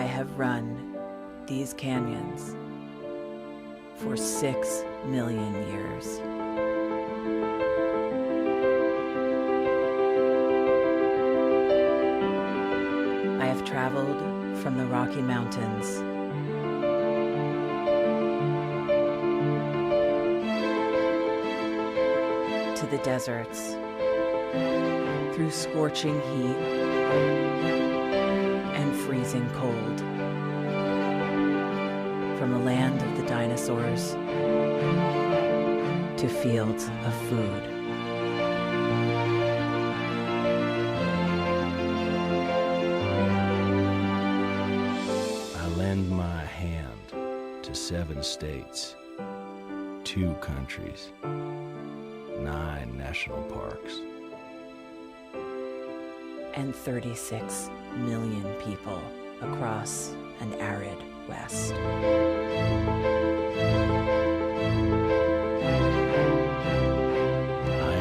I have run these canyons for 6 million years. I have traveled from the Rocky Mountains to the deserts, through scorching heat and freezing cold, from the land of the dinosaurs to fields of food. I lend my hand to 7 states, 2 countries, 9 national parks, and 36 million people across an arid West. I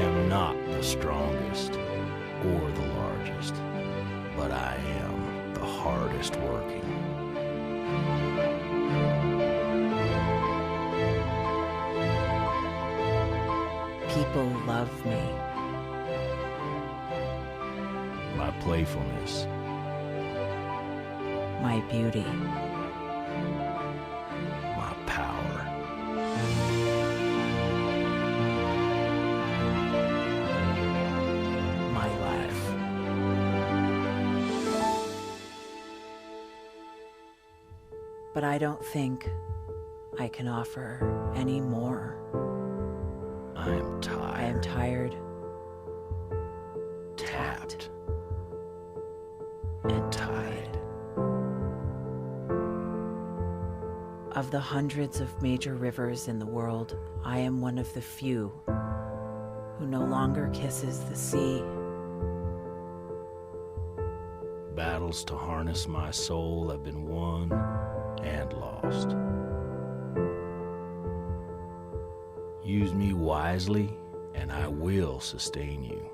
am not the strongest or the largest, but I am the hardest working. People love me. My playfulness, My beauty. my power, My life. But I don't think I can offer any more. I am I am tired, tired, tapped, and tied. Of the hundreds of major rivers in the world, I am one of the few who no longer kisses the sea. Battles to harness my soul have been won and lost. Use me wisely, and I will sustain you.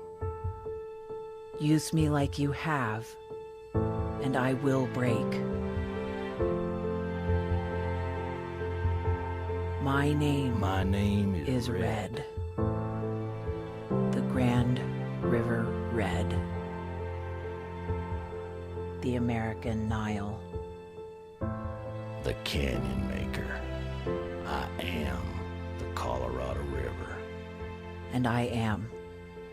Use me like you have, and I will break. My name is is Red. The Grand River Red. The American Nile. The Canyon Maker. I am the Colorado River. And I am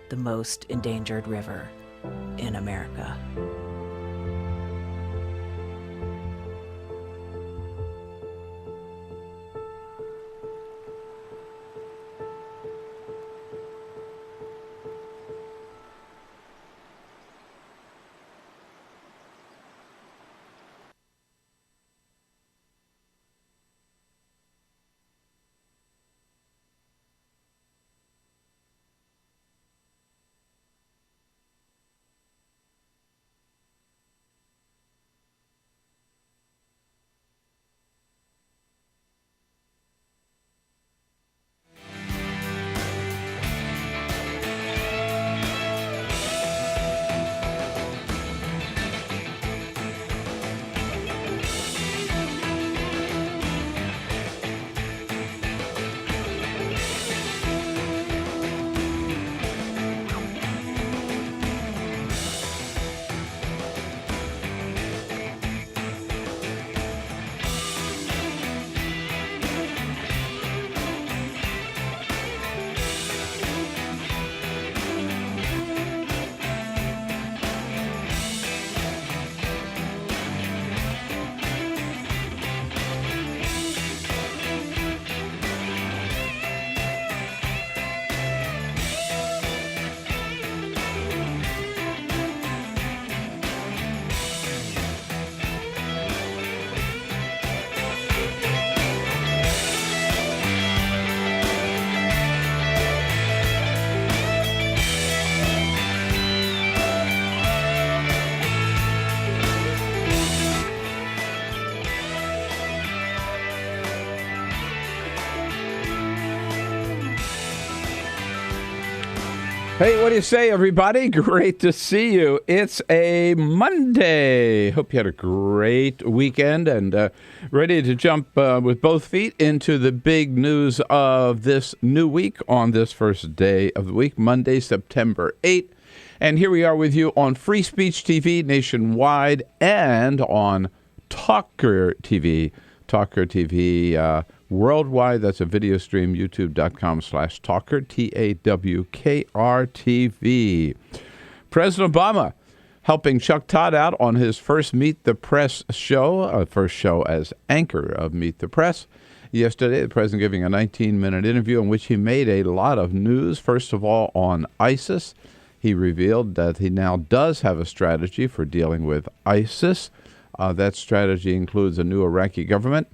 the most endangered river in America. Hey, what do you say, everybody? Great to see you. It's a Monday. Hope you had a great weekend and ready to jump with both feet into the big news of this new week on this first day of the week, Monday, September 8th. And here we are with you on Free Speech TV nationwide and on TawkrTV. TawkrTV worldwide. That's a video stream, youtube.com/Tawkr, TAWKRTV. President Obama helping Chuck Todd out on his first Meet the Press show, first show as anchor of Meet the Press. Yesterday, the president giving a 19-minute interview in which he made a lot of news. First of all, on ISIS. He revealed that he now does have a strategy for dealing with ISIS. That strategy includes a new Iraqi government,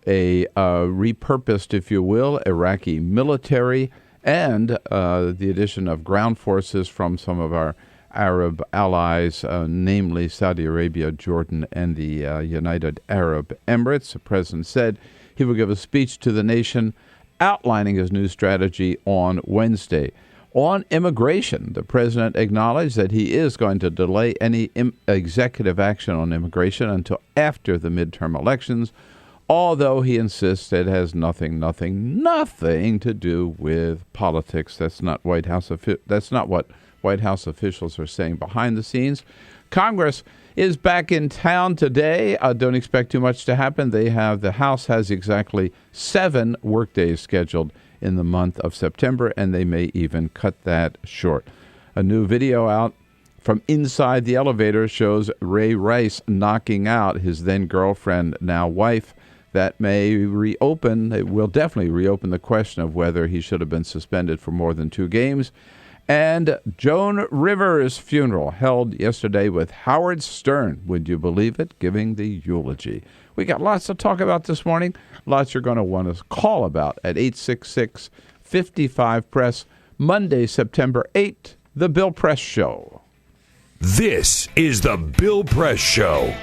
a repurposed, if you will, Iraqi military, and the addition of ground forces from some of our Arab allies, namely Saudi Arabia, Jordan, and the United Arab Emirates. The president said he will give a speech to the nation outlining his new strategy on Wednesday. On immigration, the president acknowledged that he is going to delay any executive action on immigration until after the midterm elections, although he insists it has nothing to do with politics. That's not what White House officials are saying behind the scenes. Congress is back in town today. Don't expect too much to happen. The House has exactly 7 workdays scheduled in the month of September, and they may even cut that short. A new video out from inside the elevator shows Ray Rice knocking out his then-girlfriend, now wife. That may reopen, it will definitely reopen the question of whether he should have been suspended for more than 2 games. And Joan Rivers' funeral held yesterday with Howard Stern, would you believe it, giving the eulogy. We got lots to talk about this morning, lots you're going to want to call about at 866-55-PRESS, Monday, September 8th, The Bill Press Show. This is The Bill Press Show.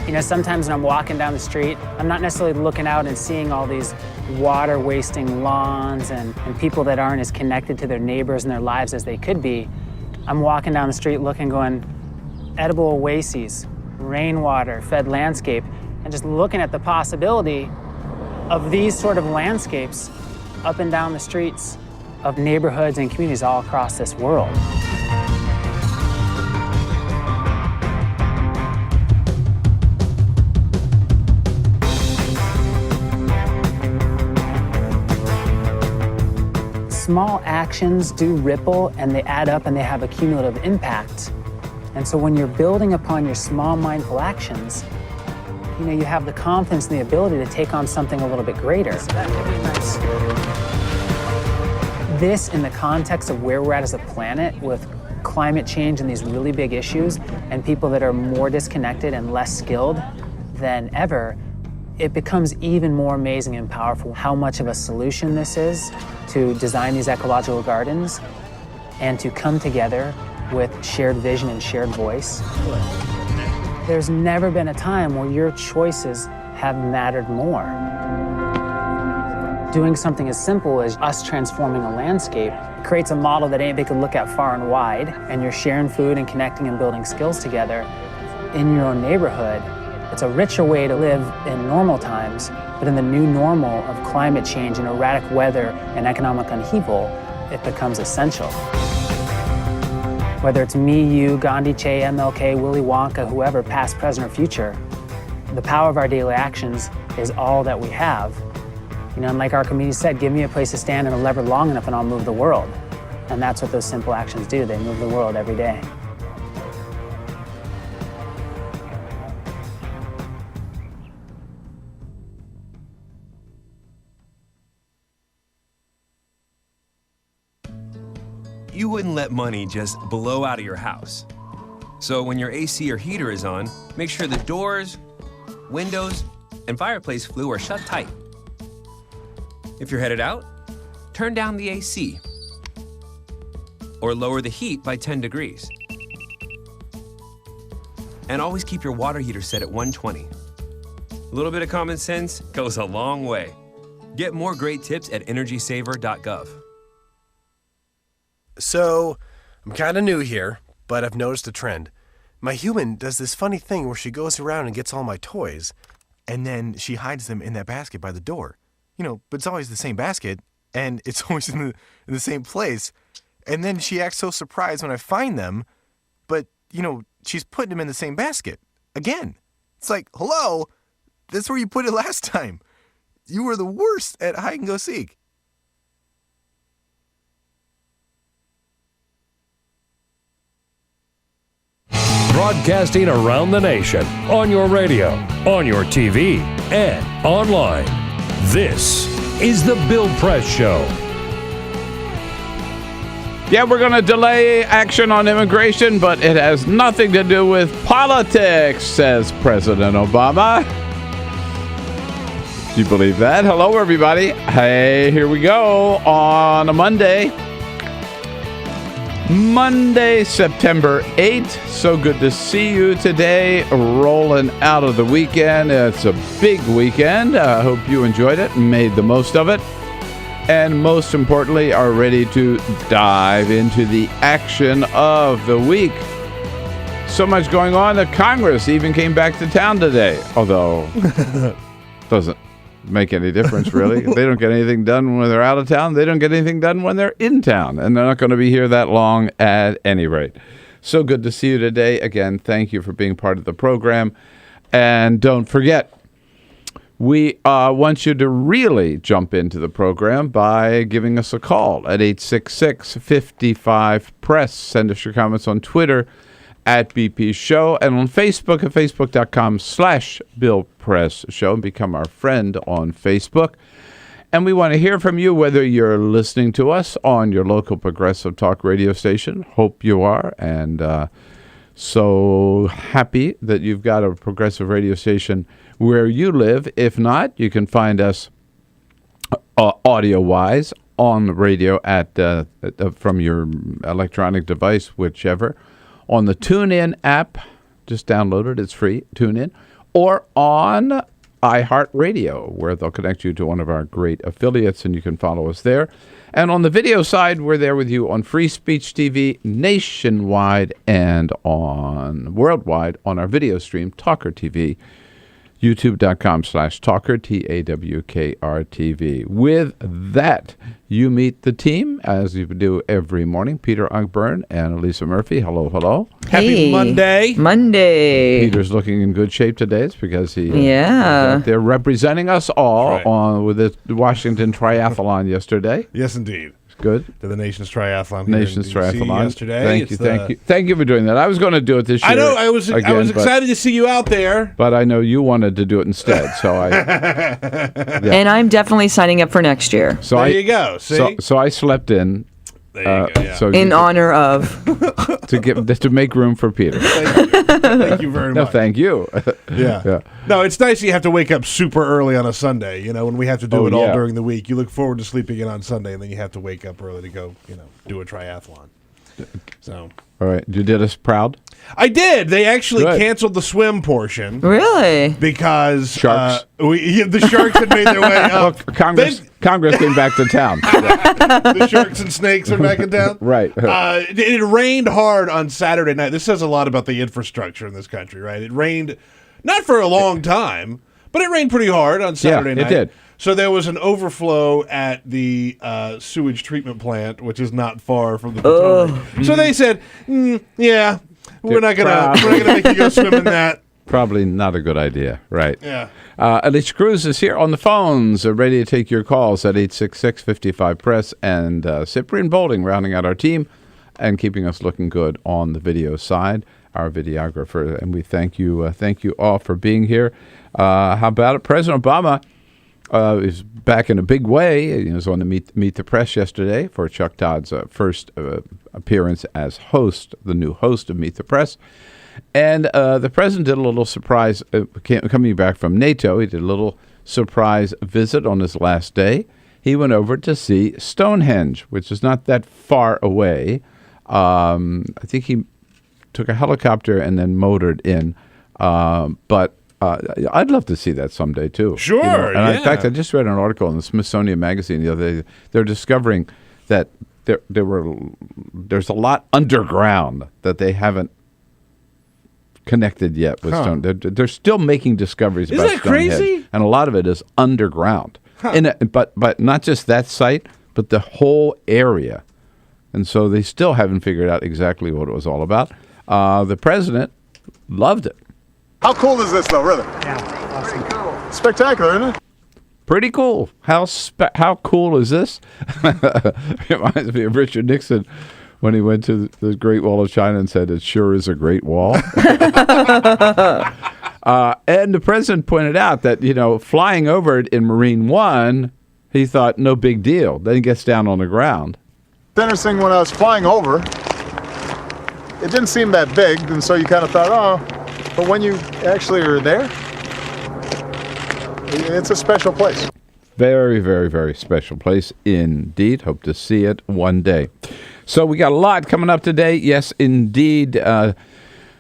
You know, sometimes when I'm walking down the street, I'm not necessarily looking out and seeing all these water-wasting lawns and people that aren't as connected to their neighbors and their lives as they could be. I'm walking down the street looking, going, edible oases, rainwater, fed landscape, and just looking at the possibility of these sort of landscapes up and down the streets of neighborhoods and communities all across this world. Small actions do ripple and they add up and they have a cumulative impact. And so when you're building upon your small mindful actions, you know, you have the confidence and the ability to take on something a little bit greater. So that could be nice. This, in the context of where we're at as a planet with climate change and these really big issues and people that are more disconnected and less skilled than ever, it becomes even more amazing and powerful how much of a solution this is to design these ecological gardens and to come together with shared vision and shared voice. There's never been a time where your choices have mattered more. Doing something as simple as us transforming a landscape creates a model that anybody can look at far and wide, and you're sharing food and connecting and building skills together in your own neighborhood. It's a richer way to live in normal times, but in the new normal of climate change and erratic weather and economic upheaval, it becomes essential. Whether it's me, you, Gandhi, Che, MLK, Willy Wonka, whoever, past, present, or future, the power of our daily actions is all that we have. You know, and like our community said, give me a place to stand and a lever long enough and I'll move the world. And that's what those simple actions do. They move the world every day. You wouldn't let money just blow out of your house. So when your AC or heater is on, make sure the doors windows, and fireplace flue are shut tight. If you're headed out, turn down the AC or lower the heat by 10 degrees. And always keep your water heater set at 120. A little bit of common sense goes a long way. Get more great tips at energysaver.gov. So, I'm kind of new here, but I've noticed a trend. My human does this funny thing where she goes around and gets all my toys, and then she hides them in that basket by the door. But it's always the same basket, and it's always in the same place. And then she acts so surprised when I find them, but, she's putting them in the same basket. Again. It's like, hello, that's where you put it last time. You were the worst at hide and go seek. Broadcasting around the nation, on your radio, on your TV, and online. This is The Bill Press Show. Yeah, we're going to delay action on immigration, but it has nothing to do with politics, says President Obama. Do you believe that? Hello, everybody. Hey, here we go on a Monday, September 8th. So good to see you today, rolling out of the weekend. It's a big weekend. I hope you enjoyed it and made the most of it. And most importantly, are ready to dive into the action of the week. So much going on that Congress even came back to town today. Although, doesn't make any difference, really. They don't get anything done when they're out of town. They don't get anything done when they're in town. And they're not going to be here that long at any rate. So good to see you today. Again, thank you for being part of the program. And don't forget, we want you to really jump into the program by giving us a call at 866-55-PRESS. Send us your comments on Twitter at BP Show and on Facebook at facebook.com/Bill Press Show, and become our friend on Facebook. And we want to hear from you, whether you're listening to us on your local progressive talk radio station. Hope you are. And so happy that you've got a progressive radio station where you live. If not, you can find us audio-wise on the radio at from your electronic device, whichever, on the TuneIn app. Just download it. It's free, TuneIn. Or on iHeartRadio, where they'll connect you to one of our great affiliates, and you can follow us there. And on the video side, we're there with you on Free Speech TV nationwide and on worldwide on our video stream, TawkrTV, youtube.com/Tawker, TAWKRTV. With that, you meet the team, as you do every morning. Peter Ungburn and Elisa Murphy. Hello, hello. Happy Monday. Peter's looking in good shape today. It's because they're representing us all on with the Washington Triathlon yesterday. Yes, indeed. Good. To the Nation's Triathlon. Yesterday. Thank you for doing that. I was going to do it this year. I know. I was excited to see you out there. But I know you wanted to do it instead, so I. And I'm definitely signing up for next year. So there you go. See? So I slept in. There you go. Yeah. So in honor of to make room for Peter. Thank you very much. No, thank you. Yeah. No, it's nice you have to wake up super early on a Sunday, when we have to do it all during the week. You look forward to sleeping in on Sunday, and then you have to wake up early to go, do a triathlon. So. All right. You did us proud? I did. They actually canceled the swim portion. Really? Because sharks. The sharks had made their way up. Well, Congress came back to town. The sharks and snakes are back in town. Right. It rained hard on Saturday night. This says a lot about the infrastructure in this country, right? It rained not for a long time, but it rained pretty hard on Saturday night. It did. So there was an overflow at the sewage treatment plant, which is not far from the Potomac. So they said, we're not gonna make you go swim in that. Probably not a good idea, right? Yeah. Alicia Cruz is here on the phones, ready to take your calls at 866-55-PRESS, and Cyprian Bolding rounding out our team and keeping us looking good on the video side, our videographer. And we thank you all for being here. How about it? President Obama is back in a big way. He was on the Meet the Press yesterday for Chuck Todd's first appearance as host, the new host of Meet the Press. And the president did a little surprise, coming back from NATO, he did a little surprise visit on his last day. He went over to see Stonehenge, which is not that far away. I think he took a helicopter and then motored in. But I'd love to see that someday, too. Sure, And in fact, I just read an article in the Smithsonian Magazine the other day. They're discovering that there's a lot underground that they haven't connected yet with Stone. They're still making discoveries about Isn't that Stonehenge, crazy? and a lot of it is underground. But not just that site, but the whole area. And so they still haven't figured out exactly what it was all about. The president loved it. How cool is this, though, really? Yeah, awesome. Pretty cool. Spectacular, isn't it? Pretty cool. How cool is this? Reminds me of Richard Nixon when he went to the Great Wall of China and said, "It sure is a great wall." And the president pointed out that, flying over it in Marine One, he thought, no big deal. Then he gets down on the ground. The interesting, when I was flying over, it didn't seem that big, and so you kind of thought, oh, but when you actually are there, it's a special place. Very, very, very special place indeed. Hope to see it one day. So we got a lot coming up today. Yes, indeed.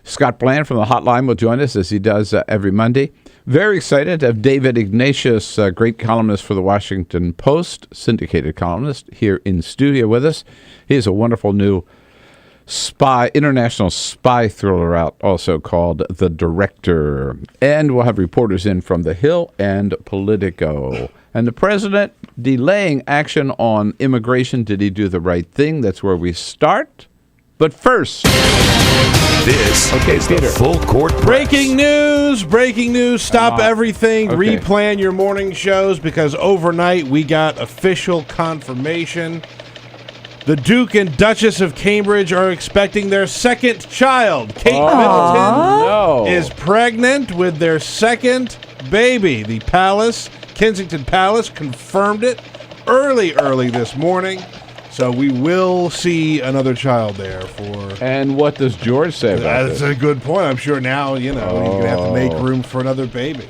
Scott Bland from the Hotline will join us as he does every Monday. Very excited to have David Ignatius, great columnist for the Washington Post, syndicated columnist, here in studio with us. He has a wonderful new international spy thriller out, also called The Director. And we'll have reporters in from The Hill and Politico. And the president delaying action on immigration. Did he do the right thing? That's where we start. But first, this is Peter. The Full Court Press. Breaking news. Stop everything. Okay. Replan your morning shows because overnight we got official confirmation. The Duke and Duchess of Cambridge are expecting their second child. Kate Middleton is pregnant with their second baby. The Kensington Palace, confirmed it early this morning. So we will see another child there for... And what does George say about That's this? a good point. I'm sure now, he's going to have to make room for another baby.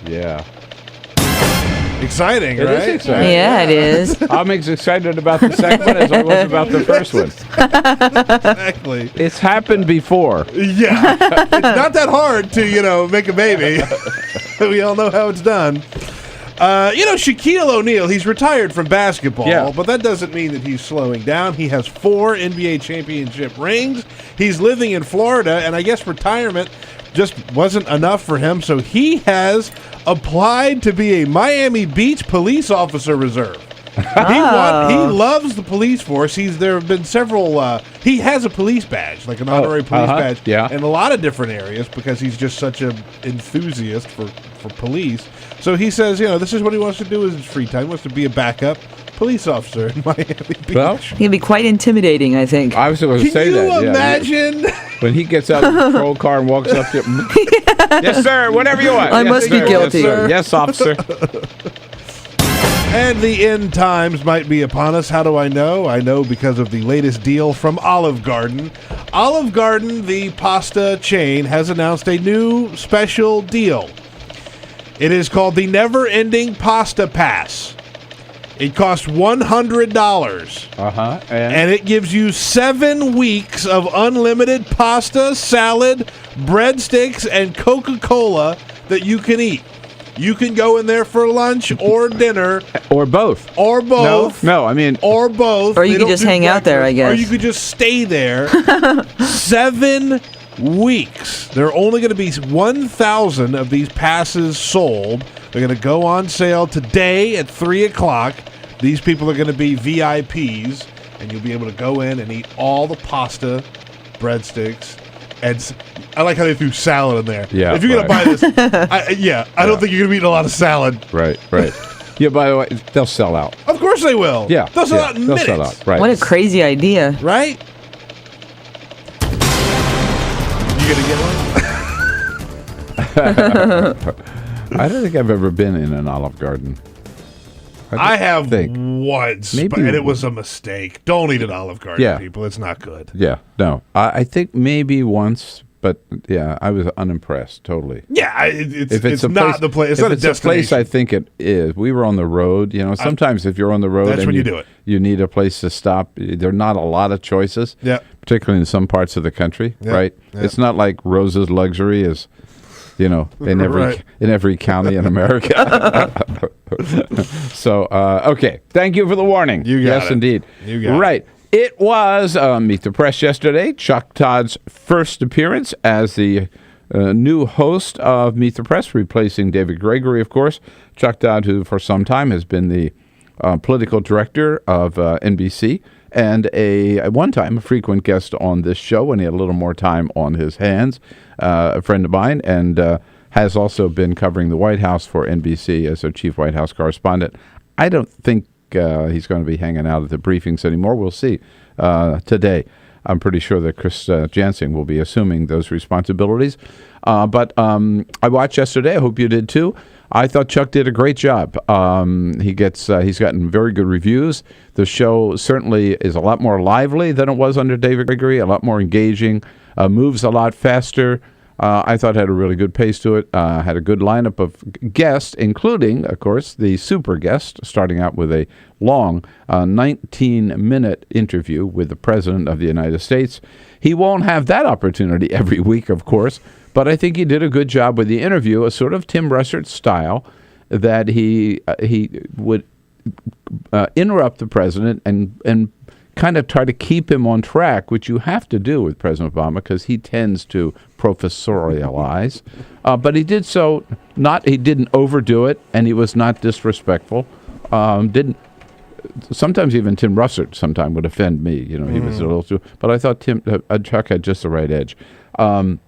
Yeah. Exciting, It right? is exciting. Yeah, it is. I'm as excited about the second one as I was about the first one. Exactly. It's happened before. Yeah. It's not that hard to, make a baby. We all know how it's done. Shaquille O'Neal, he's retired from basketball, but that doesn't mean that he's slowing down. He has 4 NBA championship rings. He's living in Florida, and I guess retirement just wasn't enough for him, so he has applied to be a Miami Beach police officer reserve. He loves the police force. There have been several. He has a police badge, like an honorary police badge, in a lot of different areas because he's just such an enthusiast for police. So he says, this is what he wants to do in his free time. He wants to be a backup police officer in Miami Beach. Well, He'd be quite intimidating, I think. I was going to say that. Can you imagine? When he gets out of the patrol car and walks up to him, yes, sir, whatever you want. I Yes, must sir. be guilty. Yes, sir. Yes, officer. And the end times might be upon us. How do I know? I know because of the latest deal from Olive Garden. Olive Garden, the pasta chain, has announced a new special deal. It is called the Never Ending Pasta Pass. It costs $100. And it gives you 7 weeks of unlimited pasta, salad, breadsticks, and Coca-Cola that you can eat. You can go in there for lunch or dinner. Or both. Or both. No, I mean... Or both. Or you could just hang out there, I guess. Or you could just stay there. 7 weeks. There are only going to be 1,000 of these passes sold. They're going to go on sale today at 3 o'clock. These people are going to be VIPs, and you'll be able to go in and eat all the pasta, breadsticks, and I like how they threw salad in there. Yeah, if you're going to buy this, I don't think you're going to be eating a lot of salad. Right. Yeah, by the way, they'll sell out. Of course they will. Yeah. They'll sell out in minutes. They'll sell out, right. What a crazy idea. Right? You going to get one? I don't think I've ever been in an Olive Garden. I have once, and it was a mistake. Don't eat at Olive Garden, people. It's not good. Yeah, no. I think maybe once, But yeah, I was unimpressed totally. Yeah, it's a not place, the place. It's not a destination. Place I think it is. We were on the road. Sometimes if you're on the road, that's when you do it. You need a place to stop. There are not a lot of choices. Yeah. Particularly in some parts of the country, right? Yeah. It's not like Rose's Luxury is, in every county in America. So okay, thank you for the warning. You got it. Indeed. You got it. It was Meet the Press yesterday. Chuck Todd's first appearance as the new host of Meet the Press, replacing David Gregory, of course. Chuck Todd, who for some time has been the political director of NBC and at one time a frequent guest on this show when he had a little more time on his hands, a friend of mine, and has also been covering the White House for NBC as their chief White House correspondent. I don't think he's going to be hanging out at the briefings anymore. We'll see today. I'm pretty sure that Chris Jansing will be assuming those responsibilities. But I watched yesterday. I hope you did too. I thought Chuck did a great job. He's gotten very good reviews. The show certainly is a lot more lively than it was under David Gregory, a lot more engaging, moves a lot faster. I thought it had a really good pace to it, had a good lineup of guests, including, of course, the super guest, starting out with a long 19-minute interview with the President of the United States. He won't have that opportunity every week, of course, but I think he did a good job with the interview, a sort of Tim Russert style, that he would interrupt the President and kind of try to keep him on track, which you have to do with President Obama because he tends to professorialize. But he did so he didn't overdo it, and he was not disrespectful. Sometimes even Tim Russert sometimes would offend me. He was a little too. But I thought Chuck had just the right edge. And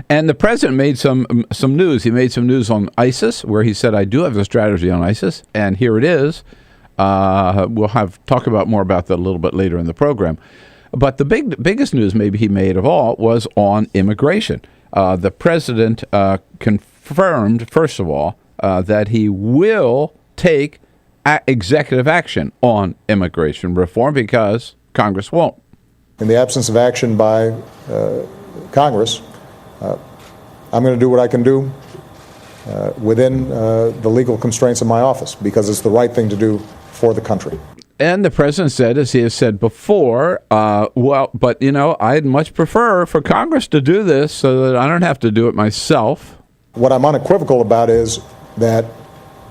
the president made some news. He made some news on ISIS, where he said, "I do have a strategy on ISIS," and here it is. We'll talk about more about that a little bit later in the program. But the biggest news maybe he made of all was on immigration. The president confirmed, first of all, that he will take executive action on immigration reform because Congress won't. In the absence of action by Congress, I'm going to do what I can do within the legal constraints of my office because it's the right thing to do for the country. And the president said, as he has said before, I'd much prefer for Congress to do this so that I don't have to do it myself. What I'm unequivocal about is that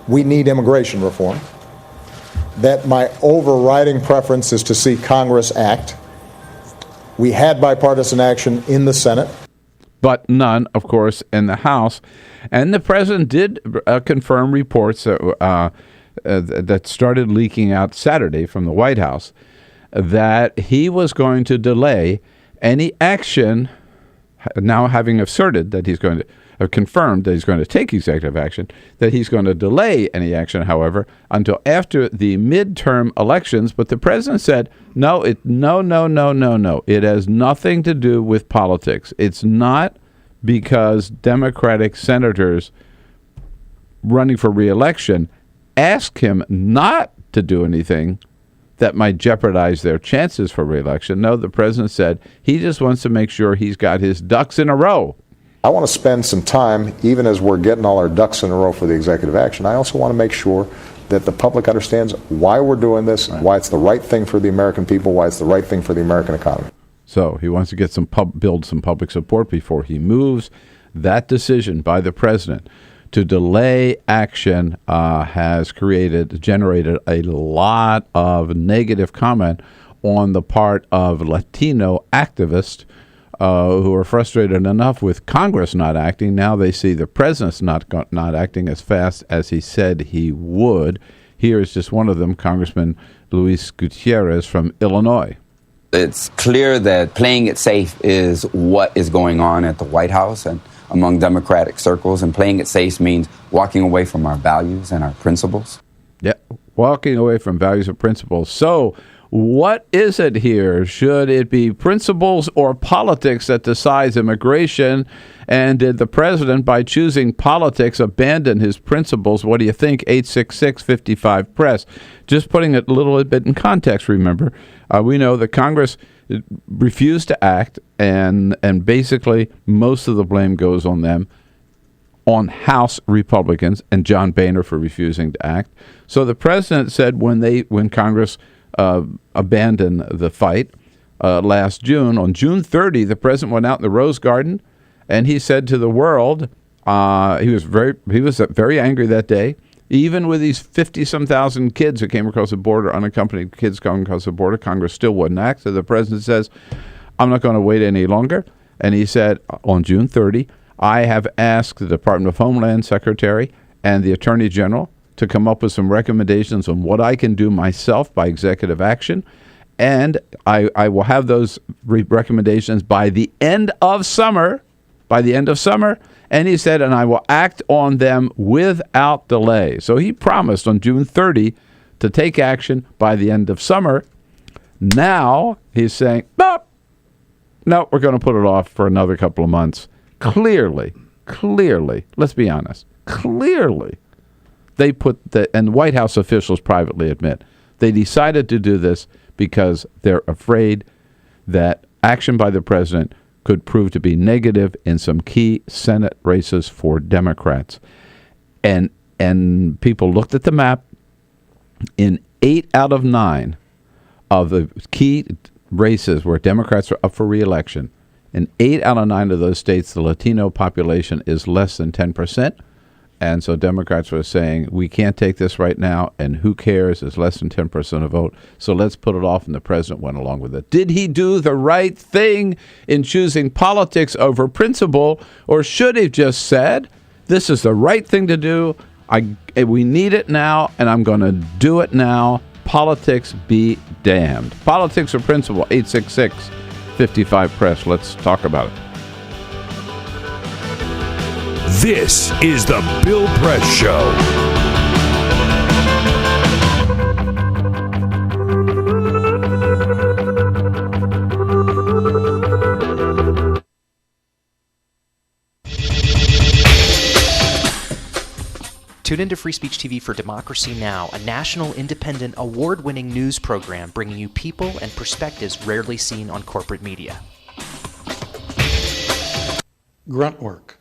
we need immigration reform, that my overriding preference is to see Congress act. We had bipartisan action in the Senate, but none, of course, in the House. And the president did confirm reports that started leaking out Saturday from the White House that he was going to delay any action, now having asserted that he's going to have confirmed that he's going to take executive action, that he's going to delay any action, however, until after the midterm elections. But the president said, no. It has nothing to do with politics. It's not because Democratic senators running for re-election asked him not to do anything that might jeopardize their chances for re-election. No, the president said he just wants to make sure he's got his ducks in a row. I want to spend some time, even as we're getting all our ducks in a row for the executive action, I also want to make sure that the public understands why we're doing this, why it's the right thing for the American people, why it's the right thing for the American economy. So he wants to get build some public support before he moves. That decision by the president to delay action has generated a lot of negative comment on the part of Latino activists who are frustrated enough with Congress not acting. Now they see the president's not acting as fast as he said he would. Here is just one of them, Congressman Luis Gutierrez from Illinois. It's clear that playing it safe is what is going on at the White House and among Democratic circles, and playing it safe means walking away from our values and our principles. Yeah, walking away from values and principles. So what is it here? Should it be principles or politics that decides immigration? And did the president, by choosing politics, abandon his principles? What do you think? 866-55-PRESS. Just putting it a little bit in context, remember. We know that Congress refused to act, and basically most of the blame goes on them, on House Republicans and John Boehner for refusing to act. So the president said when Congress abandoned the fight last June, on June 30, the president went out in the Rose Garden, and he said to the world, he was very angry that day. Even with these 50-some thousand kids who came across the border, unaccompanied kids coming across the border, Congress still wouldn't act. So the president says, I'm not going to wait any longer. And he said on June 30, I have asked the Department of Homeland Secretary and the Attorney General to come up with some recommendations on what I can do myself by executive action. And I will have those recommendations by the end of summer. And he said, and I will act on them without delay. So he promised on June 30 to take action by the end of summer. Now he's saying, no, we're going to put it off for another couple of months. Clearly, let's be honest, they put and White House officials privately admit, they decided to do this because they're afraid that action by the president could prove to be negative in some key Senate races for Democrats. And people looked at the map. In 8 out of 9 of the key races where Democrats are up for re-election, in 8 out of 9 of those states, the Latino population is less than 10%. And so Democrats were saying, we can't take this right now, and who cares? It's less than 10% of vote, so let's put it off, and the president went along with it. Did he do the right thing in choosing politics over principle, or should he have just said, this is the right thing to do, we need it now, and I'm going to do it now. Politics be damned. Politics or principle, 866-55-PRESS. Let's talk about it. This is the Bill Press Show. Tune into Free Speech TV for Democracy Now!, a national, independent, award-winning news program bringing you people and perspectives rarely seen on corporate media. Grunt work.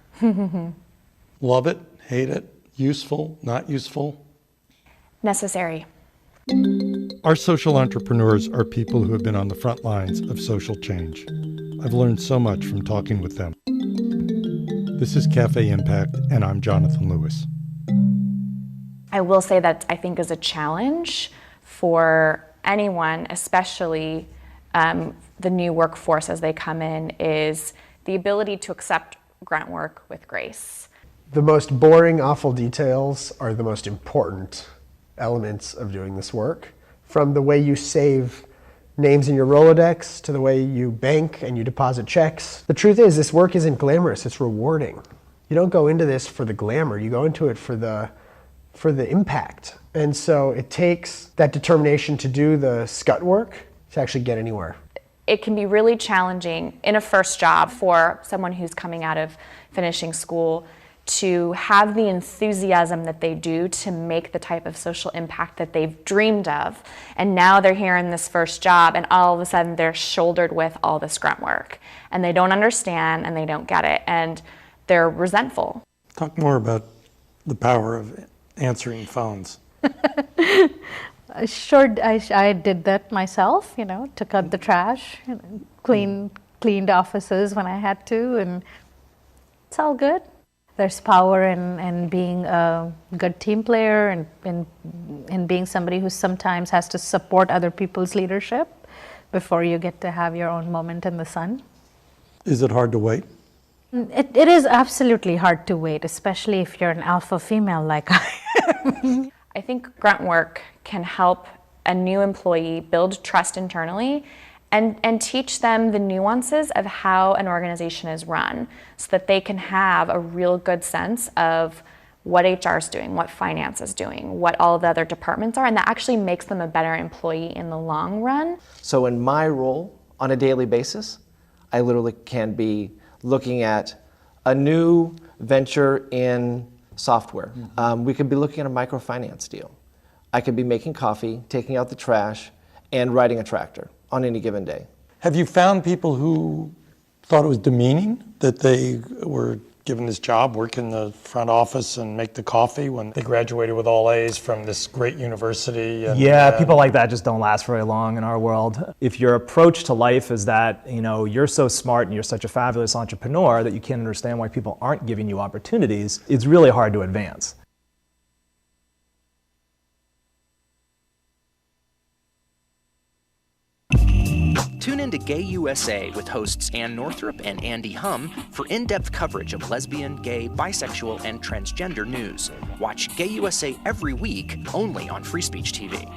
Love it, hate it, useful, not useful? Necessary. Our social entrepreneurs are people who have been on the front lines of social change. I've learned so much from talking with them. This is Cafe Impact, and I'm Jonathan Lewis. I will say that I think is a challenge for anyone, especially the new workforce as they come in, is the ability to accept grunt work with grace. The most boring, awful details are the most important elements of doing this work. From the way you save names in your Rolodex to the way you bank and you deposit checks. The truth is, this work isn't glamorous, it's rewarding. You don't go into this for the glamour, you go into it for the impact. And so it takes that determination to do the scut work to actually get anywhere. It can be really challenging in a first job for someone who's coming out of finishing school to have the enthusiasm that they do to make the type of social impact that they've dreamed of. And now they're here in this first job, and all of a sudden they're shouldered with all this grunt work. And they don't understand, and they don't get it, and they're resentful. Talk more about the power of answering phones. Sure, I did that myself, took out the trash, cleaned offices when I had to, and it's all good. There's power in being a good team player and in being somebody who sometimes has to support other people's leadership before you get to have your own moment in the sun. Is it hard to wait? It is absolutely hard to wait, especially if you're an alpha female like I am. I think grunt work can help a new employee build trust internally and teach them the nuances of how an organization is run so that they can have a real good sense of what HR is doing, what finance is doing, what all the other departments are, and that actually makes them a better employee in the long run. So in my role on a daily basis, I literally can be looking at a new venture in software. We could be looking at a microfinance deal. I could be making coffee, taking out the trash, and riding a tractor on any given day. Have you found people who thought it was demeaning that they were given this job, work in the front office and make the coffee when they graduated with all A's from this great university? Yeah, people like that just don't last very long in our world. If your approach to life is that, you're so smart and you're such a fabulous entrepreneur that you can't understand why people aren't giving you opportunities, it's really hard to advance. Tune in to Gay USA with hosts Ann Northrup and Andy Hum for in-depth coverage of lesbian, gay, bisexual, and transgender news. Watch Gay USA every week, only on Free Speech TV.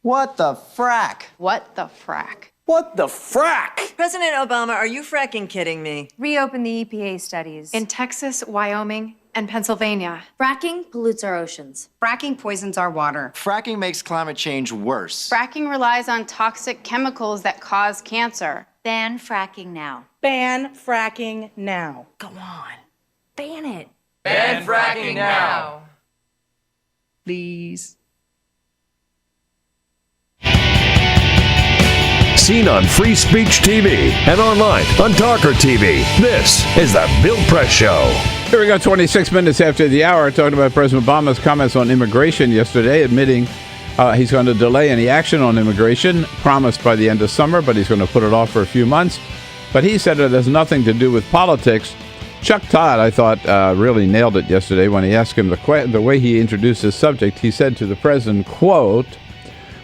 What the frack? What the frack? What the frack? President Obama, are you fracking kidding me? Reopen the EPA studies. In Texas, Wyoming, and Pennsylvania. Fracking pollutes our oceans. Fracking poisons our water. Fracking makes climate change worse. Fracking relies on toxic chemicals that cause cancer. Ban fracking now. Ban fracking now. Go on. Ban it. Ban fracking now. Please. Seen on Free Speech TV and online on TawkrTV. This is the Bill Press Show. Here we go, 26 minutes after the hour, talking about President Obama's comments on immigration yesterday, admitting he's going to delay any action on immigration, promised by the end of summer, but he's going to put it off for a few months. But he said it has nothing to do with politics. Chuck Todd, I thought, really nailed it yesterday when he asked him the way he introduced his subject. He said to the president, quote,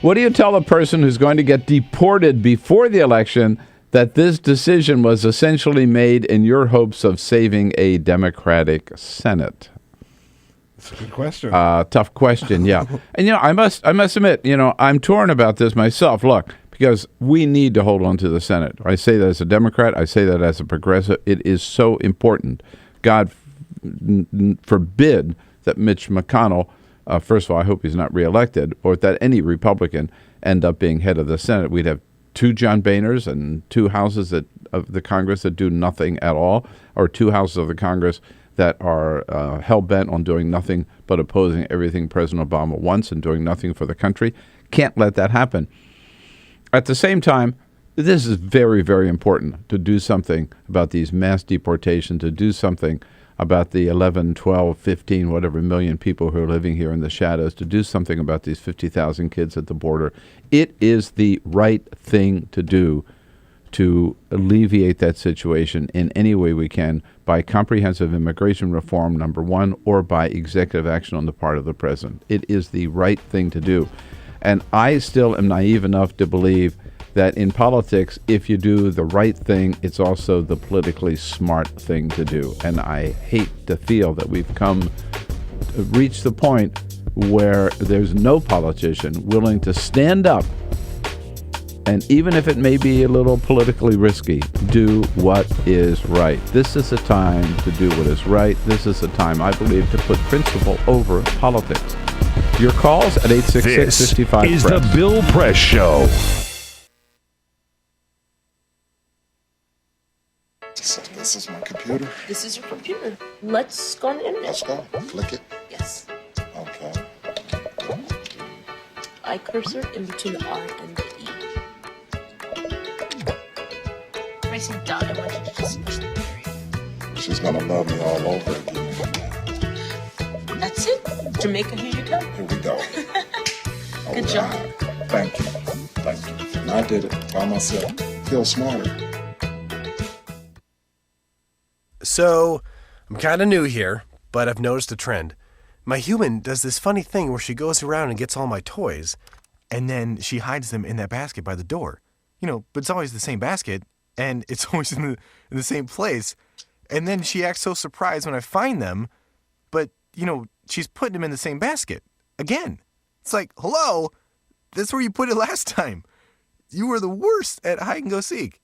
"What do you tell a person who's going to get deported before the election that this decision was essentially made in your hopes of saving a Democratic Senate?" That's a good question. Tough question, yeah. And, I must admit, I'm torn about this myself. Look, because we need to hold on to the Senate. I say that as a Democrat. I say that as a progressive. It is so important. God forbid that Mitch McConnell, first of all, I hope he's not reelected, or that any Republican end up being head of the Senate. We'd have two John Boehners and two houses of the Congress that do nothing at all, or two houses of the Congress that are hell-bent on doing nothing but opposing everything President Obama wants and doing nothing for the country. Can't let that happen. At the same time, this is very, very important to do something about these mass deportations, to do something about the 11, 12, 15, whatever million people who are living here in the shadows, to do something about these 50,000 kids at the border. It is the right thing to do to alleviate that situation in any way we can by comprehensive immigration reform, number one, or by executive action on the part of the president. It is the right thing to do. And I still am naive enough to believe that in politics, if you do the right thing, it's also the politically smart thing to do. And I hate to feel that we've reached the point where there's no politician willing to stand up and, even if it may be a little politically risky, do what is right. This is a time to do what is right. This is a time, I believe, to put principle over politics. Your calls at 866-55-PRESS. This is the Bill Press Show. This is my computer. This is your computer. Let's go on the internet. Let's go. Click it. Yes. Okay. Eye cursor in between the R and the E. Pressing dot. I want you to just push the area. She's gonna love me all over again. That's it. Jamaica, here you go. Here we go. Good job. Thank you. Thank you. And I did it by myself. Feel smarter. So, I'm kind of new here, but I've noticed a trend. My human does this funny thing where she goes around and gets all my toys, and then she hides them in that basket by the door. But it's always the same basket, and it's always in the same place. And then she acts so surprised when I find them, but, she's putting them in the same basket. Again. It's like, hello, that's where you put it last time. You were the worst at hide and go seek.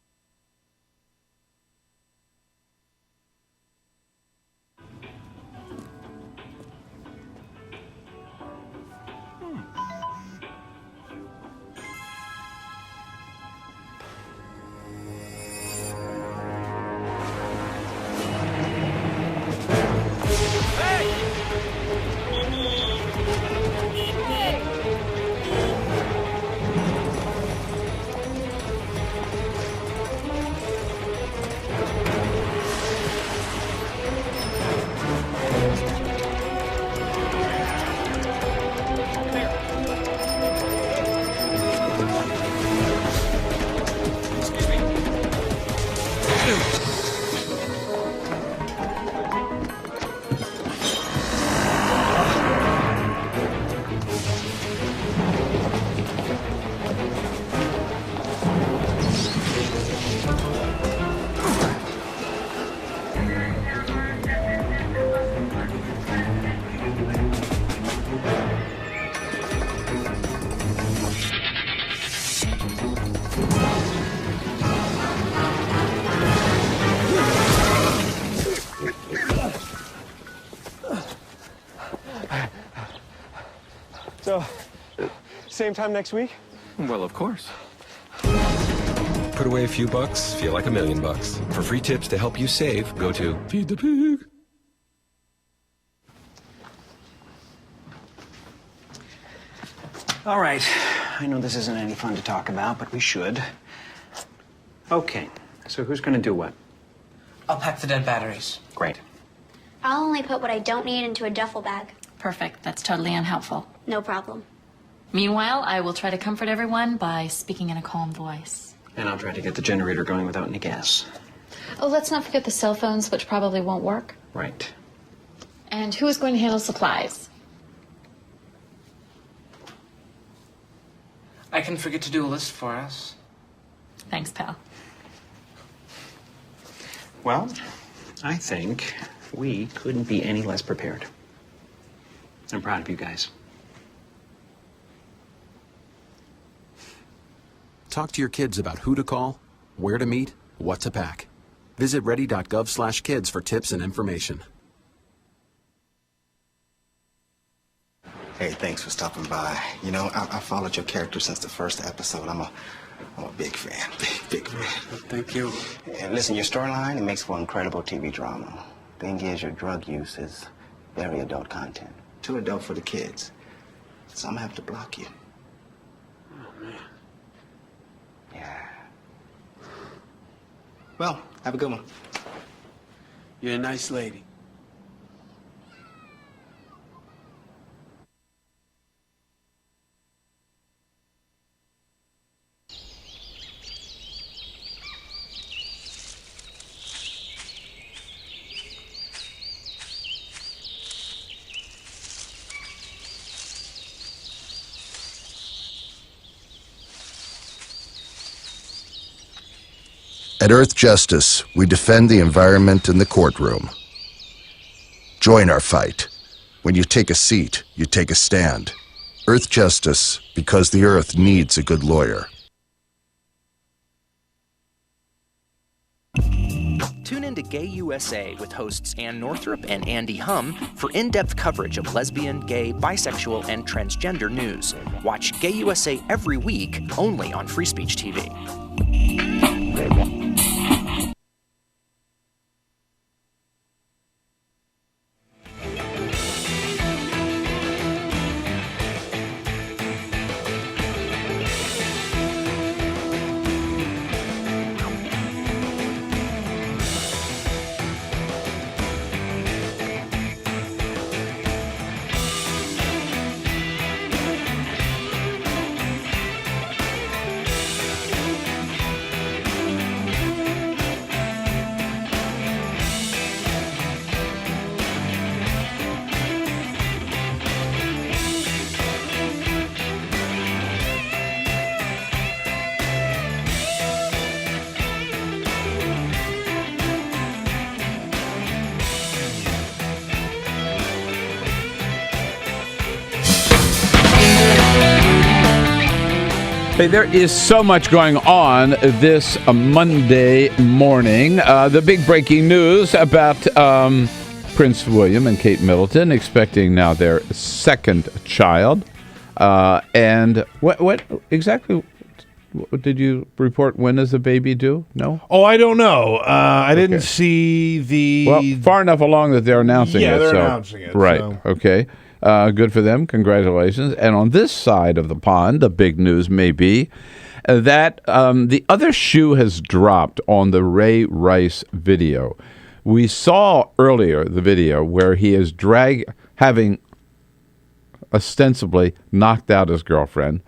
So, same time next week? Well, of course. Put away a few bucks, feel like $1 million. For free tips to help you save, go to Feed the Pig. All right. I know this isn't any fun to talk about, but we should. Okay. So who's going to do what? I'll pack the dead batteries. Great. I'll only put what I don't need into a duffel bag. Perfect. That's totally unhelpful. No problem. Meanwhile, I will try to comfort everyone by speaking in a calm voice. And I'll try to get the generator going without any gas. Oh, let's not forget the cell phones, which probably won't work. Right. And who is going to handle supplies? I can forget to do a list for us. Thanks, pal. Well, I think we couldn't be any less prepared. I'm proud of you guys. Talk to your kids about who to call, where to meet, what to pack. Visit ready.gov/kids for tips and information. Hey, thanks for stopping by. You know, I followed your character since the first episode. I'm a big fan, big fan. Thank you. And listen, your storyline, it makes for incredible TV drama. Thing is, your drug use is very adult content. Too adult for the kids. So I'm gonna have to block you. Oh, man. Yeah. Well, have a good one. You're a nice lady. At Earth Justice, we defend the environment in the courtroom. Join our fight. When you take a seat, you take a stand. Earth Justice, because the Earth needs a good lawyer. Tune in to Gay USA with hosts Ann Northrup and Andy Hum for in-depth coverage of lesbian, gay, bisexual, and transgender news. Watch Gay USA every week, only on Free Speech TV. Hey, there is so much going on this Monday morning. The big breaking news about Prince William and Kate Middleton expecting now their second child. And what exactly did you report? When is the baby due? No? Oh, I don't know. I didn't see the... Well, far enough along that they're announcing it. Yeah, they're announcing it. Right, so. okay. Good for them. Congratulations. And on this side of the pond, the big news may be that the other shoe has dropped on the Ray Rice video. We saw earlier the video where he is having ostensibly knocked out his girlfriend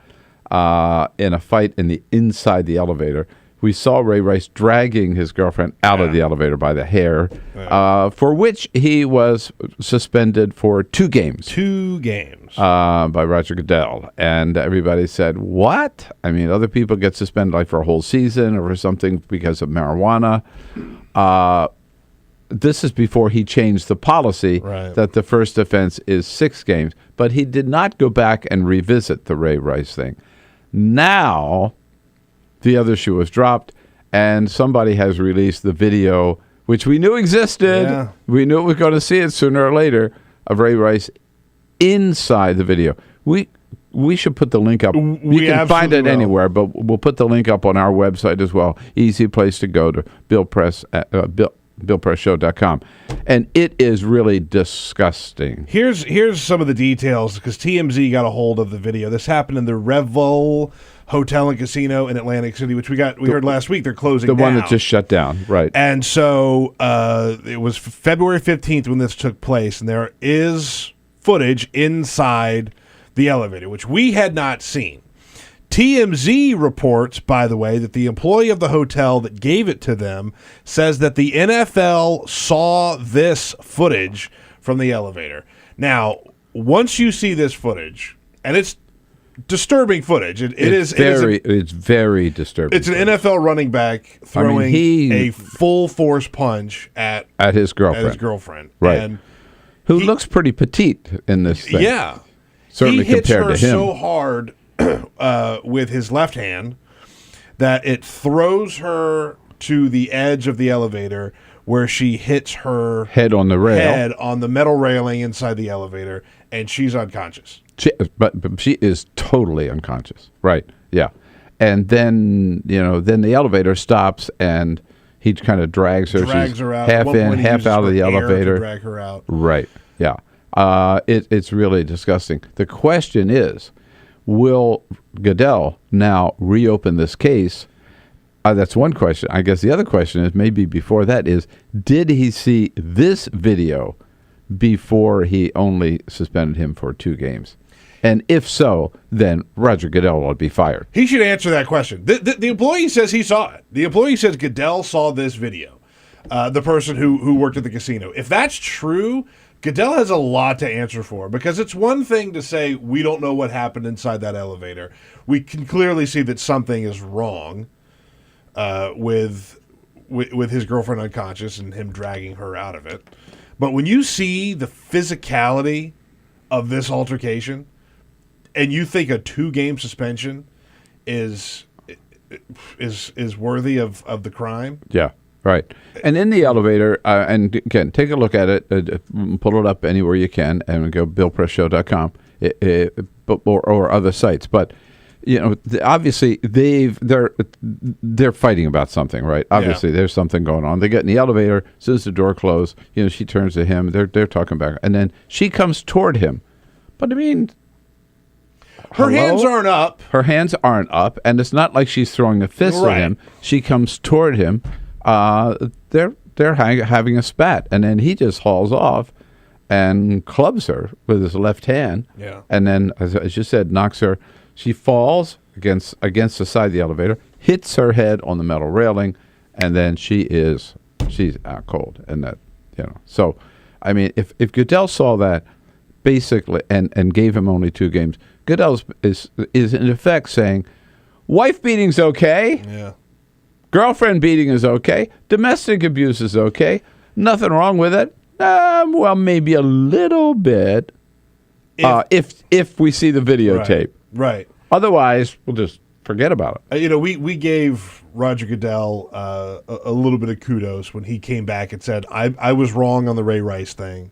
in a fight inside the elevator. We saw Ray Rice dragging his girlfriend out of the elevator by the hair, for which he was suspended for 2 games. 2 games. By Roger Goodell. And everybody said, what? I mean, other people get suspended like for a whole season or for something because of marijuana. This is before he changed the policy that the first offense is 6 games. But he did not go back and revisit the Ray Rice thing. Now... the other shoe was dropped, and somebody has released the video, which we knew existed. Yeah. We knew we were going to see it sooner or later, of Ray Rice inside the video. We should put the link up. You can find it anywhere, but we'll put the link up on our website as well. Easy place to go to BillPressShow.com. And it is really disgusting. Here's some of the details, because TMZ got a hold of the video. This happened in the Revel Hotel and Casino in Atlantic City, which we heard last week. They're closing down. The one that just shut down, right. And so it was February 15th when this took place, and there is footage inside the elevator, which we had not seen. TMZ reports, by the way, that the employee of the hotel that gave it to them says that the NFL saw this footage from the elevator. Now, once you see this footage, and it's disturbing footage. It's very disturbing. It's an NFL running back throwing a full force punch at his girlfriend. Right. And who looks pretty petite in this thing. Yeah. Certainly he hits compared her to him. so hard with his left hand that it throws her to the edge of the elevator, where she hits her head on the metal railing inside the elevator, and she's unconscious. But she is totally unconscious. Right. Yeah. And then, then the elevator stops and he kind of drags her. She's her out. Half in, half out of the elevator. To drag her out. Right. Yeah. It's really disgusting. The question is, will Goodell now reopen this case? That's one question. I guess the other question is, maybe before that, is did he see this video before he only suspended him for 2 games? And if so, then Roger Goodell will be fired. He should answer that question. The employee says he saw it. The employee says Goodell saw this video. The person who worked at the casino. If that's true, Goodell has a lot to answer for, because it's one thing to say we don't know what happened inside that elevator. We can clearly see that something is wrong with his girlfriend unconscious and him dragging her out of it. But when you see the physicality of this altercation, and you think a 2-game suspension is worthy of the crime, yeah. Right. And in the elevator, and again, take a look at it, pull it up anywhere you can, and go BillPressShow.com or other sites. But, obviously they're fighting about something, right? Obviously there's something going on. They get in the elevator, as soon as the door closed, she turns to him, they're talking back, and then she comes toward him. But I mean, her hands aren't up. Her hands aren't up, and it's not like she's throwing a fist at him. She comes toward him. They're having a spat, and then he just hauls off and clubs her with his left hand. Yeah. And then, as you said, knocks her. She falls against the side of the elevator, hits her head on the metal railing, and then she's out cold. And that, So, I mean, if Goodell saw that basically and gave him only 2 games, Goodell is in effect saying, wife beating's okay. Yeah. Girlfriend beating is okay. Domestic abuse is okay. Nothing wrong with it. Well, maybe a little bit if we see the videotape. Right. Otherwise, we'll just forget about it. We gave Roger Goodell a little bit of kudos when he came back and said, I was wrong on the Ray Rice thing.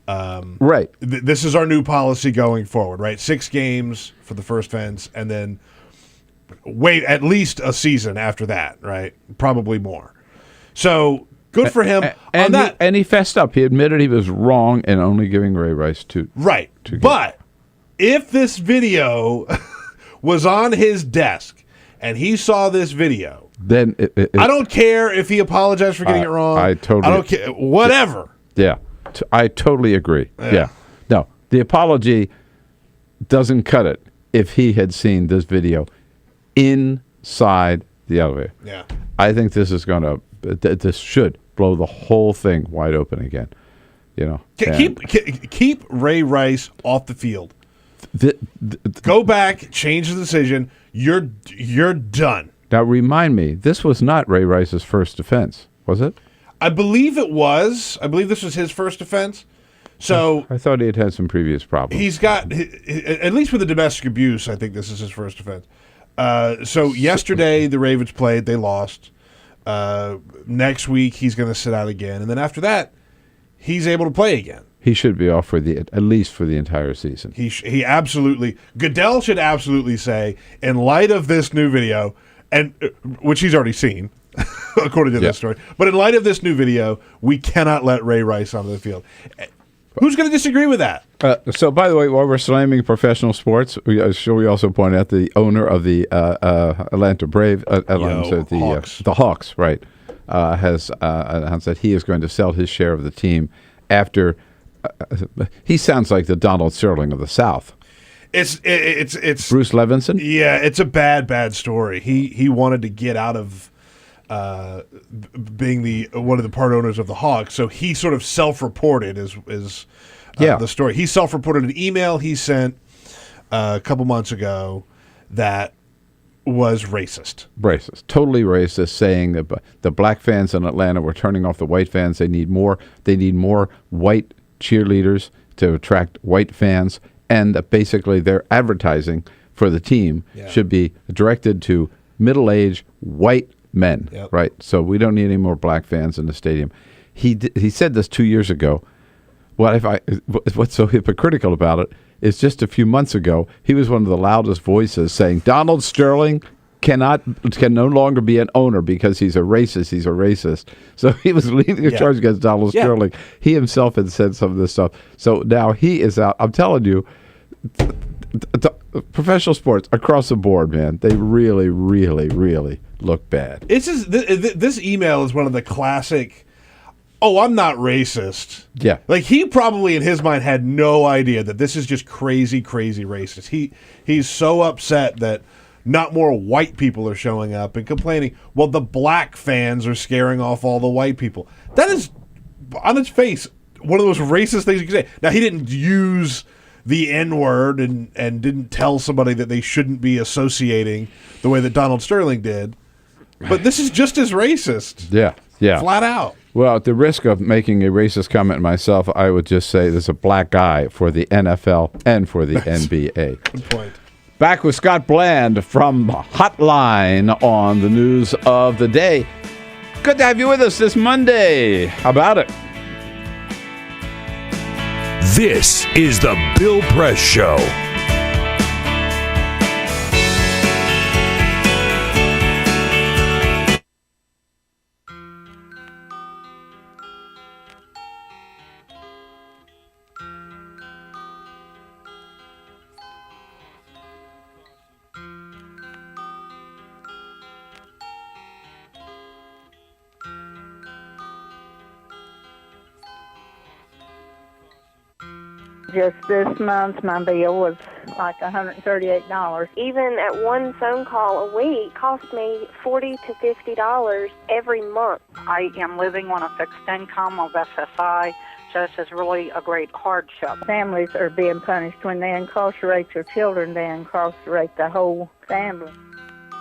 Right. This is our new policy going forward, right? 6 games for the first offense, and then wait at least a season after that, right? Probably more. So good for him. And he fessed up. He admitted he was wrong in only giving Ray Rice 2. Right. But if this video was on his desk and he saw this video, then I don't care if he apologized for getting it wrong. I don't care. Whatever. Yeah. I totally agree. Yeah. No, the apology doesn't cut it if he had seen this video inside the elevator. Yeah. I think this is going to this should blow the whole thing wide open again. Keep Ray Rice off the field. Go back, change the decision. You're done. Now remind me, this was not Ray Rice's first offense, was it? I believe it was. I believe this was his first offense. So I thought he had some previous problems. He's got, at least with the domestic abuse, I think this is his first offense. So yesterday the Ravens played, they lost. Next week he's going to sit out again, and then after that he's able to play again. He should be off at least for the entire season. He absolutely. Goodell should absolutely say, in light of this new video, and which he's already seen, according to this story. But in light of this new video, we cannot let Ray Rice onto the field. Who's going to disagree with that? So, by the way, while we're slamming professional sports, we also point out the owner of the Atlanta the Hawks, right, has announced that he is going to sell his share of the team after. He sounds like the Donald Sterling of the South. It's Bruce Levinson. Yeah, it's a bad story. He wanted to get out of being one of the part owners of the Hawks, so he sort of self-reported is the story. He self-reported an email he sent a couple months ago that was racist. Totally racist, saying that the black fans in Atlanta were turning off the white fans. They need more white cheerleaders to attract white fans, and that basically their advertising for the team should be directed to middle-aged white men, right? So we don't need any more black fans in the stadium. He said this 2 years ago. What's so hypocritical about it is just a few months ago, he was one of the loudest voices saying Donald Sterling can no longer be an owner because he's a racist. So he was leading a charge against Donald Sterling. He himself had said some of this stuff. So now he is out. I'm telling you, professional sports across the board, man, they really, really, really look bad. This email is one of the classic, I'm not racist. Yeah. Like, he probably in his mind had no idea that this is just crazy, crazy racist. He's so upset that not more white people are showing up and complaining, well, the black fans are scaring off all the white people. That is, on its face, one of the most racist things you can say. Now, he didn't use the N-word and didn't tell somebody that they shouldn't be associating the way that Donald Sterling did, but this is just as racist. Yeah. Flat out. Well, at the risk of making a racist comment myself, I would just say there's a black guy for the NFL and for the NBA. Good point. Back with Scott Bland from Hotline on the news of the day. Good to have you with us this Monday. How about it? This is the Bill Press Show. Just this month, my bill was like $138. Even at one phone call a week cost me $40 to $50 every month. I am living on a fixed income of SSI, so this is really a great hardship. Families are being punished. When they incarcerate their children, they incarcerate the whole family.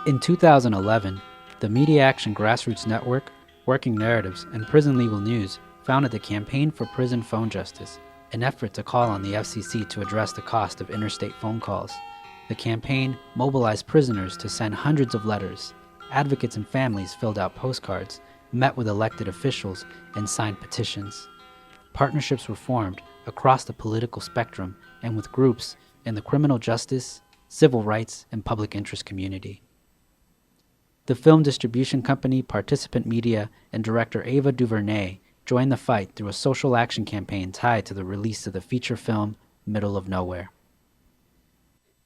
In 2011, the Media Action Grassroots Network, Working Narratives, and Prison Legal News founded the Campaign for Prison Phone Justice, an effort to call on the FCC to address the cost of interstate phone calls. The campaign mobilized prisoners to send hundreds of letters. Advocates and families filled out postcards, met with elected officials, and signed petitions. Partnerships were formed across the political spectrum and with groups in the criminal justice, civil rights, and public interest community. The film distribution company Participant Media and director Ava DuVernay joined the fight through a social action campaign tied to the release of the feature film Middle of Nowhere.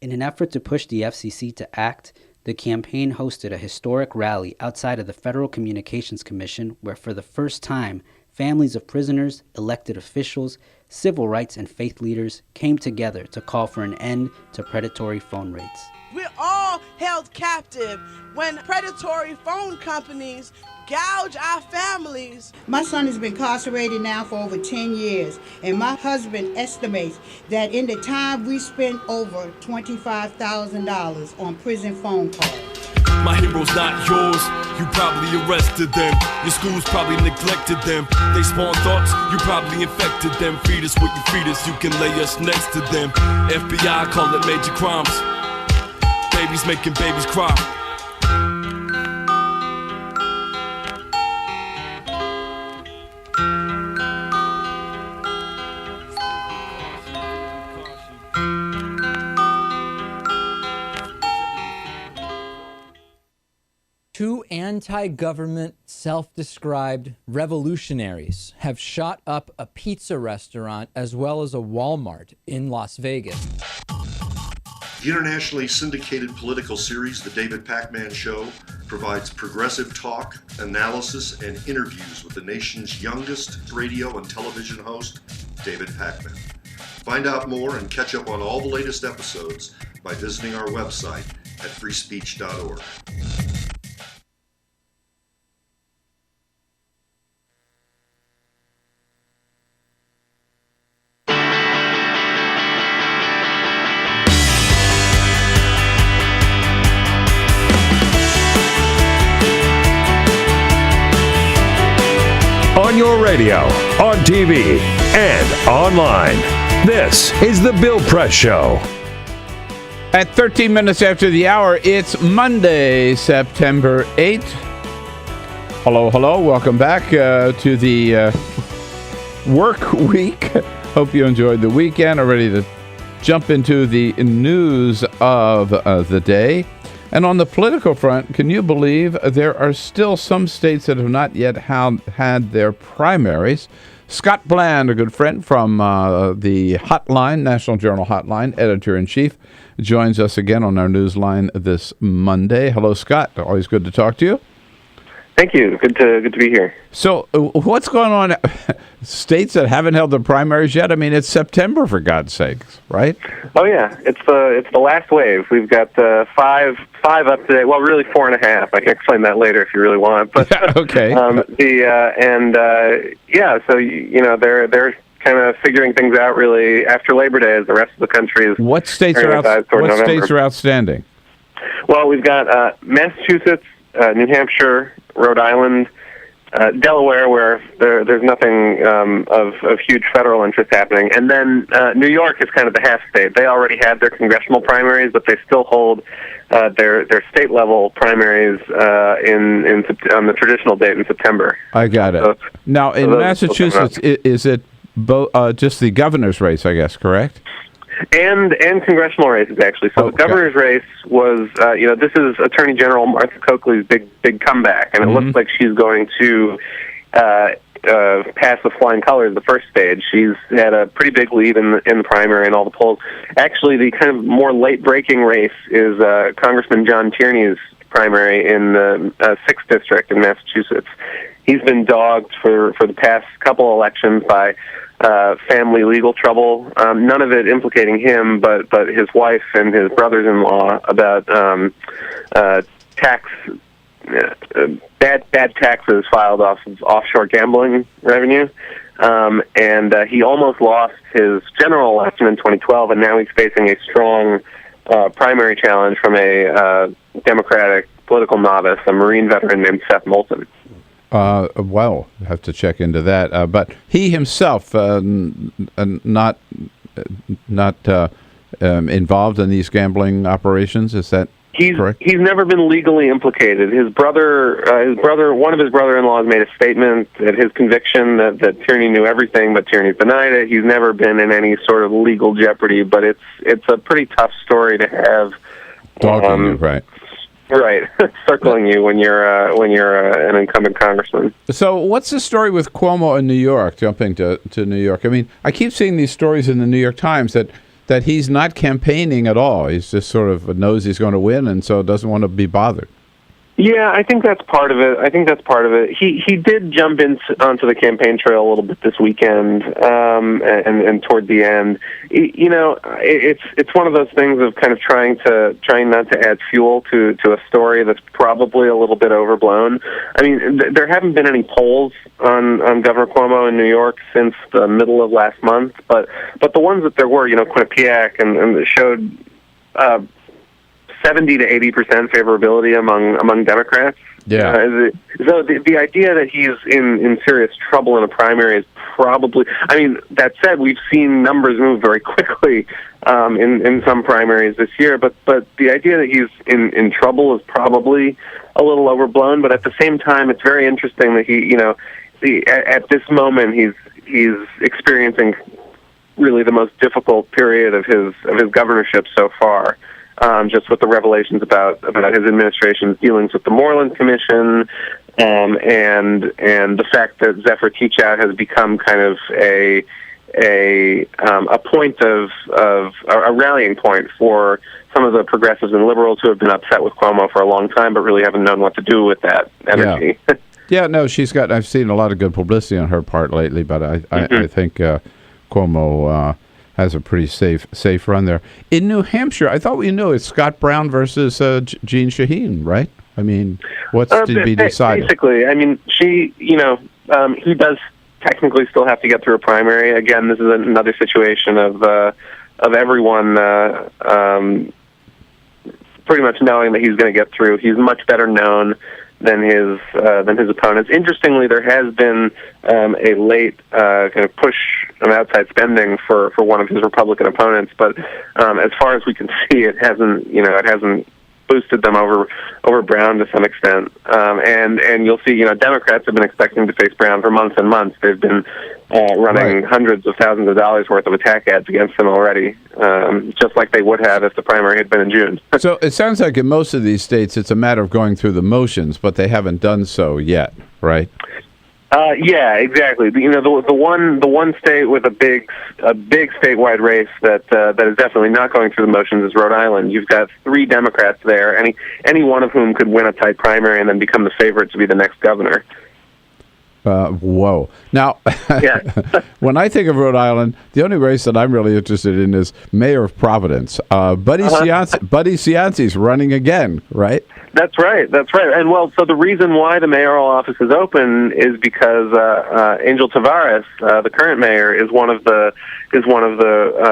In an effort to push the FCC to act, the campaign hosted a historic rally outside of the Federal Communications Commission where for the first time, families of prisoners, elected officials, civil rights and faith leaders came together to call for an end to predatory phone rates. We're all held captive when predatory phone companies gouge our families. My son has been incarcerated now for over 10 years, and my husband estimates that in the time we spent over $25,000 on prison phone calls. My hero's not yours, you probably arrested them. Your schools probably neglected them. They spawn thoughts, you probably infected them. Feed us what you feed us, you can lay us next to them. FBI call it major crimes. Babies making babies cry. Two anti-government, self-described revolutionaries have shot up a pizza restaurant as well as a Walmart in Las Vegas. The internationally syndicated political series, The David Pakman Show, provides progressive talk, analysis, and interviews with the nation's youngest radio and television host, David Pakman. Find out more and catch up on all the latest episodes by visiting our website at freespeech.org. On your radio, on TV, and online. This is The Bill Press Show. At 13 minutes after the hour, it's Monday, September 8th. Hello, hello. Welcome back to the work week. Hope you enjoyed the weekend. Are ready to jump into the news of the day. And on the political front, can you believe there are still some states that have not yet had their primaries? Scott Bland, a good friend from the Hotline, National Journal Hotline, editor-in-chief, joins us again on our newsline this Monday. Hello, Scott. Always good to talk to you. Thank you. Good to be here. So what's going on? States that haven't held their primaries yet? I mean, it's September, for God's sakes, right? Oh, yeah. It's the last wave. We've got five up today. Well, really 4.5. I can explain that later if you really want. But okay. So they're kind of figuring things out really after Labor Day, as the rest of the country is. What states are outstanding? Well, we've got Massachusetts, New Hampshire, Rhode Island, Delaware, where there's nothing of huge federal interest happening, and then New York is kind of the half state. They already had their congressional primaries, but they still hold their state level primaries on the traditional date in September. I got it. Now in Massachusetts, is it just the governor's race? I guess, correct? And congressional races, actually. So the governor's race was, this is Attorney General Martha Coakley's big comeback, and it looks like she's going to pass with flying colors the first stage. She's had a pretty big lead in the primary and all the polls. Actually, the kind of more late-breaking race is Congressman John Tierney's primary in the 6th District in Massachusetts. He's been dogged for the past couple elections by family legal trouble, none of it implicating him, but his wife and his brothers-in-law about bad taxes filed off of offshore gambling revenue. And he almost lost his general election in 2012, and now he's facing a strong primary challenge from a Democratic political novice, a Marine veteran named Seth Moulton. Well, I have to check into that. But he himself not involved in these gambling operations. Is that correct? He's never been legally implicated. One of his brother-in-laws made a statement at his conviction that Tierney knew everything, but Tierney's denied it. He's never been in any sort of legal jeopardy, but it's a pretty tough story to have. Dogging you, right? Right, circling you when you're an incumbent congressman. So, what's the story with Cuomo in New York? Jumping to New York, I mean, I keep seeing these stories in the New York Times that he's not campaigning at all. He's just sort of knows he's going to win, and so doesn't want to be bothered. Yeah, I think that's part of it. He did jump onto the campaign trail a little bit this weekend, and toward the end. It's one of those things of kind of trying not to add fuel to a story that's probably a little bit overblown. I mean, there haven't been any polls on Governor Cuomo in New York since the middle of last month, but the ones that there were, Quinnipiac, and showed 70 to 80% favorability among Democrats. Yeah. So the idea that he's in serious trouble in a primary is probably. I mean, that said, we've seen numbers move very quickly in some primaries this year. But the idea that he's in trouble is probably a little overblown. But at the same time, it's very interesting that at this moment he's experiencing really the most difficult period of his governorship so far. just with the revelations about his administration's dealings with the Moreland Commission, and the fact that Zephyr Teachout has become kind of a point of a rallying point for some of the progressives and liberals who have been upset with Cuomo for a long time, but really haven't known what to do with that energy. Yeah. Yeah, no, I've seen a lot of good publicity on her part lately, but I think Cuomo has a pretty safe run there. In New Hampshire, I thought we knew it's Scott Brown versus Jean Shaheen, right? I mean, what's to be decided? Basically, I mean, he does technically still have to get through a primary. Again, this is another situation of everyone pretty much knowing that he's going to get through. He's much better known than his opponents. Interestingly, there has been a late kind of push on outside spending for one of his Republican opponents, but as far as we can see, it hasn't boosted them over Brown to some extent. And you'll see, Democrats have been expecting to face Brown for months and months. They've been running hundreds of thousands of dollars worth of attack ads against him already, just like they would have if the primary had been in June. So it sounds like in most of these states, it's a matter of going through the motions, but they haven't done so yet, right? Yeah, exactly. The one state with a big statewide race that is definitely not going through the motions is Rhode Island. You've got 3 Democrats there, any one of whom could win a tight primary and then become the favorite to be the next governor. Whoa. Now, when I think of Rhode Island, the only race that I'm really interested in is mayor of Providence. Buddy Cianci's running again, right? That's right. And so the reason why the mayoral office is open is because Angel Tavares, the current mayor, is one of the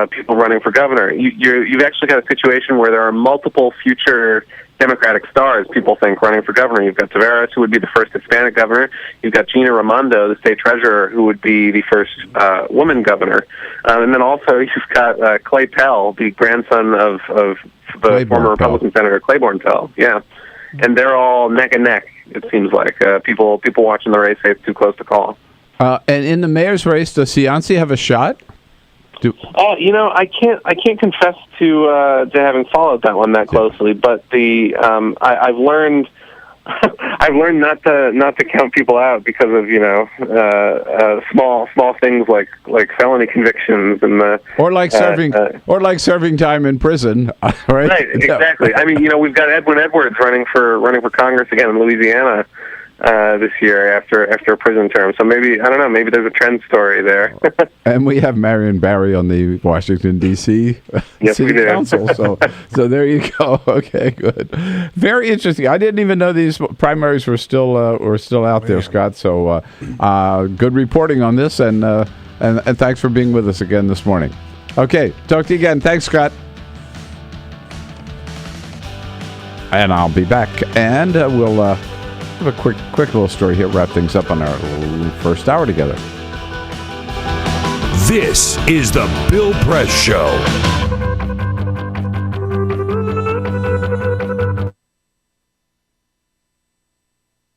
people running for governor. You've actually got a situation where there are multiple future Democratic stars, people think, running for governor. You've got Dovere, who would be the first Hispanic governor. You've got Gina Raimondo, the state treasurer, who would be the first woman governor. And then also you've got Clay Pell, the grandson of the former Republican Senator Claiborne Pell. Yeah. And they're all neck and neck, it seems like. People watching the race say it's too close to call. And in the mayor's race, does Cianci have a shot? I can't confess to having followed that one that closely, but I've learned not to count people out because of small things like felony convictions and serving time in prison, right? Right, exactly. I mean, we've got Edwin Edwards running for Congress again in Louisiana this year after a prison term. So maybe there's a trend story there. And we have Marion Barry on the Washington D.C. City Council. So there you go. Okay, good. Very interesting. I didn't even know these primaries were still out there, Scott. So good reporting on this, and thanks for being with us again this morning. Okay, talk to you again. Thanks, Scott. And I'll be back, and we'll have a quick little story here, wrap things up on our first hour together. This is the Bill Press Show.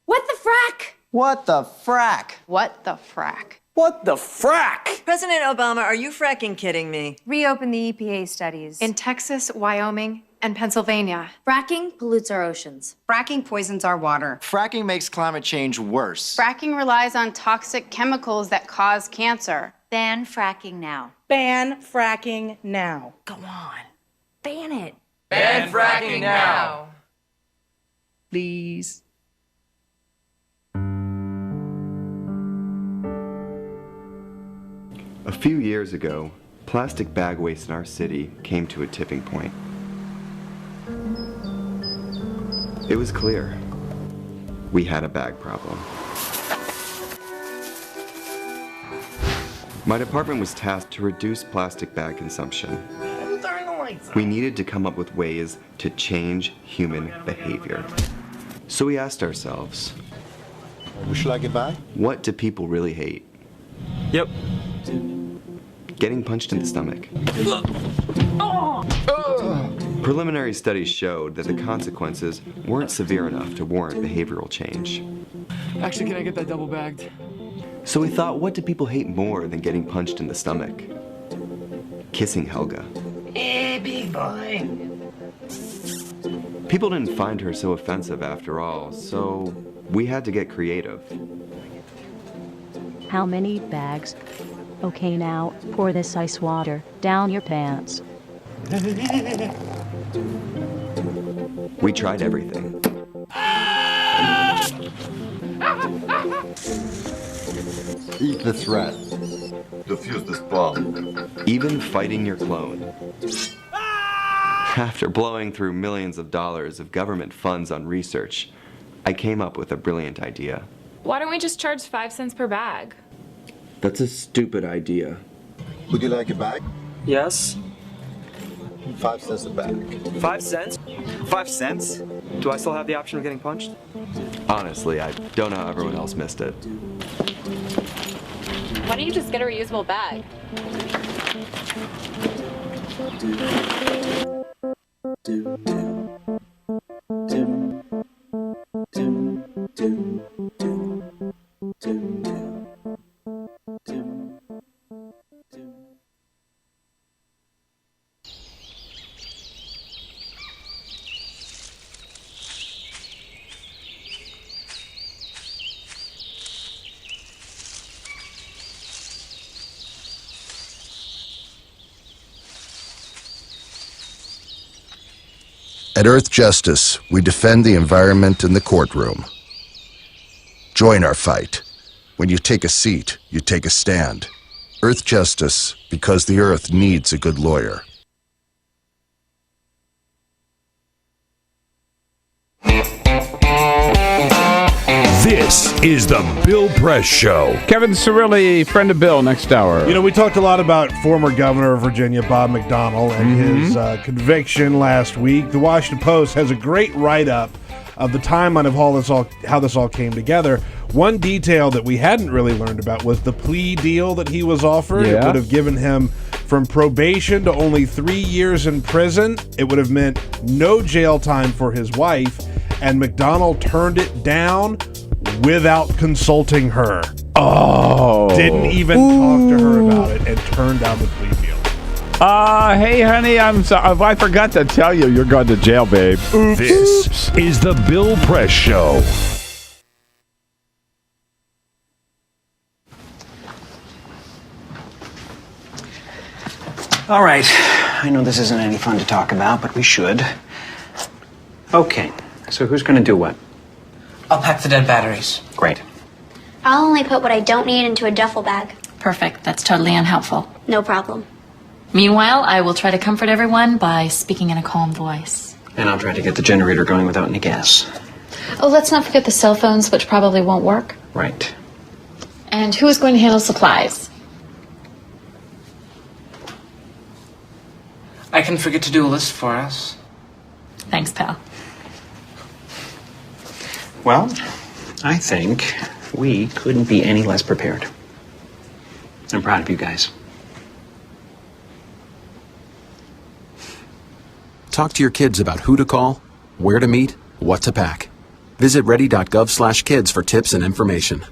What the frack? What the frack? What the frack? What the frack? President Obama, are you fracking kidding me? Reopen the EPA studies in Texas, Wyoming, and Pennsylvania. Fracking pollutes our oceans. Fracking poisons our water. Fracking makes climate change worse. Fracking relies on toxic chemicals that cause cancer. Ban fracking now. Ban fracking now. Go on. Ban it. Ban fracking now. Please. A few years ago, plastic bag waste in our city came to a tipping point. It was clear we had a bag problem. My department was tasked to reduce plastic bag consumption. We needed to come up with ways to change human behavior. So we asked ourselves, should I get by? What do people really hate? Yep. Getting punched in the stomach. Preliminary studies showed that the consequences weren't severe enough to warrant behavioral change. Actually, can I get that double bagged? So we thought, what do people hate more than getting punched in the stomach? Kissing Helga. Hey, big boy. People didn't find her so offensive after all, so we had to get creative. How many bags? Okay, now, pour this ice water down your pants. We tried everything. Eat the threat. Defuse this bomb. Even fighting your clone. After blowing through millions of dollars of government funds on research, I came up with a brilliant idea. Why don't we just charge 5 cents per bag? That's a stupid idea. Would you like a bag? Yes. 5 cents a bag. 5 cents? 5 cents? Do I still have the option of getting punched? Honestly, I don't know how everyone else missed it. Why don't you just get a reusable bag? At Earth Justice, we defend the environment in the courtroom. Join our fight. When you take a seat, you take a stand. Earth Justice, because the Earth needs a good lawyer. This is the Bill Press Show. Kevin Cirilli, friend of Bill, next hour. You know, we talked a lot about former governor of Virginia, Bob McDonnell, and his conviction last week. The Washington Post has a great write-up of the timeline of how this all came together. One detail that we hadn't really learned about was the plea deal that he was offered. Yeah. It would have given him from probation to only 3 years in prison. It would have meant no jail time for his wife, and McDonnell turned it down without consulting her. Oh. Didn't even talk to her about it and turned down the plea deal. Hey, honey, I'm sorry. I forgot to tell you, you're going to jail, babe. Oops. This is the Bill Press Show. All right. I know this isn't any fun to talk about, but we should. Okay. So who's going to do what? I'll pack the dead batteries. Great. I'll only put what I don't need into a duffel bag. Perfect. That's totally unhelpful. No problem. Meanwhile, I will try to comfort everyone by speaking in a calm voice. And I'll try to get the generator going without any gas. Oh, let's not forget the cell phones, which probably won't work. Right. And who is going to handle supplies? I can forget to do a list for us. Thanks, pal. Well, I think we couldn't be any less prepared. I'm proud of you guys. Talk to your kids about who to call, where to meet, what to pack. Visit ready.gov/kids for tips and information.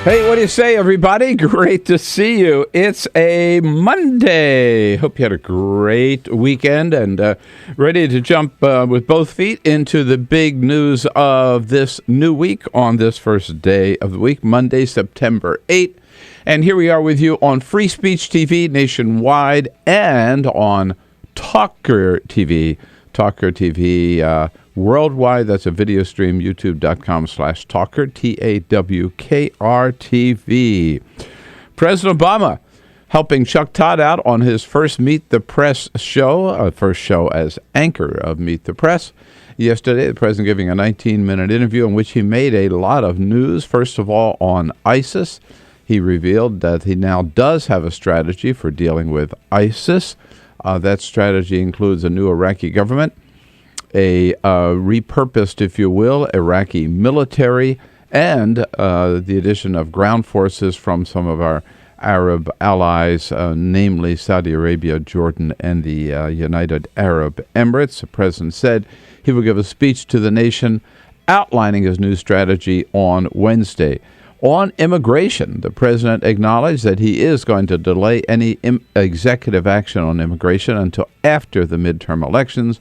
Hey, what do you say, everybody? Great to see you. It's a Monday. Hope you had a great weekend and ready to jump with both feet into the big news of this new week on this first day of the week, Monday, September 8th. And here we are with you on Free Speech TV nationwide and on TawkrTV. TawkrTV worldwide. That's a video stream, youtube.com/Tawkr, TAWKR-TV. President Obama helping Chuck Todd out on his first Meet the Press show, first show as anchor of Meet the Press. Yesterday, the president giving a 19-minute interview in which he made a lot of news. First of all, on ISIS. He revealed that he now does have a strategy for dealing with ISIS. That strategy includes a new Iraqi government, a repurposed, if you will, Iraqi military, and the addition of ground forces from some of our Arab allies, namely Saudi Arabia, Jordan, and the United Arab Emirates. The president said he will give a speech to the nation outlining his new strategy on Wednesday. On immigration, the president acknowledged that he is going to delay any executive action on immigration until after the midterm elections,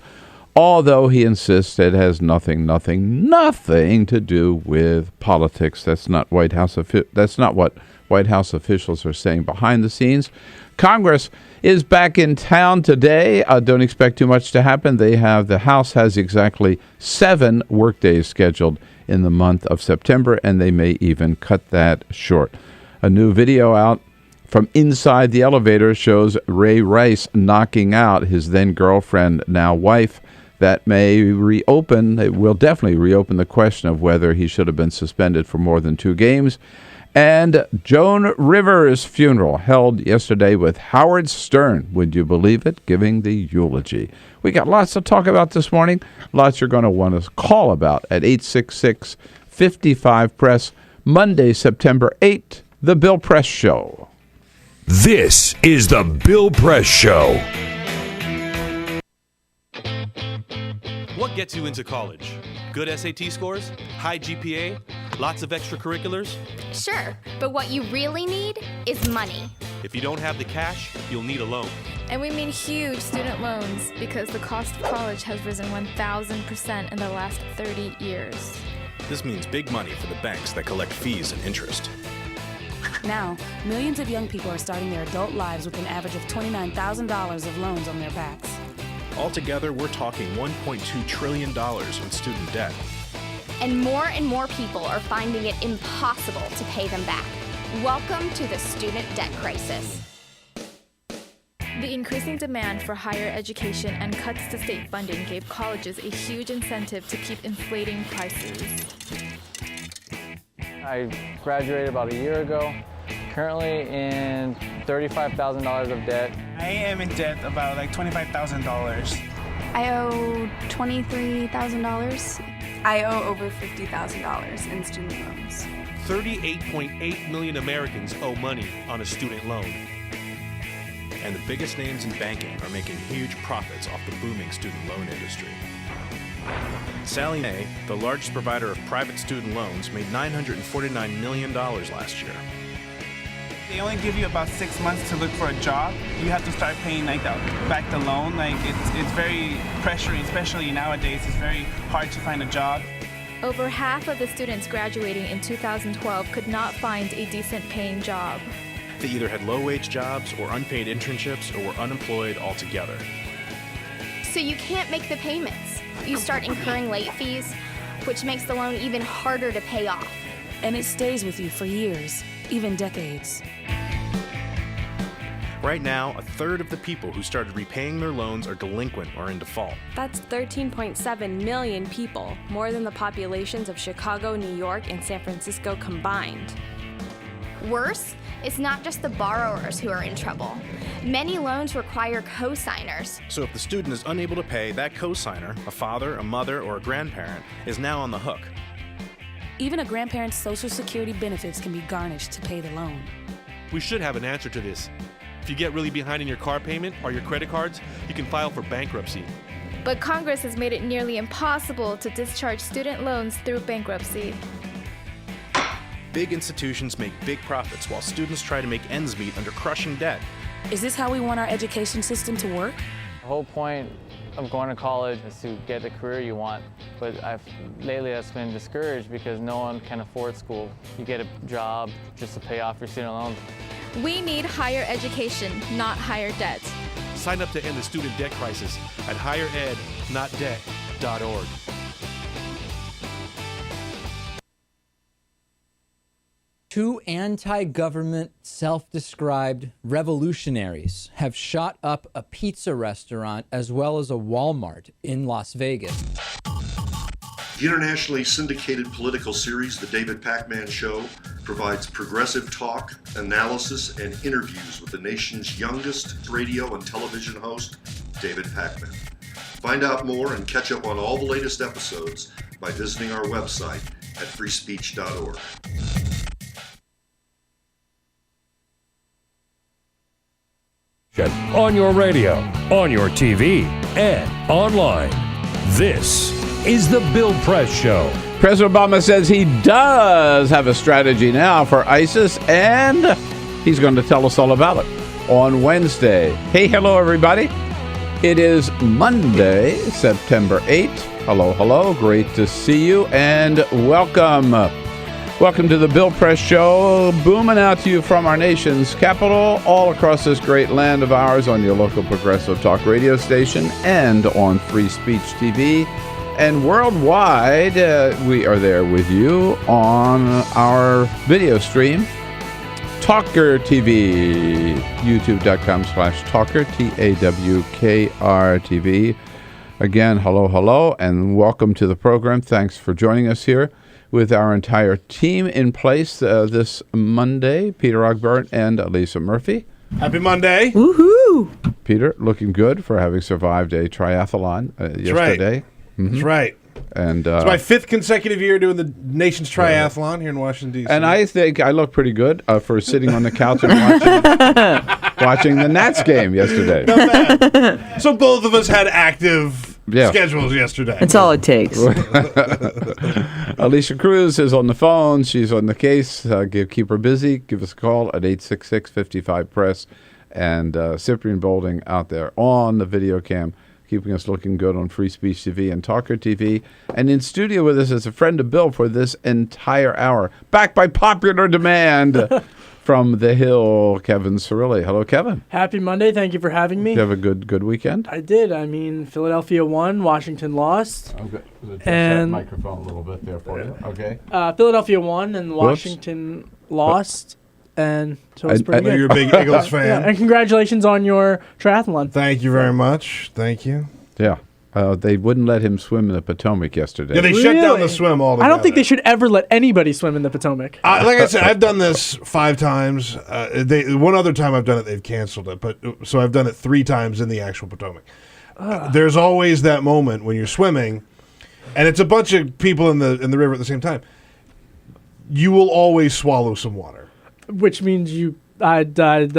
although he insists it has nothing to do with politics. That's not what White House officials are saying behind the scenes. Congress is back in town today. Don't expect too much to happen. The House has exactly 7 workdays scheduled in the month of September, and they may even cut that short. A new video out from inside the elevator shows Ray Rice knocking out his then girlfriend, now wife. That it will definitely reopen the question of whether he should have been suspended for more than 2 games. And Joan Rivers' funeral held yesterday with Howard Stern, would you believe it, giving the eulogy. We got lots to talk about this morning, lots you're going to want to call about at 866-55-PRESS, Monday, September 8th, The Bill Press Show. This is The Bill Press Show. What gets you into college? Good SAT scores? High GPA? Lots of extracurriculars? Sure, but what you really need is money. If you don't have the cash, you'll need a loan. And we mean huge student loans because the cost of college has risen 1,000% in the last 30 years. This means big money for the banks that collect fees and interest. Now, millions of young people are starting their adult lives with an average of $29,000 of loans on their backs. Altogether, we're talking $1.2 trillion in student debt. And more people are finding it impossible to pay them back. Welcome to the student debt crisis. The increasing demand for higher education and cuts to state funding gave colleges a huge incentive to keep inflating prices. I graduated about a year ago, currently in $35,000 of debt. I am in debt about like $25,000. I owe $23,000. I owe over $50,000 in student loans. 38.8 million Americans owe money on a student loan. And the biggest names in banking are making huge profits off the booming student loan industry. Sallie Mae, the largest provider of private student loans, made $949 million last year. They only give you about 6 months to look for a job. You have to start paying back the loan. It's very pressuring, especially nowadays. It's very hard to find a job. Over half of the students graduating in 2012 could not find a decent paying job. They either had low-wage jobs or unpaid internships or were unemployed altogether. So you can't make the payments. You start incurring late fees, which makes the loan even harder to pay off. And it stays with you for years, even decades. Right now, a third of the people who started repaying their loans are delinquent or in default. That's 13.7 million people, more than the populations of Chicago, New York, and San Francisco combined. Worse, it's not just the borrowers who are in trouble. Many loans require co-signers. So if the student is unable to pay, that co-signer, a father, a mother, or a grandparent, is now on the hook. Even a grandparent's Social Security benefits can be garnished to pay the loan. We should have an answer to this. If you get really behind in your car payment or your credit cards, you can file for bankruptcy. But Congress has made it nearly impossible to discharge student loans through bankruptcy. Big institutions make big profits while students try to make ends meet under crushing debt. Is this how we want our education system to work? The whole point of going to college is to get the career you want, but lately that's been discouraged because no one can afford school. You get a job just to pay off your student loans. We need higher education, not higher debt. Sign up to end the student debt crisis at higherednotdebt.org. Two anti-government, self-described revolutionaries have shot up a pizza restaurant as well as a Walmart in Las Vegas. The internationally syndicated political series, The David Pakman Show, provides progressive talk, analysis, and interviews with the nation's youngest radio and television host, David Pakman. Find out more and catch up on all the latest episodes by visiting our website at freespeech.org. 「 freespeech.org. 」 . 。 . 。 . 。 . 。 . 」 . 」 . 」 . 」 . 」 . 」 . 」 . 」 . 」 . 」 . 」 . 」 。 . 」 。 . 」 . 」 。 . 」 。 . 」 . 」 . 」 . At freespeech.org. On your radio, on your TV, and online. This is the Bill Press Show. President Obama says he does have a strategy now for ISIS, and he's going to tell us all about it on Wednesday. Hey, hello, everybody. It is Monday, September 8th. Hello, hello. Great to see you, and welcome. Welcome to the Bill Press Show, booming out to you from our nation's capital, all across this great land of ours on your local progressive talk radio station and on Free Speech TV. And worldwide, we are there with you on our video stream, TawkrTV, youtube.com/Tawker, TAWKR-TV. Again, hello, hello, and welcome to the program. Thanks for joining us here with our entire team in place this Monday, Peter Ogbert and Lisa Murphy. Happy Monday. Woohoo! Peter, looking good for having survived a triathlon yesterday. Right. Mm-hmm. That's right. And it's my 5th consecutive year doing the nation's triathlon here in Washington, D.C. And I think I look pretty good for sitting on the couch and watching the Nats game yesterday. Not bad. So both of us had active schedules yesterday. That's all it takes. Alicia Cruz is on the phone. She's on the case. Keep her busy. Give us a call at 866-55-PRESS. And Cyprian Bolding out there on the video cam, keeping us looking good on Free Speech TV and TawkrTV. And in studio with us is a friend of Bill for this entire hour, back by popular demand from the Hill, Kevin Cirilli. Hello, Kevin. Happy Monday. Thank you for having me. Did you have a good weekend? I did. I mean, Philadelphia won, Washington lost. Okay. And that microphone a little bit there for you. Okay. Philadelphia won and Washington lost. And so it's pretty I know good. you're a big Eagles fan. Yeah, and congratulations on your triathlon. Thank you very much. Thank you. Yeah. They wouldn't let him swim in the Potomac yesterday. Yeah, they shut down the swim altogether. I don't think they should ever let anybody swim in the Potomac. Like I said, I've done this 5 times. One other time I've done it, they've canceled it. So I've done it 3 times in the actual Potomac. There's always that moment when you're swimming, and it's a bunch of people in the river at the same time. You will always swallow some water. Which means you and then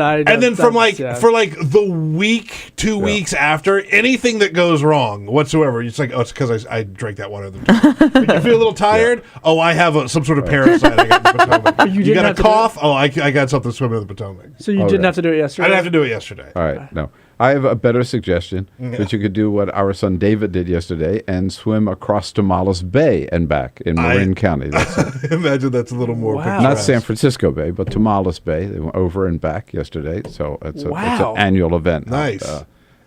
for the week, 2 weeks after, anything that goes wrong whatsoever, it's like, it's because I drank that water. When you feel a little tired, I have some sort of parasite I got in the Potomac. You got a cough? I got something swimming in the Potomac. So you didn't have to do it yesterday? I didn't have to do it yesterday. All right, no. I have a better suggestion, that you could do what our son David did yesterday and swim across Tomales Bay and back in Marin County. I imagine that's a little more picturesque. Not San Francisco Bay, but Tomales Bay. They went over and back yesterday, so it's an annual event. Nice.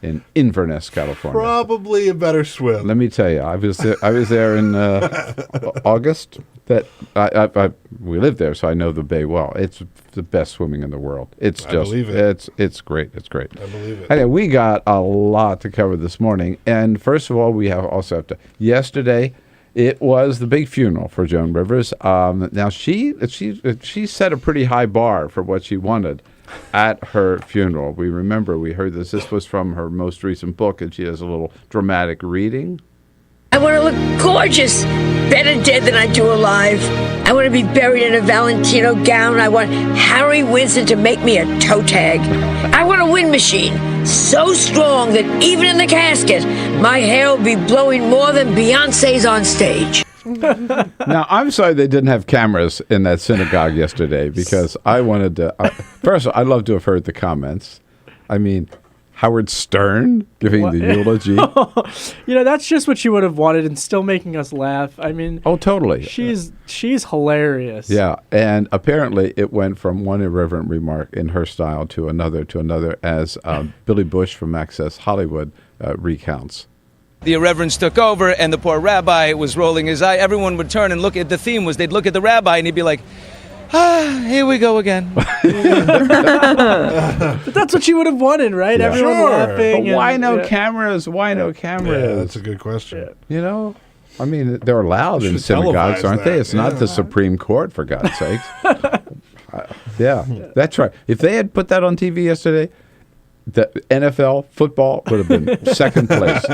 In Inverness, California. Probably a better swim. Let me tell you, I was there in August. We lived there, so I know the bay well. It's the best swimming in the world. It's just, it's great. It's great. I believe it. Anyway, we got a lot to cover this morning, and first of all, we also have to. Yesterday, it was the big funeral for Joan Rivers. Now she set a pretty high bar for what she wanted at her funeral. We heard this. This was from her most recent book, and she has a little dramatic reading. I want to look gorgeous, better dead than I do alive. I want to be buried in a Valentino gown. I want Harry Winston to make me a toe tag. I want a wind machine so strong that even in the casket, my hair will be blowing more than Beyonce's on stage. Now, I'm sorry they didn't have cameras in that synagogue yesterday, because I wanted to. First of all, I'd love to have heard the comments. I mean, Howard Stern giving the eulogy. That's just what she would have wanted, and still making us laugh. I mean, totally. She's hilarious. Yeah, and apparently it went from one irreverent remark in her style to another, as Billy Bush from Access Hollywood recounts. The irreverence took over, and the poor rabbi was rolling his eye. Everyone would turn and look at the theme was they'd look at the rabbi, and he'd be like, here we go again. But that's what she would have wanted, right? Yeah. Everyone laughing. But why no cameras? Why no cameras? Yeah, that's a good question. I mean, they're allowed in synagogues, aren't they? It's not the Supreme Court, for God's sakes. That's right. If they had put that on TV yesterday, the NFL football would have been second place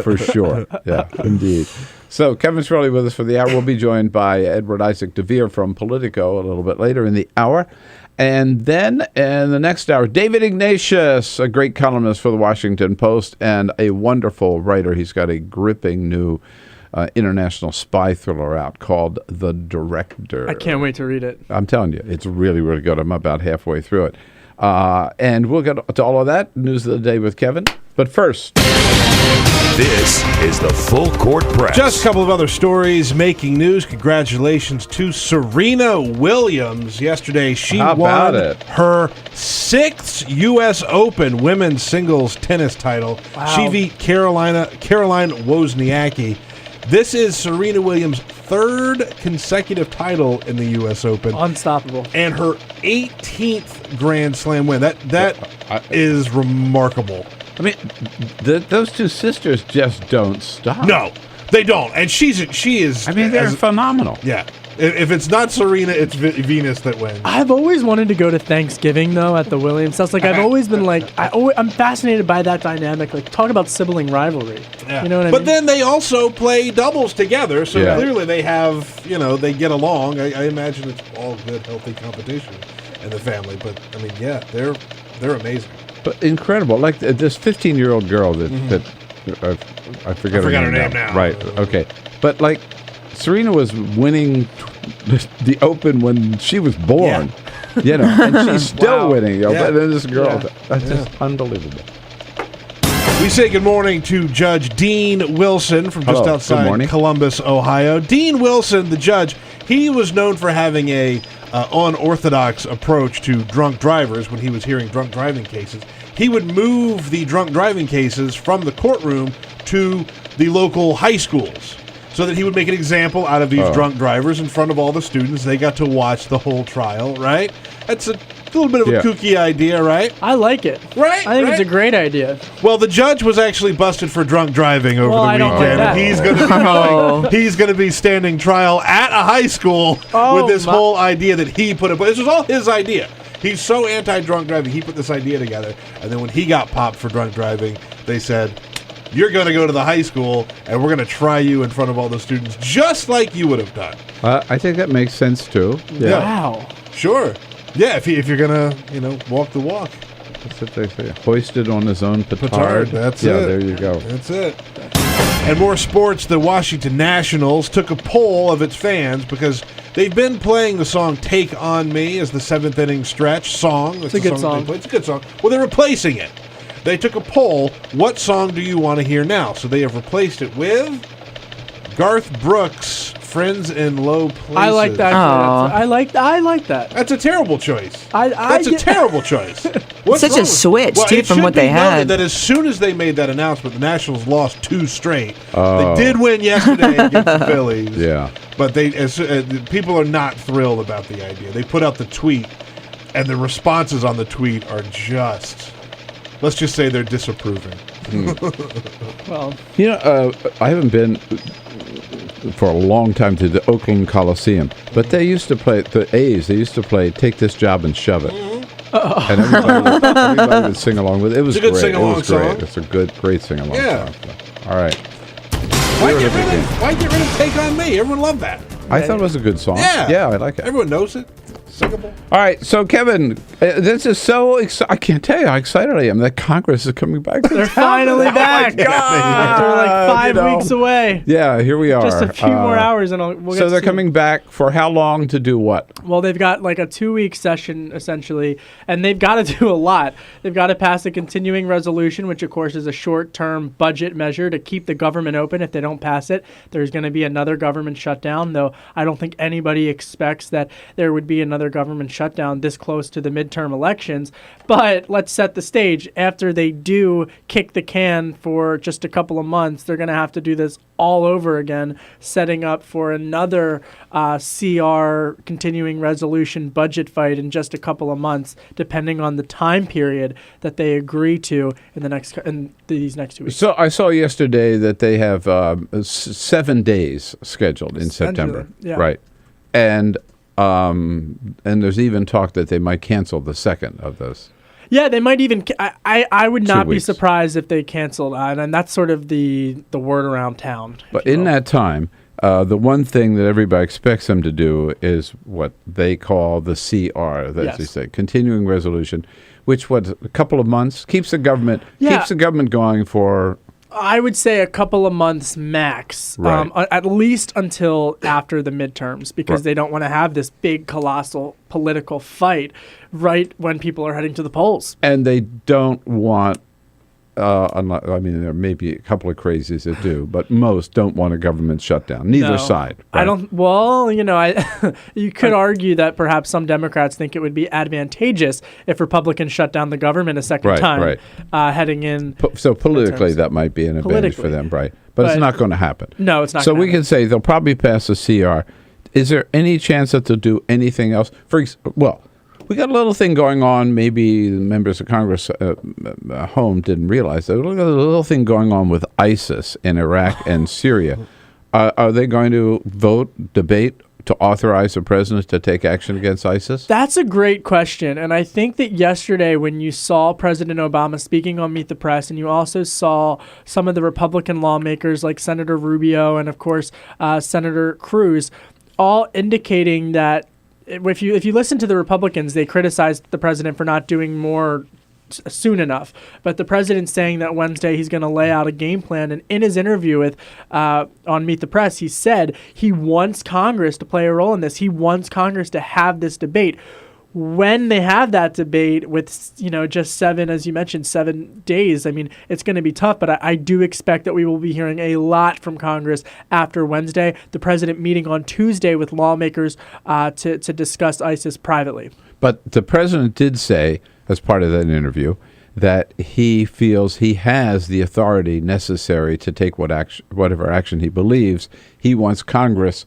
for sure. Yeah, indeed. So Kevin Cirilli with us for the hour. We'll be joined by Edward Isaac Dovere from Politico a little bit later in the hour. And then in the next hour, David Ignatius, a great columnist for the Washington Post and a wonderful writer. He's got a gripping new international spy thriller out called The Director. I can't wait to read it. I'm telling you, it's really, really good. I'm about halfway through it. And we'll get to all of that. News of the day with Kevin. But first, this is the Full Court Press. Just a couple of other stories making news. Congratulations to Serena Williams. Yesterday, she won her 6th U.S. Open women's singles tennis title. Wow. She beat Caroline Wozniacki. This is Serena Williams' 3rd consecutive title in the U.S. Open. Unstoppable. And her 18th Grand Slam win. That is remarkable. I mean, those two sisters just don't stop. No, they don't. And she is. I mean, they're phenomenal. Yeah. If it's not Serena, it's Venus that wins. I've always wanted to go to Thanksgiving, though, at the Williams house. Like, I've always been like, I'm fascinated by that dynamic. Like, talk about sibling rivalry. Yeah. You know what I mean? But then they also play doubles together, so clearly they have, they get along. I imagine it's all good, healthy competition in the family. But, I mean, yeah, they're amazing. But incredible. Like this 15-year-old girl that I forget her name now. Right, okay. But, like, Serena was winning the Open when she was born, and she's still winning. But then this girl, that's just unbelievable. We say good morning to Judge Dean Wilson from just outside Columbus, Ohio. Dean Wilson, the judge, he was known for having a unorthodox approach to drunk drivers when he was hearing drunk driving cases. He would move the drunk driving cases from the courtroom to the local high schools, so that he would make an example out of these drunk drivers in front of all the students. They got to watch the whole trial, right? That's a little bit of a kooky idea, right? I like it. Right? I think it's a great idea. Well, the judge was actually busted for drunk driving over the weekend. And he's going to be standing trial at a high school with this whole idea that he put up. This was all his idea. He's so anti-drunk driving, he put this idea together. And then when he got popped for drunk driving, they said, you're going to go to the high school, and we're going to try you in front of all the students, just like you would have done. I think that makes sense, too. Yeah. Wow. Sure. Yeah, if you're going to, walk the walk. That's what they say. Hoisted on his own petard. That's it. Yeah, there you go. That's it. And more sports, the Washington Nationals took a poll of its fans because they've been playing the song Take On Me as the 7th inning stretch song. It's a good song. It's a good song. Well, they're replacing it. They took a poll, what song do you want to hear now? So they have replaced it with Garth Brooks, Friends in Low Places. I like that. I like that. That's a terrible choice. That's a terrible choice. What's such a switch, too, from what they had. That as soon as they made that announcement, the Nationals lost 2 straight. They did win yesterday against the Phillies. Yeah. But people are not thrilled about the idea. They put out the tweet, and the responses on the tweet are just... Let's just say they're disapproving. Well, I haven't been for a long time to the Oakland Coliseum, but they used to play, the A's, they used to play Take This Job and Shove It. And everybody would sing along with it. It was a good great. sing-along song. It's a great sing-along song. So. All right. Why get rid of Take On Me? Everyone loved that. I thought it was a good song. Yeah, I like it. Everyone knows it. Singable. All right, so Kevin, this is so exciting. I can't tell you how excited I am that Congress is coming back. They're finally back. God. After like 5 weeks away. Yeah, here we are. Just a few more hours, and we'll get so they're coming back for how long to do what? Well, they've got like a 2-week session essentially, and they've got to do a lot. They've got to pass a continuing resolution, which of course is a short-term budget measure to keep the government open. If they don't pass it, there's going to be another government shutdown. Though I don't think anybody expects that there would be another government shutdown this close to the midterm elections. But let's set the stage. After they do kick the can for just a couple of months, they're going to have to do this all over again, setting up for another CR continuing resolution budget fight in just a couple of months, depending on the time period that they agree to in these next 2 weeks. So I saw yesterday that they have 7 days scheduled in September. Yeah. Right. And there's even talk that they might cancel the second of those. Yeah, they might even. I would not 2 be weeks. surprised if they canceled, and that's sort of the word around town. But in that time, The one thing that everybody expects them to do is what they call the CR, as they say, continuing resolution, which a couple of months keeps the government going for. I would say a couple of months max, Right. At least until after the midterms, because they don't want to have this big, colossal political fight right when people are heading to the polls. And they don't want, I mean, there may be a couple of crazies that do, but most don't want a government shutdown. Neither No. side. I don't. Well, you could argue that perhaps some Democrats think it would be advantageous if Republicans shut down the government a second time, heading in. So politically, that might be an advantage for them, right? But it's not going to happen. No, it's not. So gonna we can say they'll probably pass a CR. Is there any chance that they'll do anything else? We got a little thing going on. Maybe the members of Congress home didn't realize that. We got a little thing going on with ISIS in Iraq and Syria. Are they going to debate to authorize the president to take action against ISIS? That's a great question. And I think that yesterday when you saw President Obama speaking on Meet the Press, and you also saw some of the Republican lawmakers like Senator Rubio and, of course, Senator Cruz, all indicating that if you listen to the Republicans, they criticized the president for not doing more soon enough. But the president's saying that Wednesday he's going to lay out a game plan. And in his interview with on Meet the Press, he said he wants Congress to play a role in this. He wants Congress to have this debate. When they have that debate with, just 7 days, I mean, it's going to be tough, but I do expect that we will be hearing a lot from Congress after Wednesday. The president meeting on Tuesday with lawmakers to discuss ISIS privately. But the president did say, as part of that interview, that he feels he has the authority necessary to take whatever action he believes. He wants Congress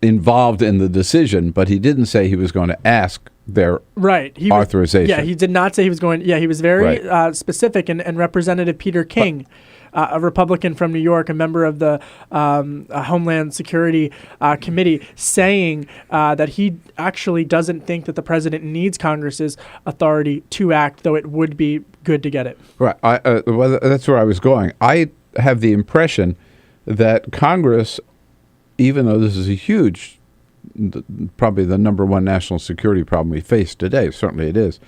involved in the decision, but he didn't say he was going to ask their authorization. He did not say he was going. Yeah, he was very specific. And Representative Peter King, a Republican from New York, a member of the Homeland Security Committee, saying that he actually doesn't think that the president needs Congress's authority to act, though it would be good to get it. Right. That's where I was going. I have the impression that Congress, even though this is a huge, probably the number one national security problem we face today, certainly it is,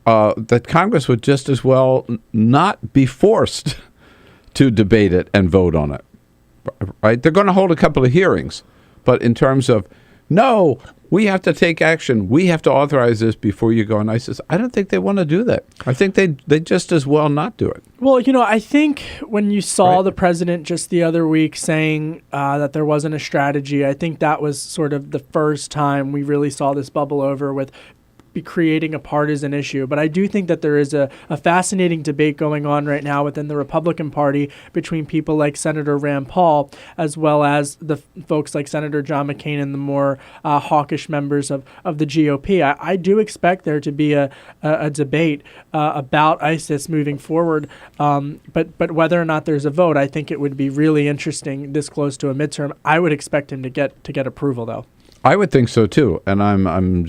that Congress would just as well not be forced to debate it and vote on it. Right? They're going to hold a couple of hearings, but in terms of, no, we have to take action, we have to authorize this before you go on ISIS, I don't think they want to do that. I think they just as well not do it. Well, I think when you saw the president just the other week saying that there wasn't a strategy, I think that was sort of the first time we really saw this bubble over with creating a partisan issue. But I do think that there is a fascinating debate going on right now within the Republican Party between people like Senator Rand Paul, as well as the folks like Senator John McCain and the more hawkish members of the GOP. I do expect there to be a debate about ISIS moving forward. But whether or not there's a vote, I think it would be really interesting this close to a midterm. I would expect him to get approval, though. I would think so too, and I'm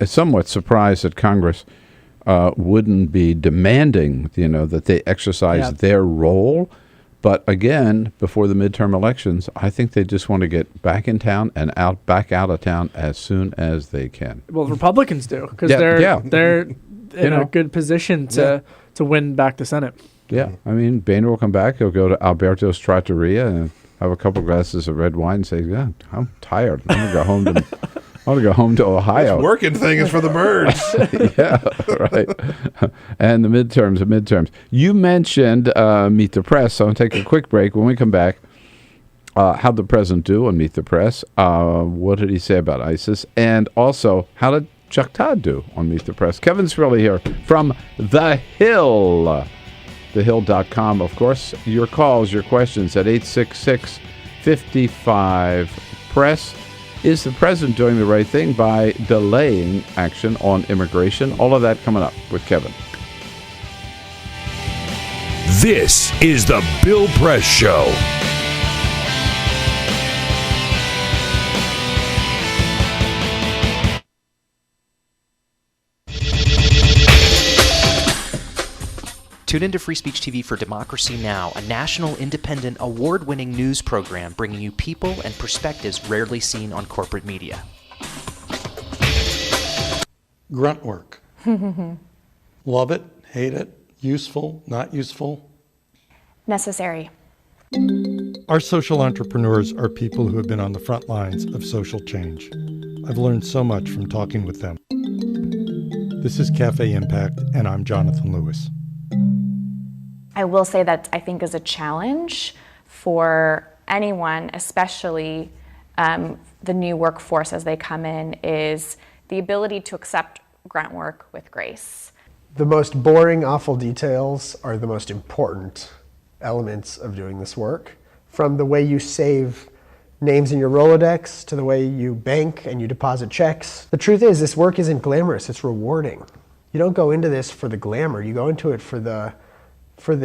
somewhat surprised that Congress wouldn't be demanding, that they exercise their role. But again, before the midterm elections, I think they just want to get back in town and back out of town as soon as they can. Well, Republicans do, because they're in a good position to win back the Senate. Yeah, I mean, Boehner will come back. He'll go to Alberto's Trattoria and have a couple glasses of red wine and say, yeah, I'm tired. I'm going to go home to Ohio. This working thing is for the birds. Yeah, right. And the midterms. You mentioned Meet the Press, so I'll take a quick break. When we come back, how'd the president do on Meet the Press? What did he say about ISIS? And also, how did Chuck Todd do on Meet the Press? Kevin Cirilli here from The Hill. TheHill.com, of course. Your calls, your questions at 866-55-PRESS. Is the president doing the right thing by delaying action on immigration? All of that coming up with Kevin. This is the Bill Press Show. Tune into Free Speech TV for Democracy Now!, a national, independent, award-winning news program bringing you people and perspectives rarely seen on corporate media. Grunt work. Love it, hate it, useful, not useful. Necessary. Our social entrepreneurs are people who have been on the front lines of social change. I've learned so much from talking with them. This is Cafe Impact, and I'm Jonathan Lewis. I will say that I think is a challenge for anyone, especially the new workforce as they come in, is the ability to accept grunt work with grace. The most boring, awful details are the most important elements of doing this work. From the way you save names in your Rolodex to the way you bank and you deposit checks. The truth is, this work isn't glamorous, it's rewarding. You don't go into this for the glamour, you go into it for the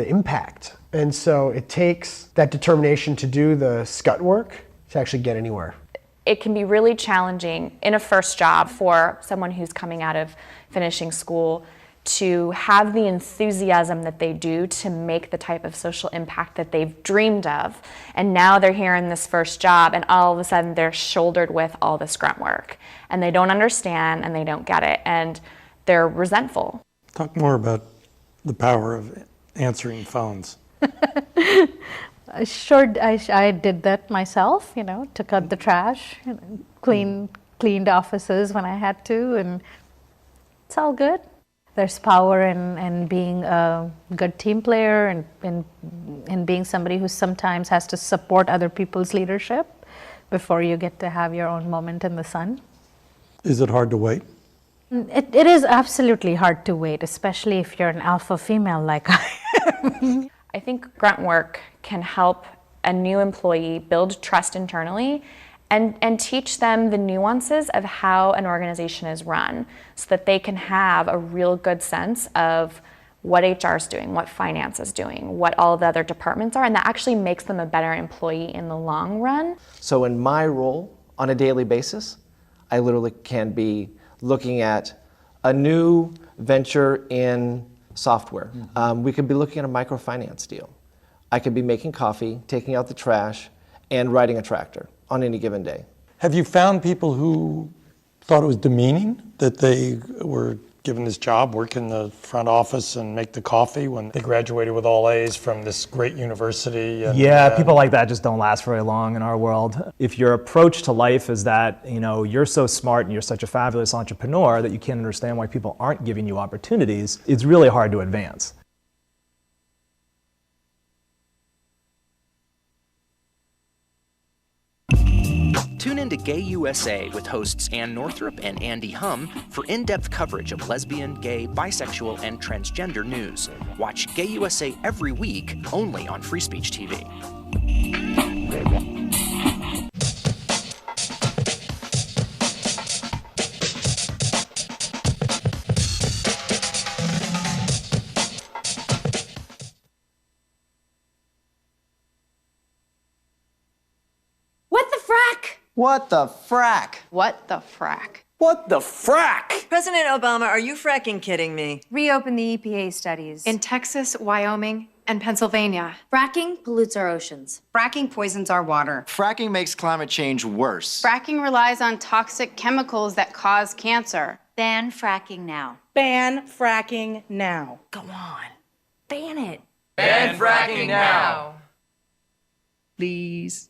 impact. And so it takes that determination to do the scut work to actually get anywhere. It can be really challenging in a first job for someone who's coming out of finishing school to have the enthusiasm that they do to make the type of social impact that they've dreamed of. And now they're here in this first job and all of a sudden they're shouldered with all this grunt work. And they don't understand and they don't get it and they're resentful. Talk more about the power of answering phones. Sure, I did that myself, took out the trash, cleaned offices when I had to, and it's all good. There's power in being a good team player and in being somebody who sometimes has to support other people's leadership before you get to have your own moment in the sun. Is it hard to wait? It is absolutely hard to wait, especially if you're an alpha female like I am. I think grunt work can help a new employee build trust internally and teach them the nuances of how an organization is run so that they can have a real good sense of what HR is doing, what finance is doing, what all the other departments are, and that actually makes them a better employee in the long run. So in my role on a daily basis, I literally can be looking at a new venture in software. We could be looking at a microfinance deal. I could be making coffee, taking out the trash, and riding a tractor on any given day. Have you found people who thought it was demeaning that they were given this job, work in the front office and make the coffee when they graduated with all A's from this great university? And, people like that just don't last very long in our world. If your approach to life is that, you're so smart and you're such a fabulous entrepreneur that you can't understand why people aren't giving you opportunities, it's really hard to advance. Tune in to Gay USA with hosts Ann Northrup and Andy Hum for in-depth coverage of lesbian, gay, bisexual, and transgender news. Watch Gay USA every week, only on Free Speech TV. What the frack? What the frack? What the frack? What the frack? President Obama, are you fracking kidding me? Reopen the EPA studies. In Texas, Wyoming, and Pennsylvania. Fracking pollutes our oceans. Fracking poisons our water. Fracking makes climate change worse. Fracking relies on toxic chemicals that cause cancer. Ban fracking now. Ban fracking now. Go on. Ban it. Ban fracking now. Please.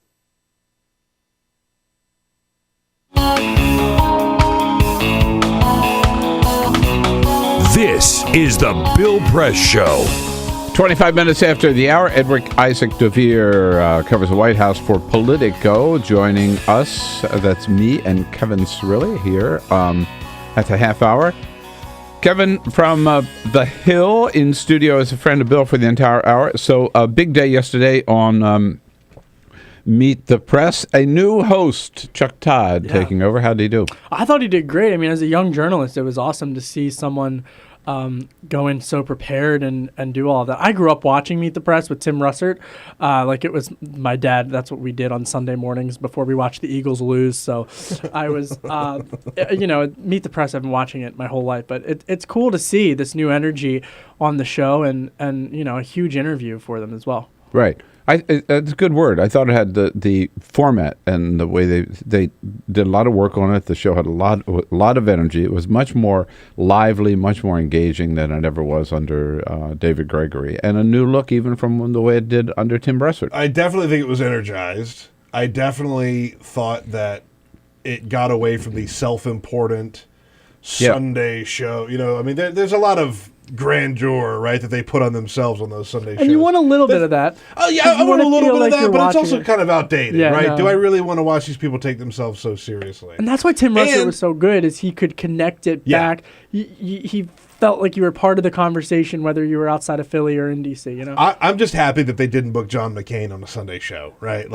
This is the Bill Press Show. 25 minutes after the hour, Edward Isaac Dovere covers the White House for Politico, joining us. That's me and Kevin Cirilli here at the half hour. Kevin from The Hill in studio as a friend of Bill for the entire hour. So a big day yesterday on Meet the Press. A new host, Chuck Todd, taking over. How did he do? I thought he did great. I mean, as a young journalist, it was awesome to see someone go in so prepared and do all of that. I grew up watching Meet the Press with Tim Russert. Like it was my dad. That's what we did on Sunday mornings before we watched the Eagles lose. So I was, Meet the Press, I've been watching it my whole life. But it's cool to see this new energy on the show and a huge interview for them as well. Right. That's a good word. I thought it had the format and the way they did a lot of work on it. The show had a lot of energy. It was much more lively, much more engaging than it ever was under David Gregory, and a new look even from the way it did under Tim Russert. I definitely think it was energized. I definitely thought that it got away from the self-important Sunday show. There's a lot of grandeur, right, that they put on themselves on those Sunday shows. And you want a little bit of that. Oh, yeah, I want a little bit of that, but it's also kind of outdated, right? No. Do I really want to watch these people take themselves so seriously? And that's why Tim Russert was so good, is he could connect it back. He felt like you were part of the conversation, whether you were outside of Philly or in D.C., I'm just happy that they didn't book John McCain on a Sunday show, right?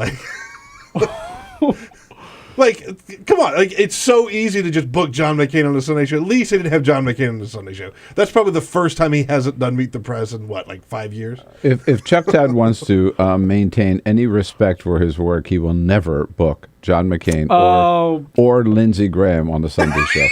Come on. It's so easy to just book John McCain on the Sunday show. At least they didn't have John McCain on the Sunday show. That's probably the first time he hasn't done Meet the Press in, 5 years? If Chuck Todd wants to maintain any respect for his work, he will never book John McCain or Lindsey Graham on the Sunday show.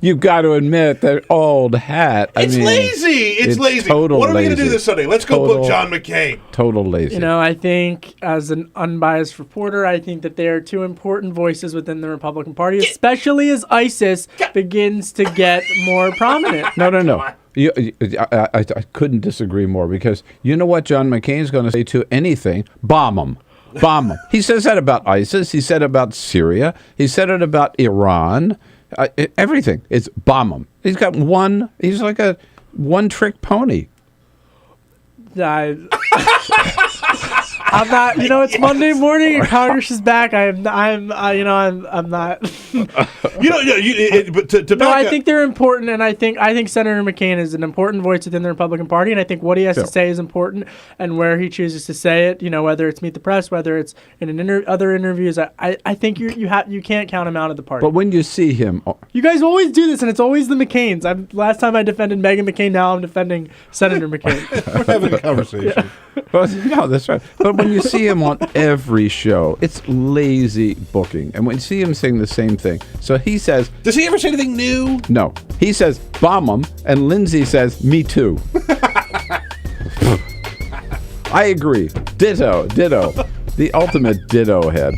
You've got to admit that old hat. It's lazy. It's lazy. What are we going to do this Sunday? Let's go book John McCain. Total lazy. I think as an unbiased reporter, I think that there are two important voices within the Republican Party, especially as ISIS begins to get more prominent. No. I couldn't disagree more, because you know what John McCain's going to say to anything? Bomb them. Bomb them. He says that about ISIS. He said it about Syria. He said it about Iran. Everything. It's bomb him. He's like a one-trick pony. I'm not. It's Monday morning and Congress is back. I'm not. I think they're important, and I think Senator McCain is an important voice within the Republican Party, and I think what he has to say is important, and where he chooses to say it. Whether it's Meet the Press, whether it's in other interviews. I think you can't count him out of the party. But when you see him, you guys always do this, and it's always the McCains. Last time I defended Meghan McCain. Now I'm defending Senator McCain. We're having a conversation. Well, no, that's right. But when you see him on every show, it's lazy booking. And when you see him saying the same thing. So he says... Does he ever say anything new? No. He says, bomb him, and Lindsay says, me too. I agree. Ditto. The ultimate ditto head.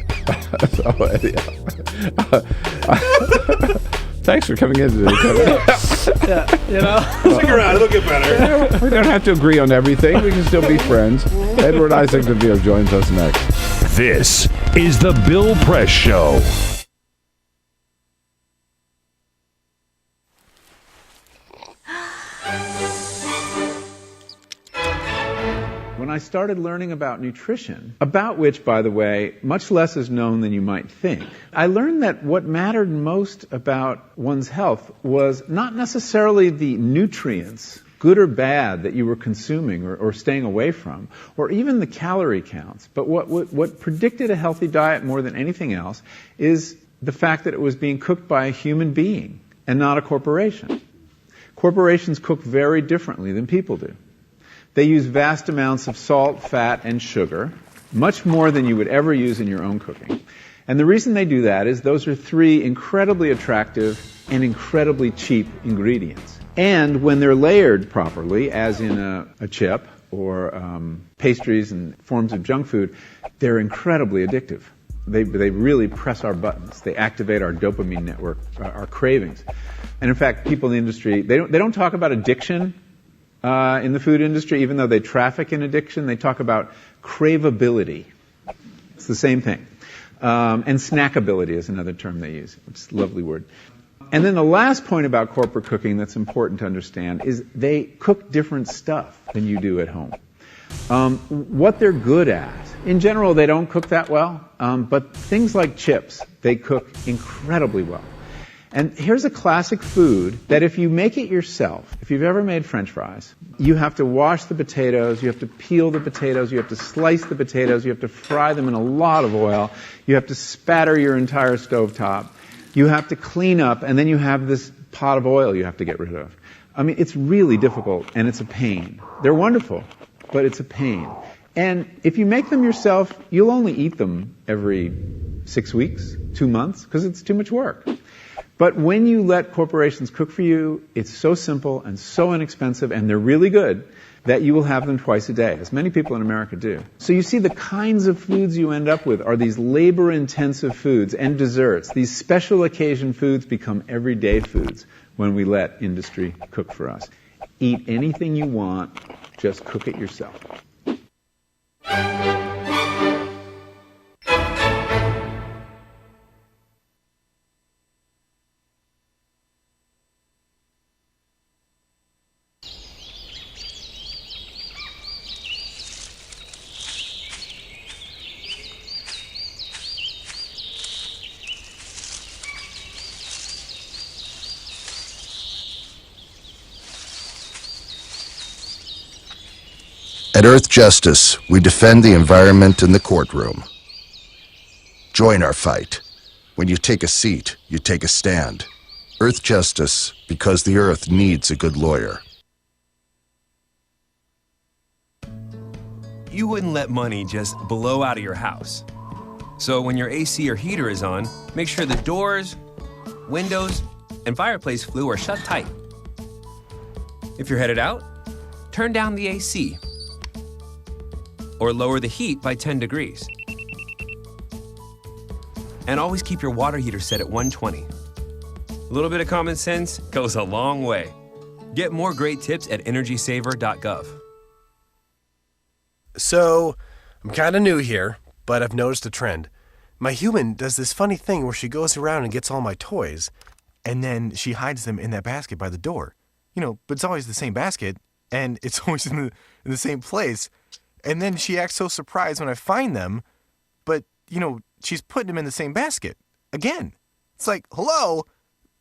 Thanks for coming in today, Kevin. Stick around, it'll get better. We don't have to agree on everything. We can still be friends. Edward Isaac DeVere joins us next. This is the Bill Press Show. When I started learning about nutrition, about which, by the way, much less is known than you might think, I learned that what mattered most about one's health was not necessarily the nutrients, good or bad, that you were consuming or staying away from, or even the calorie counts. But what predicted a healthy diet more than anything else is the fact that it was being cooked by a human being and not a corporation. Corporations cook very differently than people do. They use vast amounts of salt, fat, and sugar, much more than you would ever use in your own cooking. And the reason they do that is those are three incredibly attractive and incredibly cheap ingredients. And when they're layered properly, as in a chip or pastries and forms of junk food, they're incredibly addictive. They really press our buttons. They activate our dopamine network, our cravings. And in fact, people in the industry, they don't talk about addiction in the food industry, even though they traffic in addiction. They talk about craveability. It's the same thing. And snackability is another term they use. It's a lovely word. And then the last point about corporate cooking that's important to understand is they cook different stuff than you do at home. What they're good at, in general, they don't cook that well, but things like chips, they cook incredibly well. And here's a classic food that if you make it yourself, if you've ever made French fries, you have to wash the potatoes, you have to peel the potatoes, you have to slice the potatoes, you have to fry them in a lot of oil, you have to spatter your entire stovetop. you have to clean up, and then you have this pot of oil you have to get rid of. I mean, it's really difficult, and it's a pain. They're wonderful, but it's a pain. And if you make them yourself, you'll only eat them every 6 weeks, 2 months, because it's too much work. But when you let corporations cook for you, it's so simple and so inexpensive, and they're really good, that you will have them twice a day, as many people in America do. So you see the kinds of foods you end up with are these labor-intensive foods and desserts. These special occasion foods become everyday foods when we let industry cook for us. Eat anything you want, just cook it yourself. At Earth Justice, we defend the environment in the courtroom. Join our fight. When you take a seat, you take a stand. Earth Justice, because the Earth needs a good lawyer. You wouldn't let money just blow out of your house. So when your AC or heater is on, make sure the doors, windows, and fireplace flue are shut tight. If you're headed out, turn down the AC. Or lower the heat by 10 degrees. And always keep your water heater set at 120. A little bit of common sense goes a long way. Get more great tips at energysaver.gov. So, I'm kind of new here, but I've noticed a trend. My human does this funny thing where she goes around and gets all my toys, and then she hides them in that basket by the door. You know, but it's always the same basket, and it's always in the same place. And then she acts so surprised when I find them, but, you know, she's putting them in the same basket. Again. It's like, hello,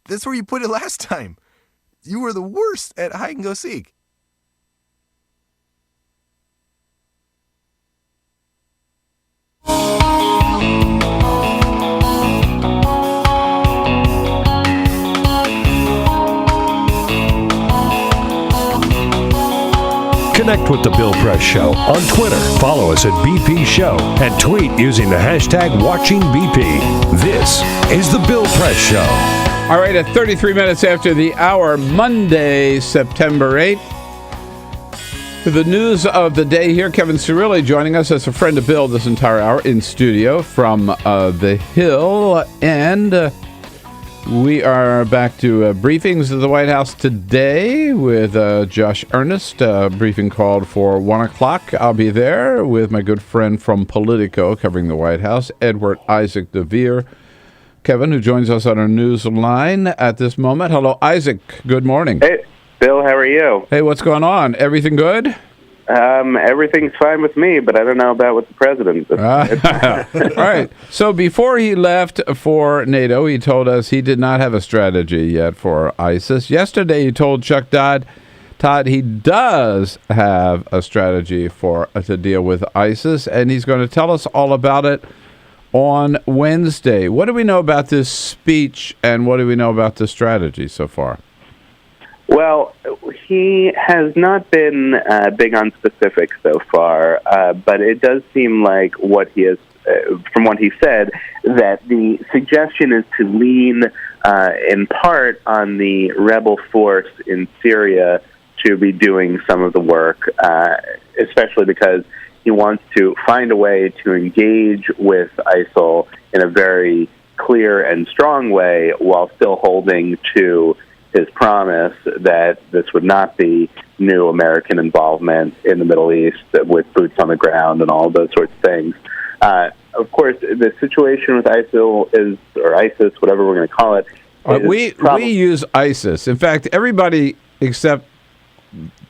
that's where you put it last time. You were the worst at hide and go seek. Connect with The Bill Press Show on Twitter. Follow us at BP Show and tweet using the hashtag WatchingBP. This is The Bill Press Show. All right, at 33 minutes after the hour, Monday, September 8th. With the news of the day here, Kevin Cirilli joining us as a friend of Bill this entire hour in studio from The Hill. And we are back to briefings of the White House today with Josh Earnest. Briefing called for 1 o'clock. I'll be there with my good friend from Politico covering the White House, Edward Isaac Dovere. Kevin, who joins us on our news line at this moment. Hello, Isaac. Good morning. Hey, Bill. How are you? Hey, what's going on? Everything good? Everything's fine with me, but I don't know about with the president. All right. So before he left for NATO, he told us he did not have a strategy yet for ISIS. Yesterday, he told Chuck Todd he does have a strategy to deal with ISIS, and he's going to tell us all about it on Wednesday. What do we know about this speech, and what do we know about the strategy so far? Well, he has not been big on specifics so far, but it does seem like what he has, from what he said, that the suggestion is to lean in part on the rebel force in Syria to be doing some of the work, especially because he wants to find a way to engage with ISIL in a very clear and strong way while still holding to his promise that this would not be new American involvement in the Middle East with boots on the ground and all those sorts of things. Of course, the situation with ISIL or ISIS, whatever we're going to call it. We use ISIS. In fact, everybody except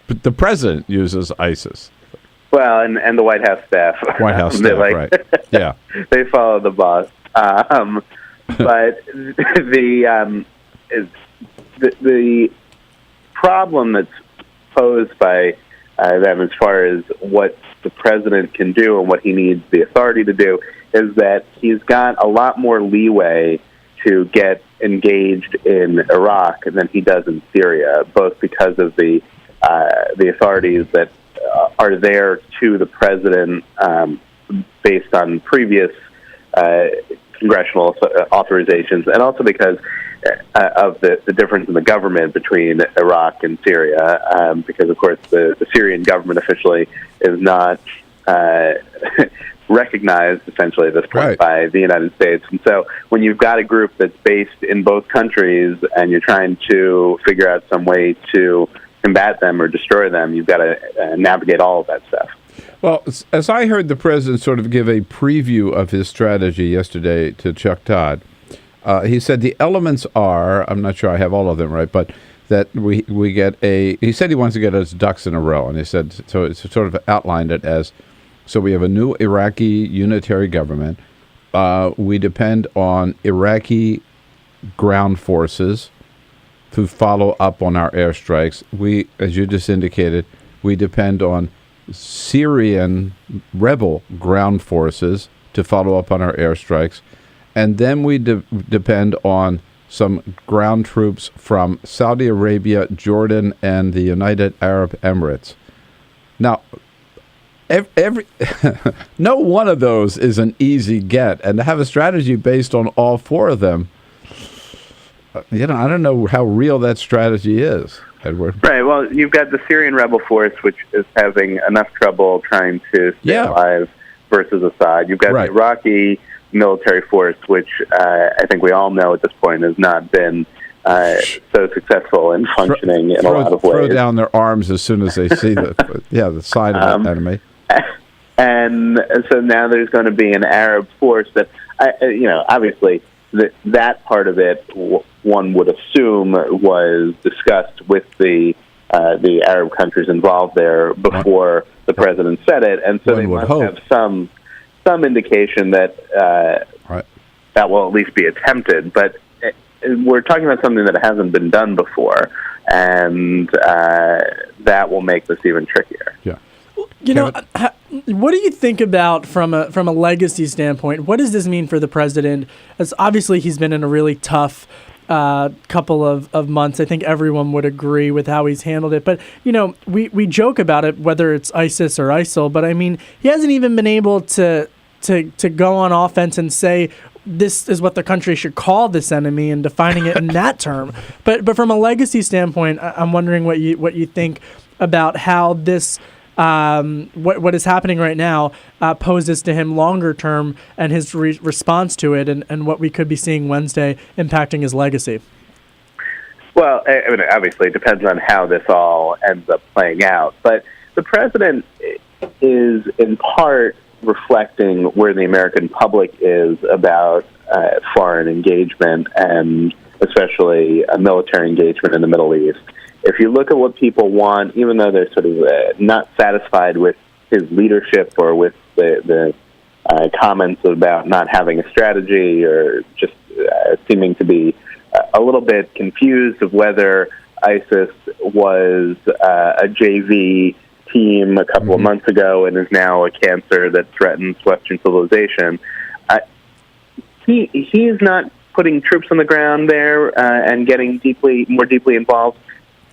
the president uses ISIS. Well, and the White House staff. White House staff, right. Yeah. They follow the boss. But the problem that's posed by them as far as what the president can do and what he needs the authority to do is that he's got a lot more leeway to get engaged in Iraq than he does in Syria, both because of the authorities that are there to the president based on previous congressional authorizations, and also because of the difference in the government between Iraq and Syria, because, of course, the Syrian government officially is not recognized, essentially, at this point by the United States. And so when you've got a group that's based in both countries and you're trying to figure out some way to combat them or destroy them, you've got to navigate all of that stuff. Well, as I heard the president sort of give a preview of his strategy yesterday to Chuck Todd, he said the elements are, I'm not sure I have all of them right, but that we get he said he wants to get his ducks in a row, and he said, so it's sort of outlined it as, so we have a new Iraqi unitary government. We depend on Iraqi ground forces to follow up on our airstrikes. We, as you just indicated, we depend on Syrian rebel ground forces to follow up on our airstrikes. And then we depend on some ground troops from Saudi Arabia, Jordan, and the United Arab Emirates. Now, every no one of those is an easy get, and to have a strategy based on all four of them, I don't know how real that strategy is, Edward. Right. Well, you've got the Syrian rebel force, which is having enough trouble trying to stay alive versus Assad. You've got the Iraqi military force, which I think we all know at this point has not been so successful in functioning in a lot of ways. Throw down their arms as soon as they see the sign of the enemy. And so now there's going to be an Arab force that, obviously that part of it, one would assume, was discussed with the Arab countries involved there before the president said it, and so they must have some indication that that will at least be attempted. But we're talking about something that hasn't been done before, and that will make this even trickier. Yeah. What do you think about from a legacy standpoint? What does this mean for the president? As obviously he's been in a really tough couple of months. I think everyone would agree with how he's handled it. But, we joke about it, whether it's ISIS or ISIL, but I mean, he hasn't even been able to go on offense and say this is what the country should call this enemy and defining it in that term. But from a legacy standpoint, I'm wondering what you think about how this what is happening right now poses to him longer term, and his response to it, and what we could be seeing Wednesday impacting his legacy. Well, I mean, obviously it depends on how this all ends up playing out, but the president is in part reflecting where the American public is about foreign engagement, and especially military engagement in the Middle East. If you look at what people want, even though they're sort of not satisfied with his leadership or with the comments about not having a strategy, or just seeming to be a little bit confused of whether ISIS was a JV team a couple of months ago and is now a cancer that threatens Western civilization, he's not putting troops on the ground there and getting more deeply involved,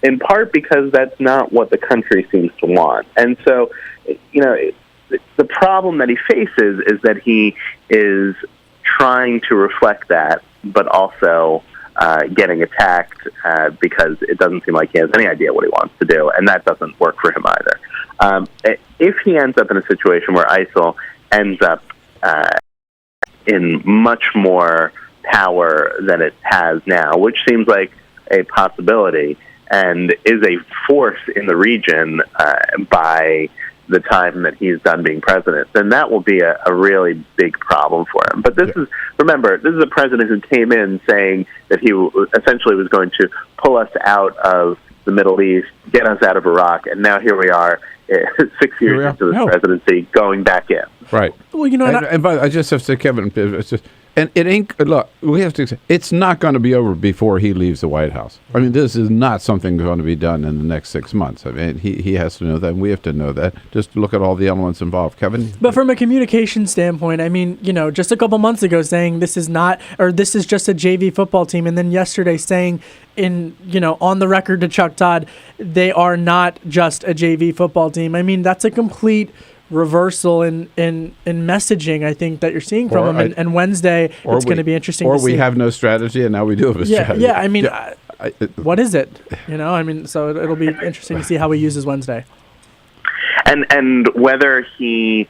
in part because that's not what the country seems to want. And so, the problem that he faces is that he is trying to reflect that, but also getting attacked because it doesn't seem like he has any idea what he wants to do, and that doesn't work for him either. If he ends up in a situation where ISIL ends up in much more power than it has now, which seems like a possibility, and is a force in the region by the time that he's done being president, then that will be a really big problem for him. But this is a president who came in saying that he essentially was going to pull us out of the Middle East, get us out of Iraq, and now here we are, 6 years into the presidency, going back in. Right. Well, you know, and I just have to say, Kevin, it's just, and it ain't. Look, we have to. It's not going to be over before he leaves the White House. I mean, this is not something going to be done in the next 6 months. I mean, he has to know that, and we have to know that. Just look at all the elements involved, Kevin. But from a communication standpoint, I mean, you know, just a couple months ago saying this is not, or this is just a JV football team, and then yesterday saying on the record to Chuck Todd, they are not just a JV football team. I mean, that's a complete reversal in messaging, I think, that you're seeing from him. And Wednesday, it's going to be interesting to see. Or we have no strategy, and now we do have a strategy. Yeah, I mean, what is it? I mean, so it'll be interesting to see how he uses Wednesday. And whether he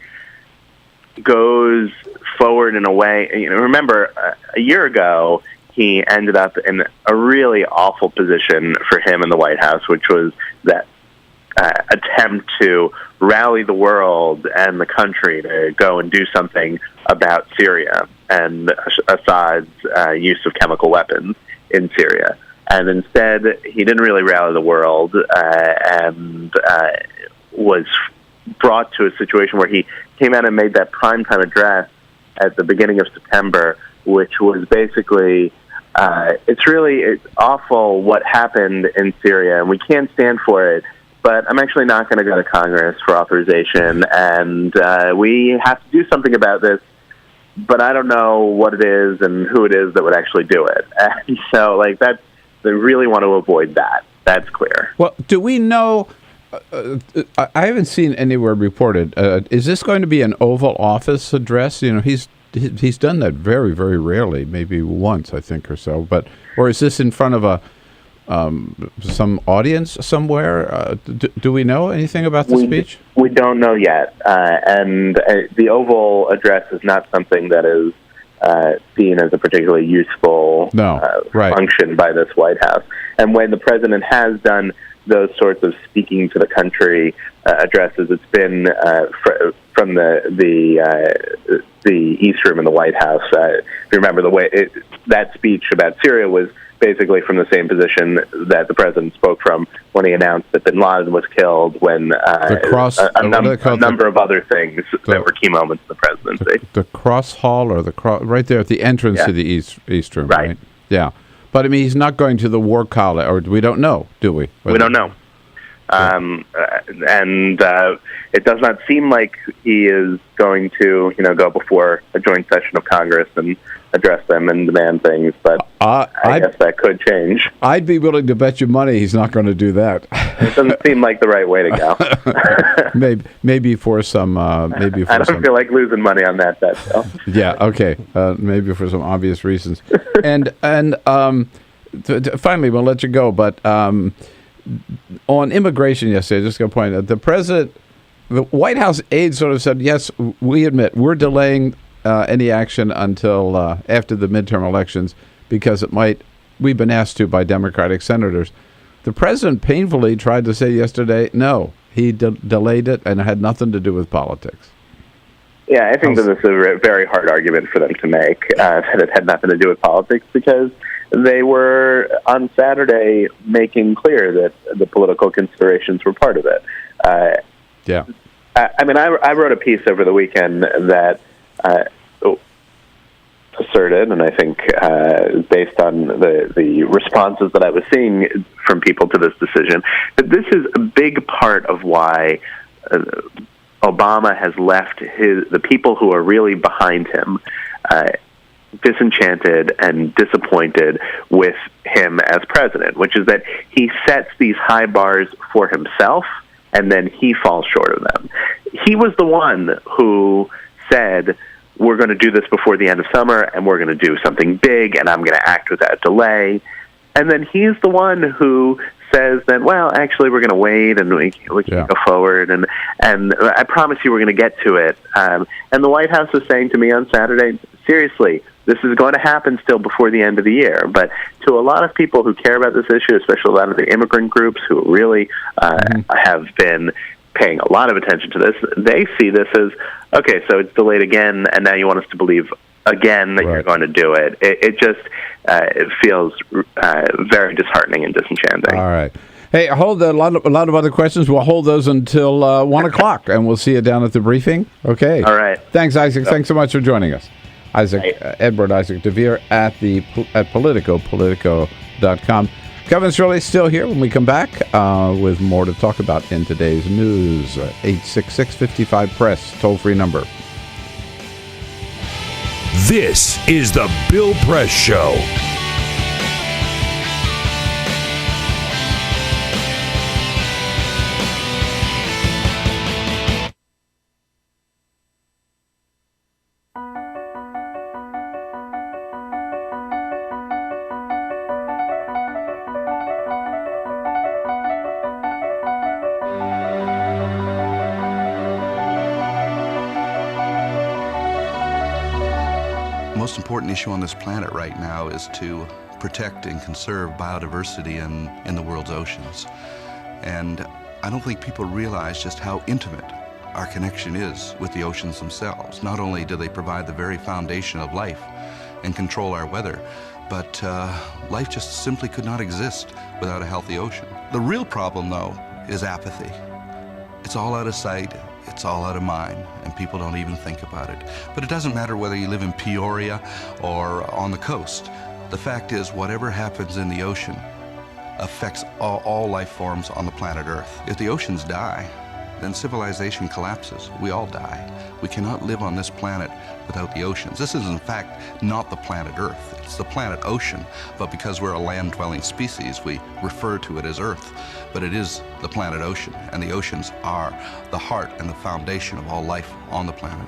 goes forward in a way, remember, a year ago, he ended up in a really awful position for him in the White House, which was that attempt to rally the world and the country to go and do something about Syria and Assad's use of chemical weapons in Syria. And instead, he didn't really rally the world and was brought to a situation where he came out and made that primetime address at the beginning of September, which was basically, it's awful what happened in Syria, and we can't stand for it. But I'm actually not going to go to Congress for authorization, and we have to do something about this, but I don't know what it is and who it is that would actually do it. And so, they really want to avoid that. That's clear. Well, do we know, I haven't seen anywhere reported, is this going to be an Oval Office address? He's done that very, very rarely, maybe once, I think, or so. Or is this in front of some audience somewhere? Do we know anything about the speech? We don't know yet, and the Oval address is not something that is seen as a particularly useful function by this White House. And when the president has done those sorts of speaking to the country addresses, it's been from the East Room in the White House. If you remember, that speech about Syria was basically from the same position that the president spoke from when he announced that bin Laden was killed, when a number of other things that were key moments in the presidency. The cross hall, or right there at the entrance to the East Room, right? Yeah. But, I mean, he's not going to the War College, or we don't know, do we? We don't know. And it does not seem like he is going to, go before a joint session of Congress and address them and demand things, but I guess that could change. I'd be willing to bet you money he's not going to do that. It doesn't seem like the right way to go. maybe for some. I don't feel like losing money on that bet, though. Yeah. Okay. Maybe for some obvious reasons. and finally, we'll let you go. But on immigration yesterday, just going to point out, the White House aide sort of said, yes, we admit we're delaying any action until after the midterm elections because we've been asked to by Democratic senators. The president painfully tried to say yesterday, no, he delayed it and it had nothing to do with politics. Yeah, I think that this is a very hard argument for them to make, that it had nothing to do with politics, because they were, on Saturday, making clear that the political considerations were part of it. Yeah. I wrote a piece over the weekend that asserted, and I think based on the responses that I was seeing from people to this decision, that this is a big part of why Obama has left the people who are really behind him disenchanted and disappointed with him as president, which is that he sets these high bars for himself and then he falls short of them. He was the one who said, we're going to do this before the end of summer, and we're going to do something big, and I'm going to act without delay. And then he's the one who says that, well, actually, we're going to wait, and we can go forward, and I promise you we're going to get to it. And the White House was saying to me on Saturday, seriously, this is going to happen still before the end of the year. But to a lot of people who care about this issue, especially a lot of the immigrant groups who really have been paying a lot of attention to this, they see this as, okay, so it's delayed again, and now you want us to believe again that you're going to do it. It just it feels very disheartening and disenchanting. All right. Hey, hold a lot of other questions. We'll hold those until 1 o'clock, and we'll see you down at the briefing. Okay. All right. Thanks, Isaac. Thanks so much for joining us. Edward Isaac Dovere at Politico, Politico.com. Kevin Cirilli still here when we come back with more to talk about in today's news. 866-55-PRESS, toll-free number. This is the Bill Press Show. The most important issue on this planet right now is to protect and conserve biodiversity in the world's oceans. And I don't think people realize just how intimate our connection is with the oceans themselves. Not only do they provide the very foundation of life and control our weather, but life just simply could not exist without a healthy ocean. The real problem, though, is apathy. It's all out of sight. It's all out of mind, and people don't even think about it. But it doesn't matter whether you live in Peoria or on the coast. The fact is, whatever happens in the ocean affects all life forms on the planet Earth. If the oceans die, then civilization collapses. We all die. We cannot live on this planet without the oceans. This is, in fact, not the planet Earth. It's the planet ocean, but because we're a land-dwelling species, we refer to it as Earth. But it is the planet ocean, and the oceans are the heart and the foundation of all life on the planet.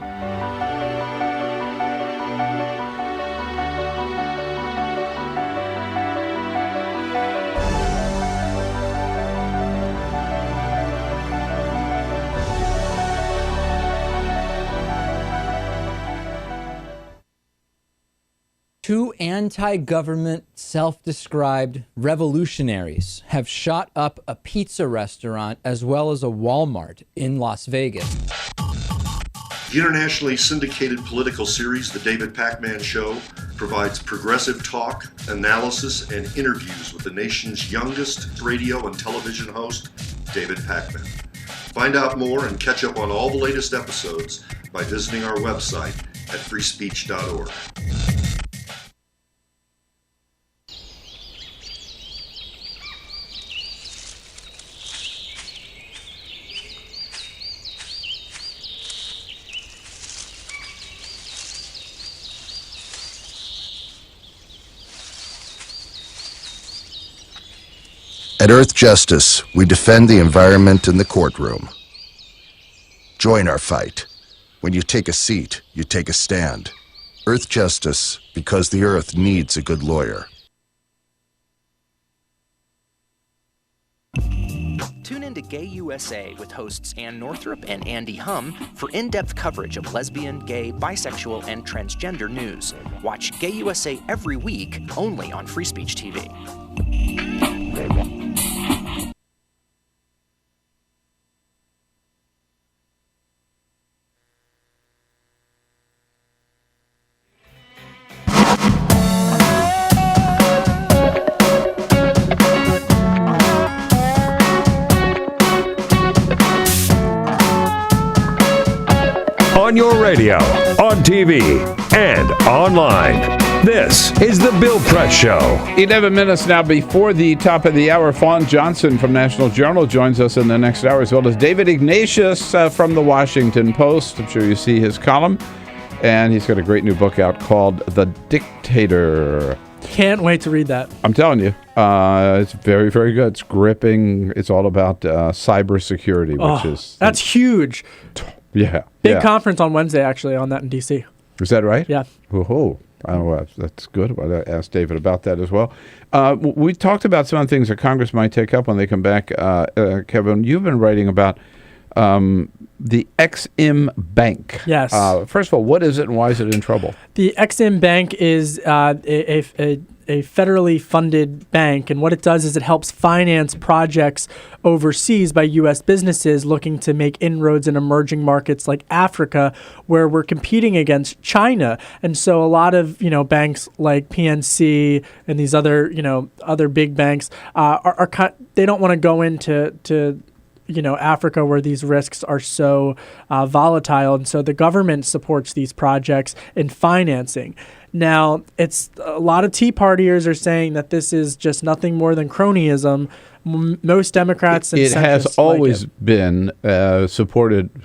Two anti-government, self-described revolutionaries have shot up a pizza restaurant as well as a Walmart in Las Vegas. The internationally syndicated political series, The David Pakman Show, provides progressive talk, analysis, and interviews with the nation's youngest radio and television host, David Pakman. Find out more and catch up on all the latest episodes by visiting our website at freespeech.org. At Earth Justice, we defend the environment in the courtroom. Join our fight. When you take a seat, you take a stand. Earth Justice, because the Earth needs a good lawyer. Tune in to Gay USA with hosts Ann Northrup and Andy Hum for in-depth coverage of lesbian, gay, bisexual, and transgender news. Watch Gay USA every week, only on Free Speech TV. On your radio, on TV, and online. This is the Bill Press Show. 11 minutes now before the top of the hour. Fawn Johnson from National Journal joins us in the next hour, as well as David Ignatius from the Washington Post. I'm sure you see his column. And he's got a great new book out called The Dictator. Can't wait to read that. I'm telling you, it's very, very good. It's gripping. It's all about cybersecurity, which is... That's huge. Yeah. Big conference on Wednesday, actually, on that in D.C. Is that right? Yeah. Oh, that's good. I asked David about that as well. We talked about some of the things that Congress might take up when they come back. Kevin, you've been writing about the Ex-Im Bank. Yes. First of all, what is it and why is it in trouble? The Ex-Im Bank is a federally funded bank, and what it does is it helps finance projects overseas by U.S. businesses looking to make inroads in emerging markets like Africa, where we're competing against China. And so a lot of banks like PNC and these other other big banks they don't want to go into Africa where these risks are so volatile. And so the government supports these projects in financing. Now, it's a lot of Tea Partiers are saying that this is just nothing more than cronyism. Most Democrats and it has centrists always like it. been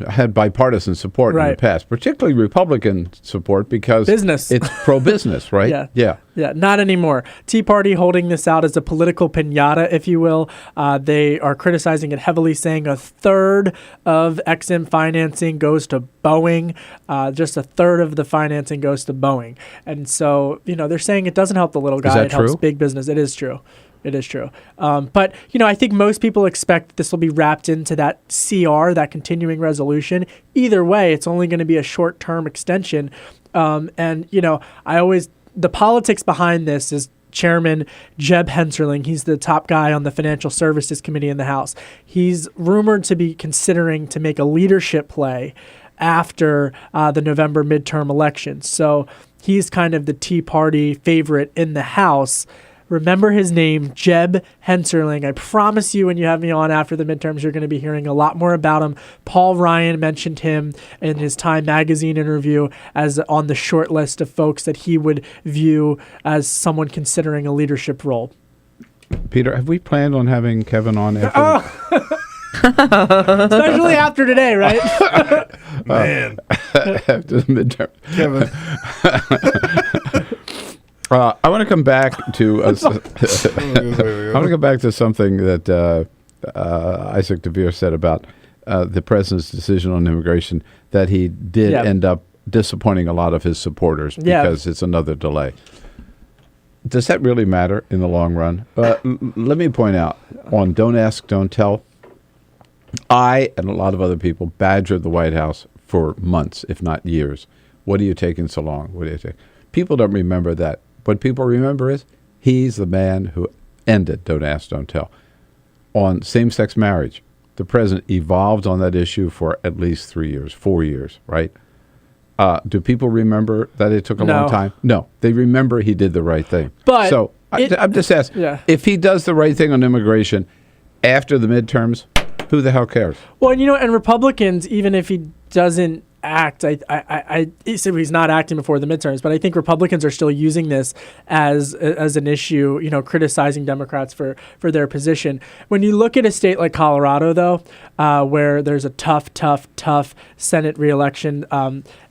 had bipartisan support in the past, particularly Republican support because it's pro-business, right? Yeah, not anymore. Tea Party holding this out as a political piñata, if you will. They are criticizing it heavily, saying a third of Ex-Im financing goes to Boeing. Just a third of the financing goes to Boeing. And so, they're saying it doesn't help the little guy. Is that it helps true? big business. It is true. It is true. But, I think most people expect this will be wrapped into that CR, that continuing resolution. Either way, it's only going to be a short-term extension. The politics behind this is Chairman Jeb Hensarling. He's the top guy on the Financial Services Committee in the House. He's rumored to be considering to make a leadership play after the November midterm elections. So he's kind of the Tea Party favorite in the House. Remember his name, Jeb Hensarling. I promise you when you have me on after the midterms, you're going to be hearing a lot more about him. Paul Ryan mentioned him in his Time magazine interview as on the short list of folks that he would view as someone considering a leadership role. Peter, have we planned on having Kevin on after? Especially after today, right? Man. After the midterm. Kevin. I want to come back to something that Isaac Dovere said about the president's decision on immigration, that he did end up disappointing a lot of his supporters because it's another delay. Does that really matter in the long run? Let me point out, on Don't Ask, Don't Tell, I and a lot of other people badgered the White House for months, if not years. What are you taking so long? What are you taking? People don't remember that. What people remember is he's the man who ended Don't Ask, Don't Tell. On same-sex marriage, the president evolved on that issue for at least 3 years, 4 years, right? Do people remember that it took a long time? No. They remember he did the right thing. But so I'm just asking, if he does the right thing on immigration after the midterms, who the hell cares? Well, and Republicans, even if he doesn't act, he said he's not acting before the midterms, but I think Republicans are still using this as an issue, criticizing Democrats for their position. When you look at a state like Colorado, though, where there's a tough Senate reelection,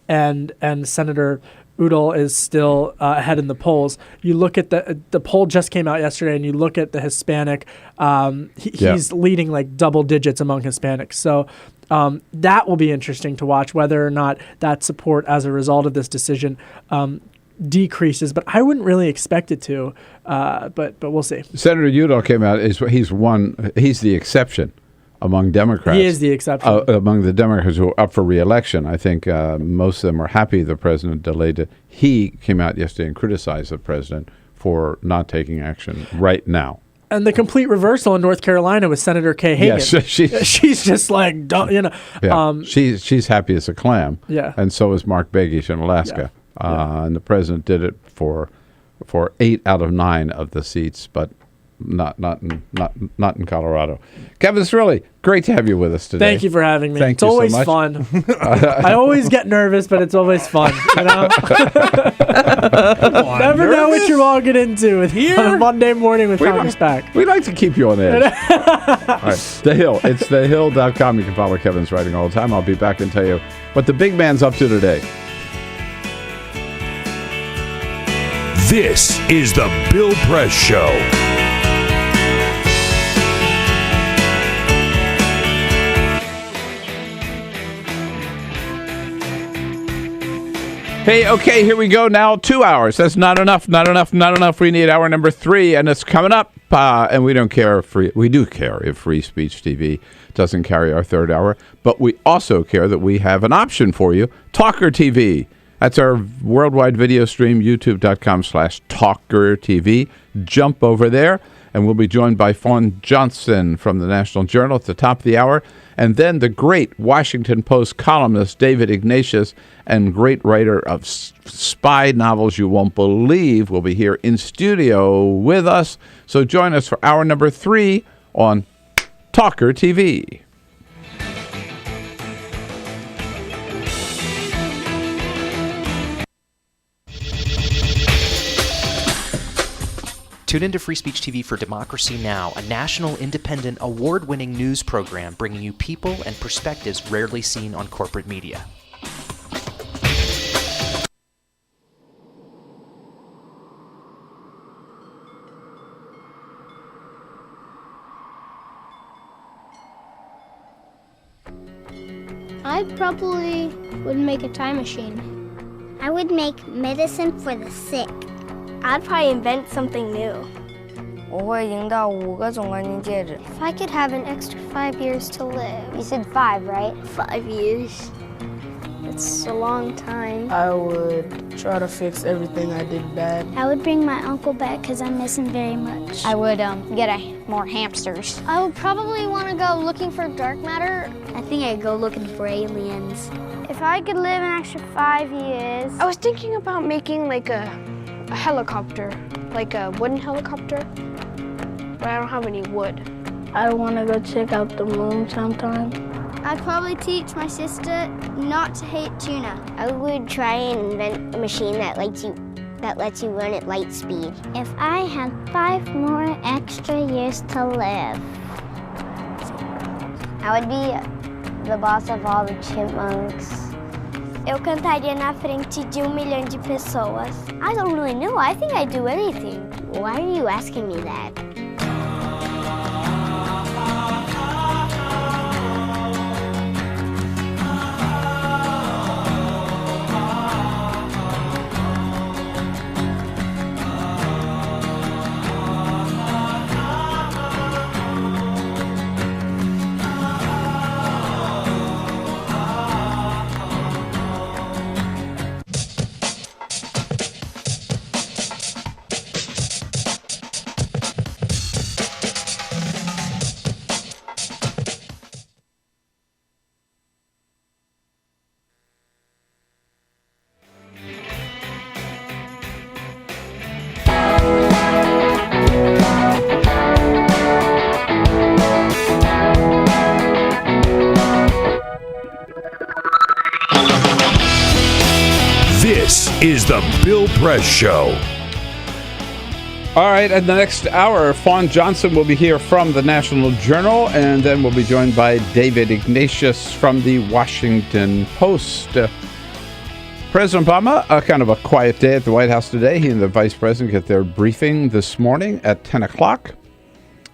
and Senator Udall is still ahead in the polls. You look at the poll just came out yesterday, and you look at the Hispanic, he's leading like double digits among Hispanics. So that will be interesting to watch, whether or not that support as a result of this decision decreases. But I wouldn't really expect it to, but we'll see. Senator Udall came out. He's the exception among Democrats. He is the exception. Among the Democrats who are up for re-election. I think most of them are happy the president delayed it. He came out yesterday and criticized the president for not taking action right now. And the complete reversal in North Carolina with Senator Kay Hagan. Yes, she's just like, she's happy as a clam. Yeah. And so is Mark Begish in Alaska. And the president did it for 8 out of 9 of the seats, but not in Colorado. Kevin Cirilli, great to have you with us today. Thank you for having me. Thank it's you always so much. fun. I always get nervous, but it's always fun. Never know what you're walking into with on a Monday morning with Congress back. We like to keep you on edge. All right, The Hill. It's thehill.com. You can follow Kevin's writing all the time. I'll be back and tell you what the big man's up to today. This is the Bill Press Show. Hey, okay, here we go now. 2 hours. That's not enough, not enough, not enough. We need hour number 3, and it's coming up. And we don't care if we do care if Free Speech TV doesn't carry our third hour, but we also care that we have an option for you, TawkrTV. That's our worldwide video stream, youtube.com/TawkrTV. Jump over there, and we'll be joined by Fawn Johnson from the National Journal at the top of the hour. And then the great Washington Post columnist, David Ignatius, and great writer of spy novels you won't believe, will be here in studio with us. So join us for hour number 3 on TawkrTV. Tune into Free Speech TV for Democracy Now!, a national, independent, award-winning news program bringing you people and perspectives rarely seen on corporate media. I probably would make a time machine. I would make medicine for the sick. I'd probably invent something new. 我会赢到5个总冠军戒指。 If I could have an extra 5 years to live. You said 5, right? 5 years. It's a long time. I would try to fix everything I did bad. I would bring my uncle back because I miss him very much. I would get more hamsters. I would probably want to go looking for dark matter. I think I'd go looking for aliens. If I could live an extra 5 years. I was thinking about making like a helicopter, like a wooden helicopter, but I don't have any wood. I want to go check out the moon sometime. I'd probably teach my sister not to hate tuna. I would try and invent a machine that lets you run at light speed. If I had 5 more extra years to live. I would be the boss of all the chipmunks. Eu cantaria na frente de 1 milhão de pessoas. I don't really know. I think I'd do anything. Why are you asking me that? This is the Bill Press Show. All right, in the next hour, Fawn Johnson will be here from the National Journal, and then we'll be joined by David Ignatius from the Washington Post. President Obama, kind of a quiet day at the White House today. He and the Vice President get their briefing this morning at 10 o'clock.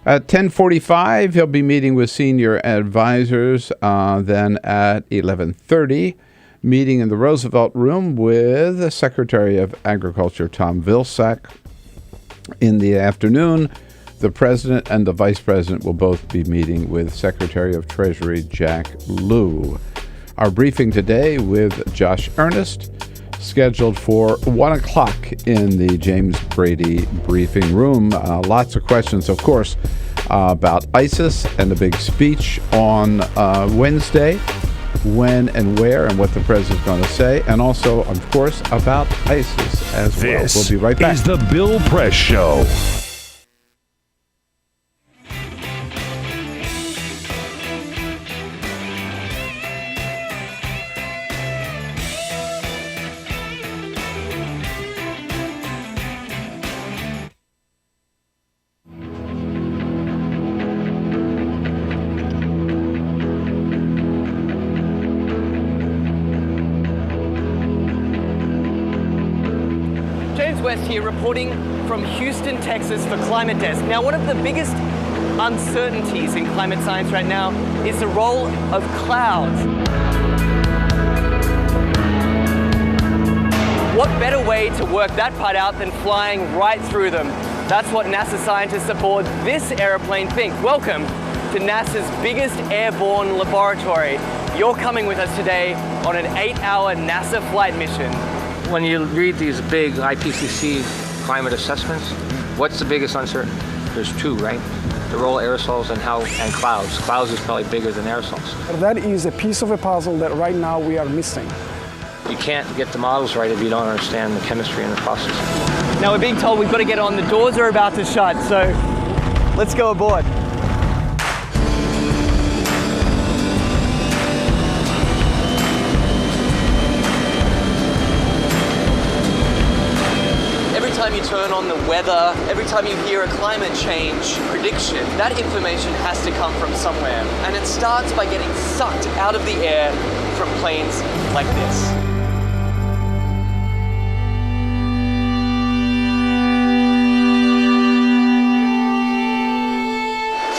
At 10:45, he'll be meeting with senior advisors. Then at 11:30, meeting in the Roosevelt Room with Secretary of Agriculture Tom Vilsack. In the afternoon, the President and the Vice President will both be meeting with Secretary of Treasury Jack Lew. Our briefing today with Josh Earnest, scheduled for 1 o'clock in the James Brady briefing room. Lots of questions, of course, about ISIS and the big speech on Wednesday. When and where and what the president's going to say, and also, of course, about ISIS as well. We'll be right back. This is the Bill Press Show. West here reporting from Houston, Texas for Climate Desk. Now, one of the biggest uncertainties in climate science right now is the role of clouds. What better way to work that part out than flying right through them? That's what NASA scientists aboard this aeroplane think. Welcome to NASA's biggest airborne laboratory. You're coming with us today on an 8-hour NASA flight mission. When you read these big IPCC climate assessments, what's the biggest uncertainty? There's two, right? The role of aerosols and clouds. Clouds is probably bigger than aerosols. That is a piece of a puzzle that right now we are missing. You can't get the models right if you don't understand the chemistry and the process. Now we're being told we've got to get on. The doors are about to shut, so let's go aboard. Every time you turn on the weather, every time you hear a climate change prediction, that information has to come from somewhere. And it starts by getting sucked out of the air from planes like this.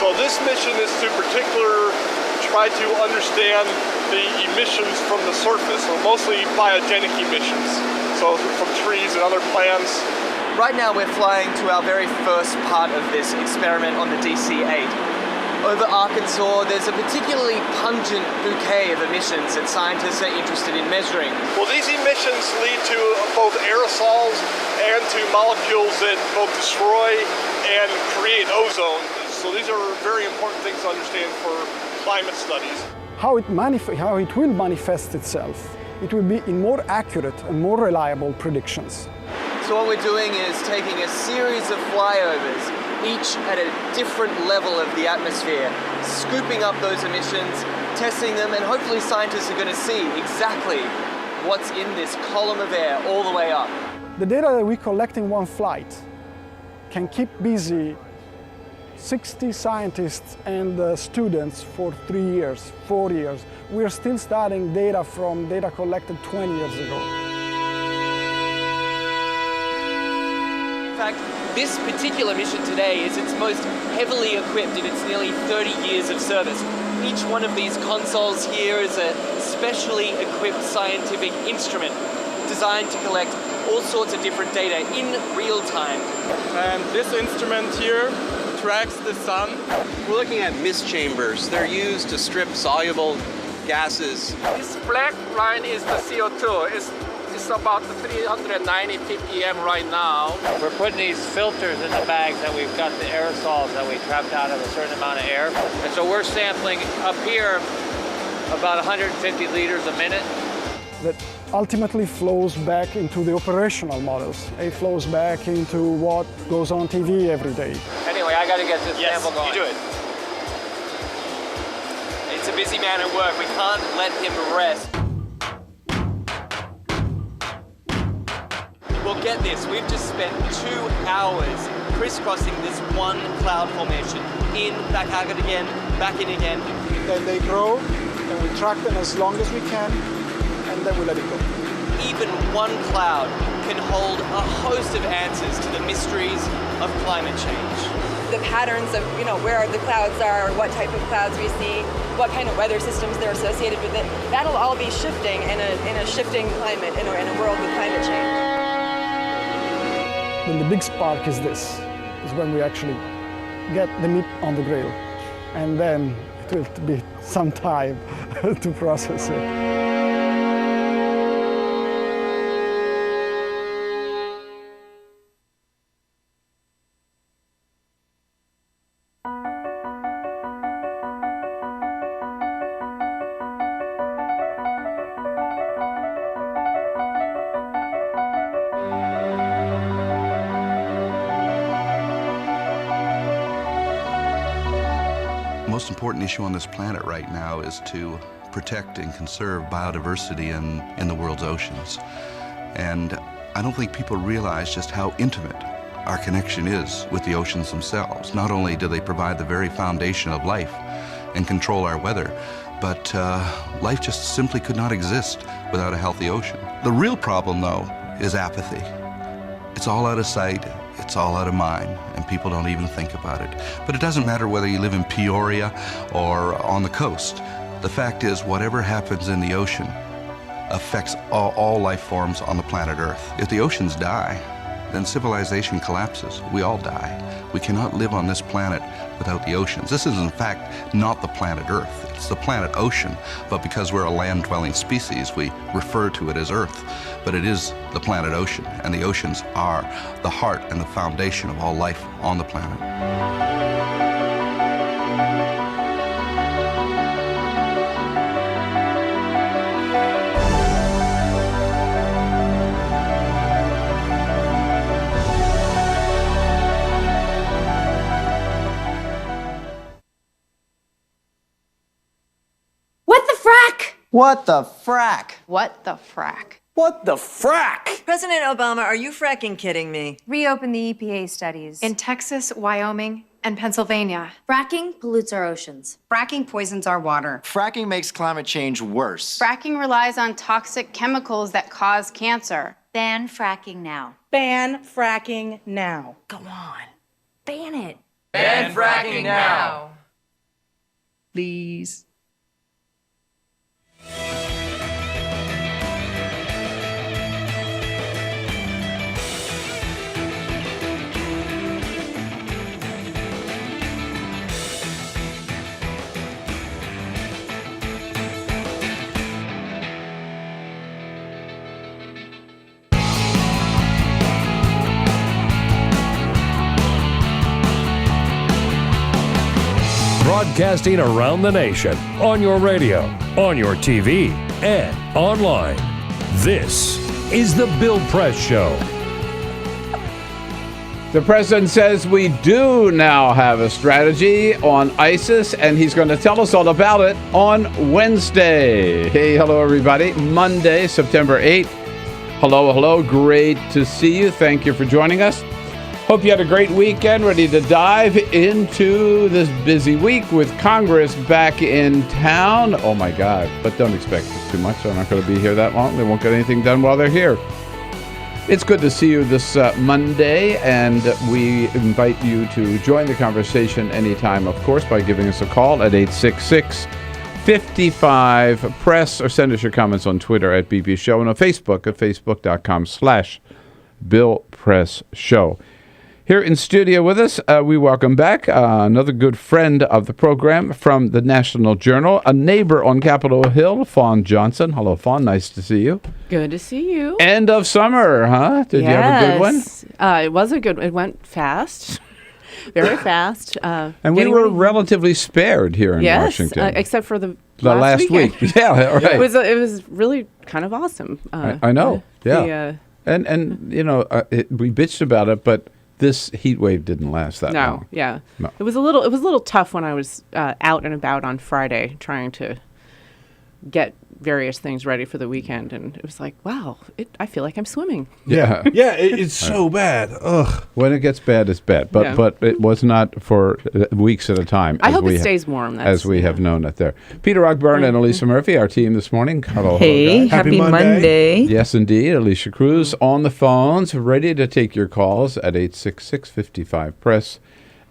So this mission is to particularly try to understand the emissions from the surface, so mostly biogenic emissions, so from trees and other plants. Right now we're flying to our very first part of this experiment on the DC-8. Over Arkansas, there's a particularly pungent bouquet of emissions that scientists are interested in measuring. Well, these emissions lead to both aerosols and to molecules that both destroy and create ozone. So these are very important things to understand for climate studies. How it will manifest itself, it will be in more accurate and more reliable predictions. So what we're doing is taking a series of flyovers, each at a different level of the atmosphere, scooping up those emissions, testing them, and hopefully scientists are going to see exactly what's in this column of air all the way up. The data that we collect in one flight can keep busy 60 scientists and students for 3 years, 4 years. We're still studying data from data collected 20 years ago. In fact, this particular mission today is its most heavily equipped in its nearly 30 years of service. Each one of these consoles here is a specially equipped scientific instrument designed to collect all sorts of different data in real time. And this instrument here tracks the sun. We're looking at mist chambers. They're used to strip soluble gases. This black line is the CO2. It's about 390 ppm right now. We're putting these filters in the bags and we've got the aerosols that we trapped out of a certain amount of air. And so we're sampling up here about 150 liters a minute. That ultimately flows back into the operational models. It flows back into what goes on TV every day. Anyway, I got to get this sample going. You do it. It's a busy man at work. We can't let him rest. Well, get this. We've just spent 2 hours crisscrossing this one cloud formation. In, back out again, back in again. Then they grow, and we track them as long as we can, and then we let it go. Even one cloud can hold a host of answers to the mysteries of climate change. The patterns of, where the clouds are, what type of clouds we see, what kind of weather systems they're associated with it, that'll all be shifting in a shifting climate, in a world with climate change. Then the big spark is when we actually get the meat on the grill. And then it will be some time to process it. The most important issue on this planet right now is to protect and conserve biodiversity in the world's oceans. And I don't think people realize just how intimate our connection is with the oceans themselves. Not only do they provide the very foundation of life and control our weather, but life just simply could not exist without a healthy ocean. The real problem, though, is apathy. It's all out of sight, it's all out of mind, and people don't even think about it. But it doesn't matter whether you live in Peoria or on the coast. The fact is, whatever happens in the ocean affects all life forms on the planet Earth. If the oceans die, then civilization collapses. We all die. We cannot live on this planet without the oceans. This is, in fact, not the planet Earth. It's the planet ocean, but because we're a land-dwelling species, we refer to it as Earth. But it is the planet ocean, and the oceans are the heart and the foundation of all life on the planet. What the frack? What the frack? What the frack? President Obama, are you fracking kidding me? Reopen the EPA studies. In Texas, Wyoming, and Pennsylvania. Fracking pollutes our oceans. Fracking poisons our water. Fracking makes climate change worse. Fracking relies on toxic chemicals that cause cancer. Ban fracking now. Ban fracking now. Go on. Ban it. Ban fracking now. Please. Broadcasting around the nation, on your radio, on your TV, and online. This is The Bill Press Show. The president says we do now have a strategy on ISIS, and he's going to tell us all about it on Wednesday. Hey, hello, everybody. Monday, September 8th. Hello. Great to see you. Thank you for joining us. Hope you had a great weekend, ready to dive into this busy week with Congress back in town. Oh, my God. But don't expect too much. They're not going to be here that long. They won't get anything done while they're here. It's good to see you this Monday, and we invite you to join the conversation anytime, of course, by giving us a call at 866-55-PRESS, or send us your comments on Twitter at BB Show and on Facebook at facebook.com/Bill Press Show. Here in studio with us, we welcome back another good friend of the program from the National Journal, a neighbor on Capitol Hill, Fawn Johnson. Hello, Fawn. Nice to see you. Good to see you. End of summer, huh? Did you have a good one? It was a good one. It went fast. Very fast. And we were relatively spared here in Washington. Except for the last week. Yeah, right. It was really kind of awesome. I know. Yeah. And you know, we bitched about it, but this heat wave didn't last that long. No. It was a little tough when I was out and about on Friday trying to get various things ready for the weekend, and it was like, wow, I feel like I'm swimming. Yeah. It's so bad. Ugh. When it gets bad, it's bad. But it was not for weeks at a time. I hope it stays warm. As we have known it there. Peter Rockburn and Elisa Murphy, our team this morning. Hello. Hey, happy Monday. Yes, indeed. Alicia Cruz on the phones, ready to take your calls at 866-55-PRESS.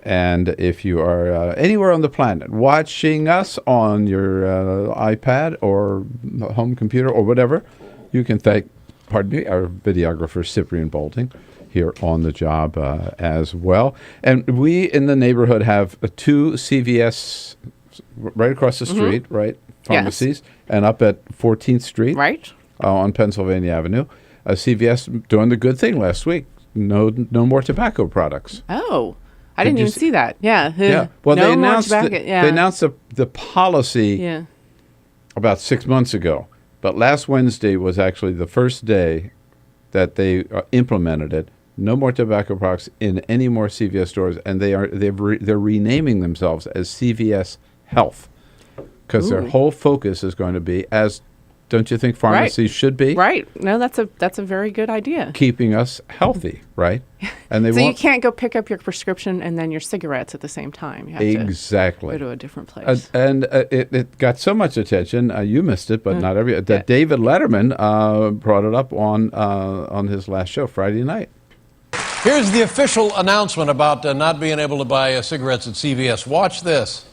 And if you are anywhere on the planet watching us on your iPad or home computer or whatever, you can thank, our videographer, Cyprian Bolding, here on the job as well. And we in the neighborhood have 2 CVS right across the street, right? Pharmacies. Yes. And up at 14th Street. Right. On Pennsylvania Avenue. CVS doing the good thing last week. No more tobacco products. Oh. I didn't even see that. Yeah. Well, no they announced they announced the policy about 6 months ago, but last Wednesday was actually the first day that they implemented it. No more tobacco products in any more CVS stores, and they're renaming themselves as CVS Health because their whole focus is going to be, as don't you think pharmacies should be? Right. No, that's a very good idea. Keeping us healthy, right? And they you can't go pick up your prescription and then your cigarettes at the same time. You have to go to a different place. And it got so much attention. You missed it, but not every. That David Letterman brought it up on his last show Friday night. Here's the official announcement about not being able to buy cigarettes at CVS. Watch this.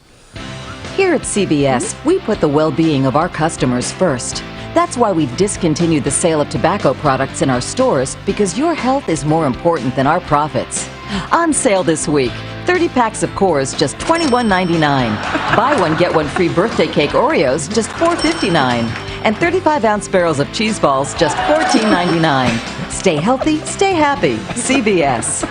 Here at CVS, we put the well-being of our customers first. That's why we've discontinued the sale of tobacco products in our stores, because your health is more important than our profits. On sale this week, 30 packs of Coors, just $21.99. Buy one, get one free birthday cake Oreos, just $4.59. And 35-ounce barrels of cheese balls, just $14.99. Stay healthy, stay happy. CVS.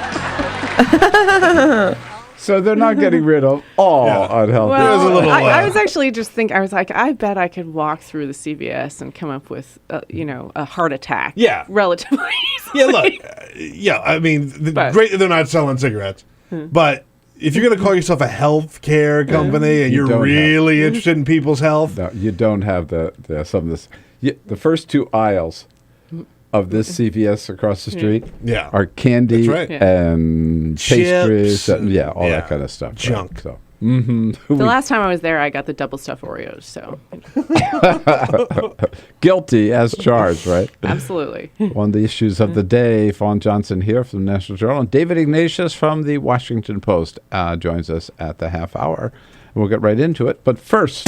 So they're not getting rid of all unhealthy. Well, I was actually just thinking, I was like, I bet I could walk through the CVS and come up with, a heart attack. Yeah. Relatively easily. Yeah, look. I mean, great that they're not selling cigarettes. But if you're going to call yourself a health care company and you're really interested in people's health. No, you don't have some of this. The first two aisles of this CVS across the street are candy and pastries, all that kind of stuff. Junk. Right? So, the last time I was there, I got the double stuffed Oreos. So guilty as charged, right? Absolutely. One of the issues of the day. Fawn Johnson here from the National Journal, and David Ignatius from the Washington Post joins us at the half hour. We'll get right into it. But first,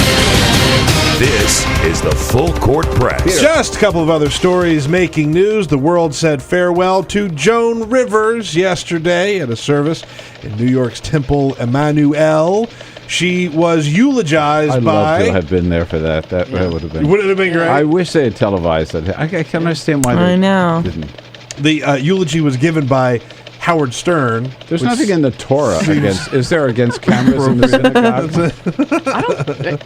this is the Full Court Press. Just a couple of other stories making news. The world said farewell to Joan Rivers yesterday at a service in New York's Temple Emmanuel. She was eulogized by... I'd love to have been there for that. That would have been... Wouldn't it have been great? I wish they had televised it. I can understand why they didn't. The eulogy was given by Howard Stern. There's nothing in the Torah against cameras in the synagogue?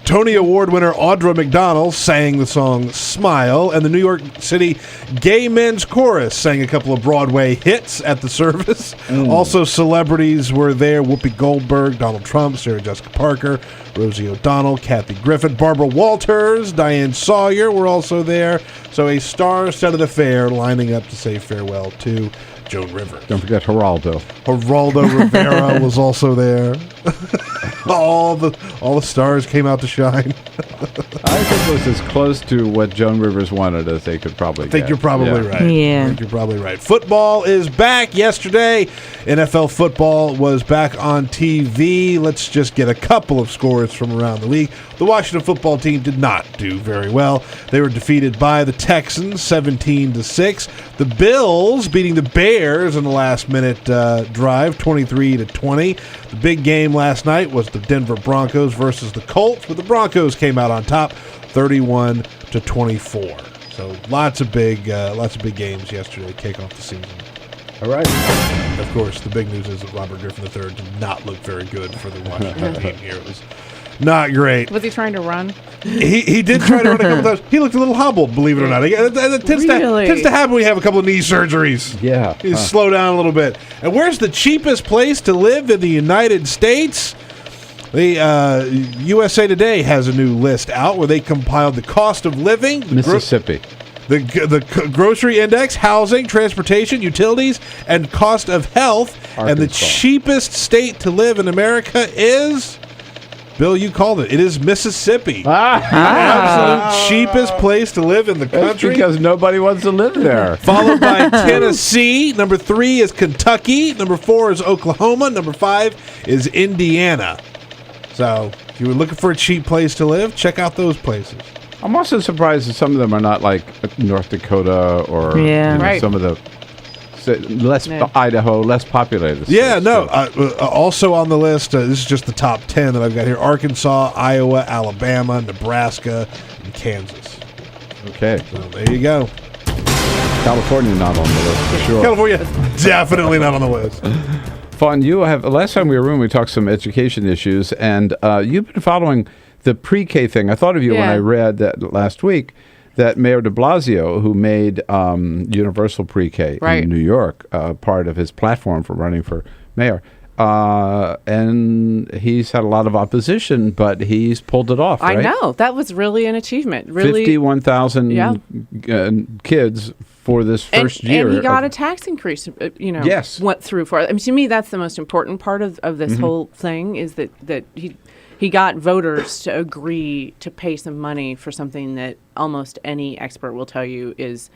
Tony Award winner Audra McDonald sang the song Smile, and the New York City Gay Men's Chorus sang a couple of Broadway hits at the service. Also, celebrities were there: Whoopi Goldberg, Donald Trump, Sarah Jessica Parker, Rosie O'Donnell, Kathy Griffin, Barbara Walters, Diane Sawyer were also there. So a star-studded affair lining up to say farewell to Joan Rivers. Don't forget Geraldo. Geraldo Rivera was also there. all the stars came out to shine. I think it was as close to what Joan Rivers wanted as they could probably get. I think you're probably right. Yeah. I think you're probably right. Football is back yesterday. NFL football was back on TV. Let's just get a couple of scores from around the league. The Washington football team did not do very well. They were defeated by the Texans 17-6. The Bills beating the Bears in the last-minute drive 23-20. The big game last night was the Denver Broncos versus the Colts, but the Broncos came out on top 31-24. So lots of big games yesterday to kick off the season. All right. Of course, the big news is that Robert Griffin III did not look very good for the Washington team here. It was not great. Was he trying to run? He did try to run a couple times. He looked a little hobbled, believe it or not. It tends to happen when you have a couple of knee surgeries. Yeah. You slow down a little bit. And where's the cheapest place to live in the United States? The USA Today has a new list out where they compiled the cost of living. Mississippi. The grocery index, housing, transportation, utilities, and cost of health. Arkansas. And the cheapest state to live in America is... Bill, you called it. It is Mississippi. The absolute cheapest place to live in the country. That's because nobody wants to live there. Followed by Tennessee. Number 3 is Kentucky. Number 4 is Oklahoma. Number 5 is Indiana. So, if you were looking for a cheap place to live, check out those places. I'm also surprised that some of them are not like North Dakota or some of the Idaho, less populated states. Also on the list, this is just the top 10 that I've got here: Arkansas, Iowa, Alabama, Nebraska, and Kansas. Okay. So there you go. California not on the list for sure. California definitely not on the list. Fawn, last time we were in, we talked some education issues, and you've been following the pre-K thing. I thought of you when I read that last week, that Mayor de Blasio, who made universal pre-K in New York part of his platform for running for mayor, and he's had a lot of opposition, but he's pulled it off, right? I know. That was really an achievement. Really, 51,000 kids for this first year. And he got a tax increase, went through for it. I mean, to me, that's the most important part of this whole thing, is that he got voters to agree to pay some money for something that almost any expert will tell you is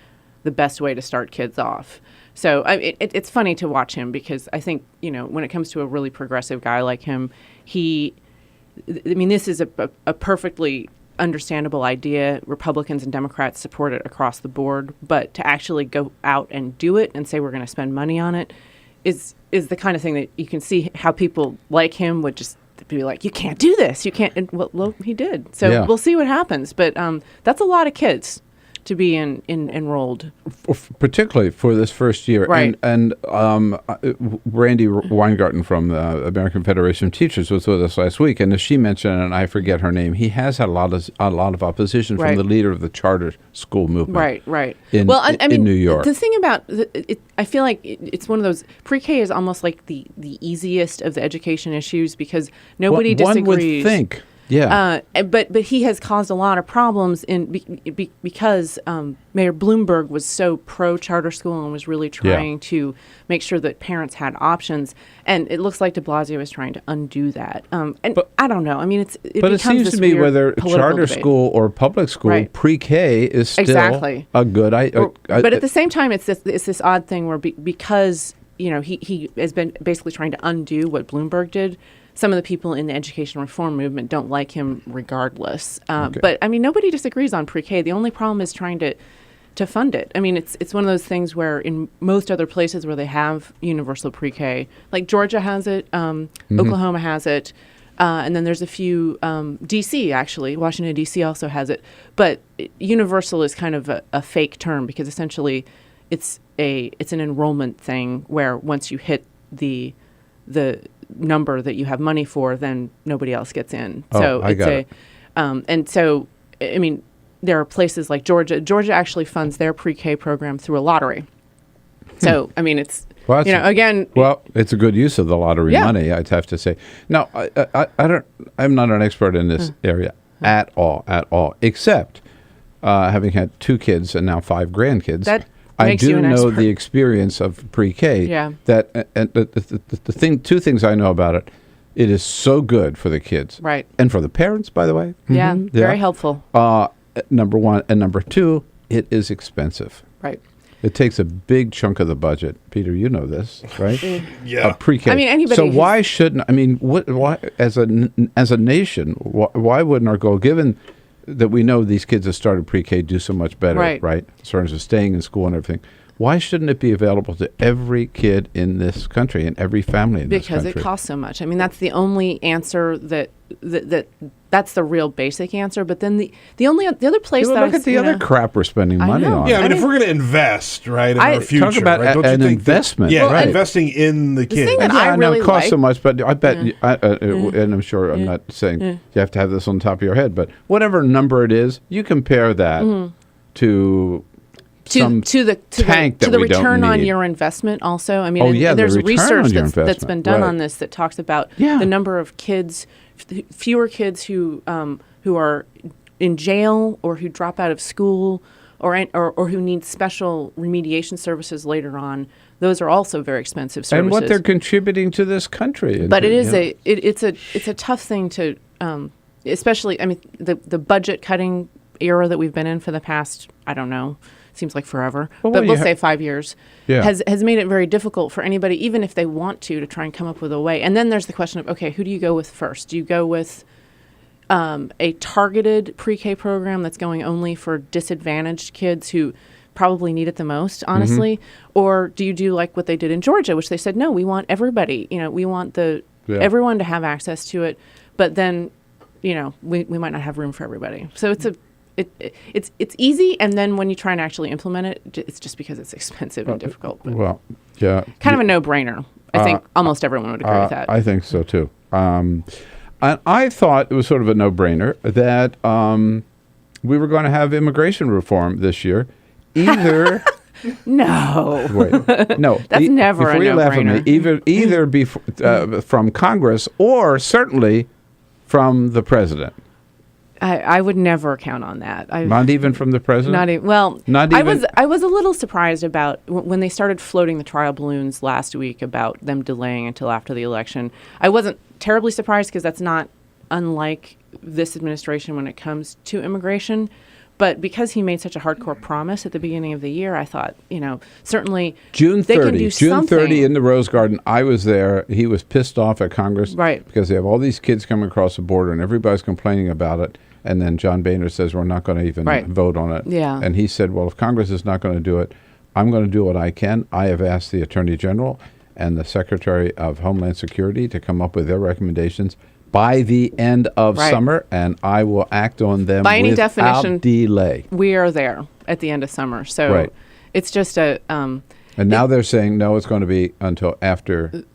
the best way to start kids off. So it's funny to watch him, because I think, when it comes to a really progressive guy like him, this is a perfectly understandable idea. Republicans and Democrats support it across the board, but to actually go out and do it and say we're going to spend money on it is the kind of thing that you can see how people like him would just be like, you can't do this, you can't. And well, he did. So we'll see what happens. But that's a lot of kids to be enrolled, particularly for this first year. Right. And Randy Weingarten from the American Federation of Teachers was with us last week, and as she mentioned, and I forget her name, he has had a lot of opposition from the leader of the charter school movement. Right. In New York. The thing about I feel like it's one of those, pre-K is almost like the easiest of the education issues because nobody disagrees. One would think. Yeah, but he has caused a lot of problems because Mayor Bloomberg was so pro charter school and was really trying to make sure that parents had options, and it looks like De Blasio is trying to undo that. But I don't know. I mean, it seems to me whether charter debate. School or public school, pre-K is still a good idea. But at the same time, it's this odd thing where because he has been basically trying to undo what Bloomberg did. Some of the people in the education reform movement don't like him regardless. But, I mean, nobody disagrees on pre-K. The only problem is trying to fund it. I mean, it's one of those things where in most other places where they have universal pre-K, like Georgia has it, Oklahoma has it, and then there's a few, D.C. actually, Washington, D.C. also has it. But universal is kind of a fake term because essentially it's an enrollment thing where once you hit the number that you have money for, then nobody else gets in. So and so, I mean, there are places like Georgia. Georgia actually funds their pre-K program through a lottery. So, I mean, it's, again. Well, it's a good use of the lottery money, I'd have to say. Now, I'm not an expert in this area at all, except having had 2 kids and now 5 grandkids. I do know the experience of pre-K. Yeah. That and the 2 things I know about it. It is so good for the kids, right, and for the parents, by the way. Yeah, very helpful. Number 1, and number 2, it is expensive. Right. It takes a big chunk of the budget. Peter, you know this, right? Yeah. Pre-K. I mean, anybody. So why shouldn't? I mean, why as a nation? Why wouldn't our goal, given that we know these kids that started pre-K do so much better, right? In terms of staying in school and everything. Why shouldn't it be available to every kid in this country and every family in this country? Because it costs so much. I mean, that's the only answer that's the real basic answer. But then the other place that look at the other crap we're spending money on. Yeah, I mean, if we're going to invest, right, in our future, talk about an investment. Investing in the kids. The thing that I really it costs so much, but I bet, and I'm sure I'm not saying you have to have this on top of your head, but whatever number it is, you compare that to the return on your investment also. I mean, there's research that's been done on this that talks about the number of kids, fewer kids who are in jail or who drop out of school or who need special remediation services later on. Those are also very expensive services. And what they're contributing to this country. But it is it's a tough thing to, especially, I mean, the budget cutting era that we've been in for the past, I don't know, seems like forever, but we'll say 5 years, has made it very difficult for anybody, even if they want to try and come up with a way. And then there's the question of, okay, who do you go with first? Do you go with a targeted pre-K program that's going only for disadvantaged kids who probably need it the most, honestly? Or do you do like what they did in Georgia, which they said, no, we want everybody, we want everyone to have access to it, but then, we might not have room for everybody. So it's easy, and then when you try and actually implement it, it's just because it's expensive and difficult. But kind of a no-brainer. I think almost everyone would agree with that. I think so too. And I thought it was sort of a no-brainer that we were going to have immigration reform this year. Either no, no, that's never a no-brainer. Either before, from Congress or certainly from the president. I would never count on that. Not even from the president? I was a little surprised about when they started floating the trial balloons last week about them delaying until after the election. I wasn't terribly surprised because that's not unlike this administration when it comes to immigration. But because he made such a hardcore promise at the beginning of the year, I thought, certainly June 30, they can do June something. 30 in the Rose Garden. I was there. He was pissed off at Congress because they have all these kids coming across the border and everybody's complaining about it. And then John Boehner says, we're not going to even vote on it. Yeah. And he said, well, if Congress is not going to do it, I'm going to do what I can. I have asked the Attorney General and the Secretary of Homeland Security to come up with their recommendations by the end of summer, and I will act on them by any without definition, delay. We are there at the end of summer. So it's just a... and now they're saying, no, it's going to be until after the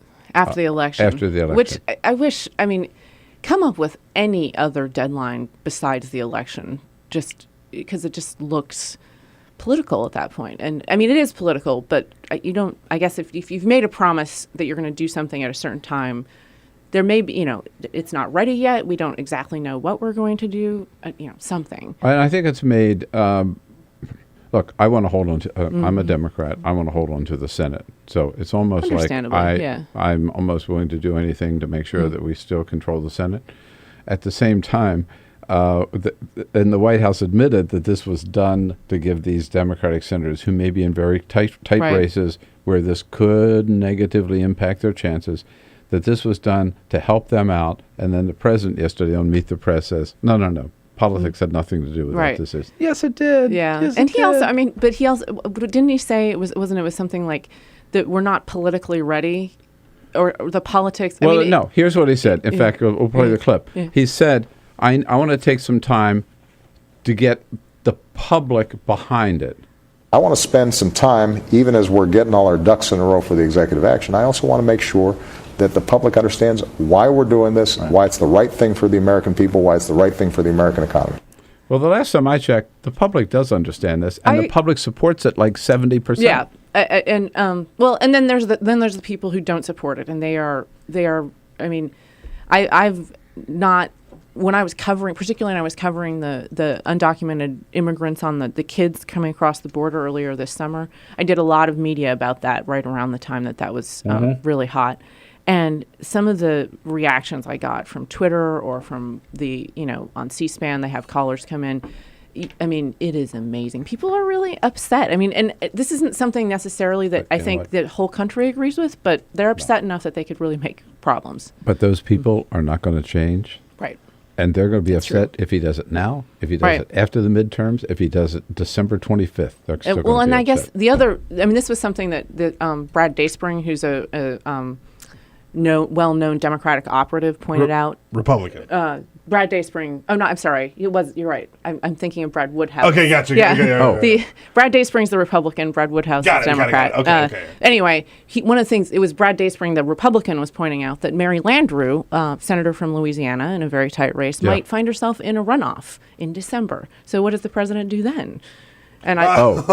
election. After the election. Which I wish, come up with any other deadline besides the election, just because it just looks political at that point. And it is political, but you don't, I guess if you've made a promise that you're going to do something at a certain time, there may be, it's not ready yet. We don't exactly know what we're going to do, something. I think it's made, look, I want to hold on to, I'm a Democrat. I want to hold on to the Senate. So it's almost like I'm almost willing to do anything to make sure that we still control the Senate. At the same time, and the White House admitted that this was done to give these Democratic senators who may be in very tight races where this could negatively impact their chances, that this was done to help them out. And then the president yesterday on Meet the Press says, no, politics had nothing to do with what this is. Yes, it did. Yeah. Yes, and he also, but he also, didn't he say it was something like that we're not politically ready or the politics? No, here's what he said. In fact, we'll play the clip. Yeah. He said, I want to take some time to get the public behind it. I want to spend some time, even as we're getting all our ducks in a row for the executive action, I also want to make sure that the public understands why we're doing this, why it's the right thing for the American people, why it's the right thing for the American economy. Well, the last time I checked, the public does understand this, and the public supports it like 70%. Yeah, and then there's the people who don't support it, and they are. I've not. When I was covering, particularly when I was covering the undocumented immigrants on the kids coming across the border earlier this summer, I did a lot of media about that right around the time that was really hot. And some of the reactions I got from Twitter or from on C-SPAN, they have callers come in. It is amazing. People are really upset. And this isn't something necessarily that I think the whole country agrees with, but they're upset enough that they could really make problems. But those people are not going to change. Right. And they're going to be upset if he does it now, if he does it after the midterms, if he does it December 25th. They're still well, and I upset. Guess the other, this was something that Brad Dayspring, who's a well-known Democratic operative, pointed out. Republican. Brad Dayspring. Oh no, I'm sorry. You're right. I'm thinking of Brad Woodhouse. Okay, gotcha. Yeah. Okay, Brad Dayspring's the Republican. Brad Woodhouse is Democrat. Got it. Okay. Anyway, one of the things, it was Brad Dayspring, the Republican, was pointing out that Mary Landrieu, senator from Louisiana in a very tight race, might find herself in a runoff in December. So what does the president do then? And because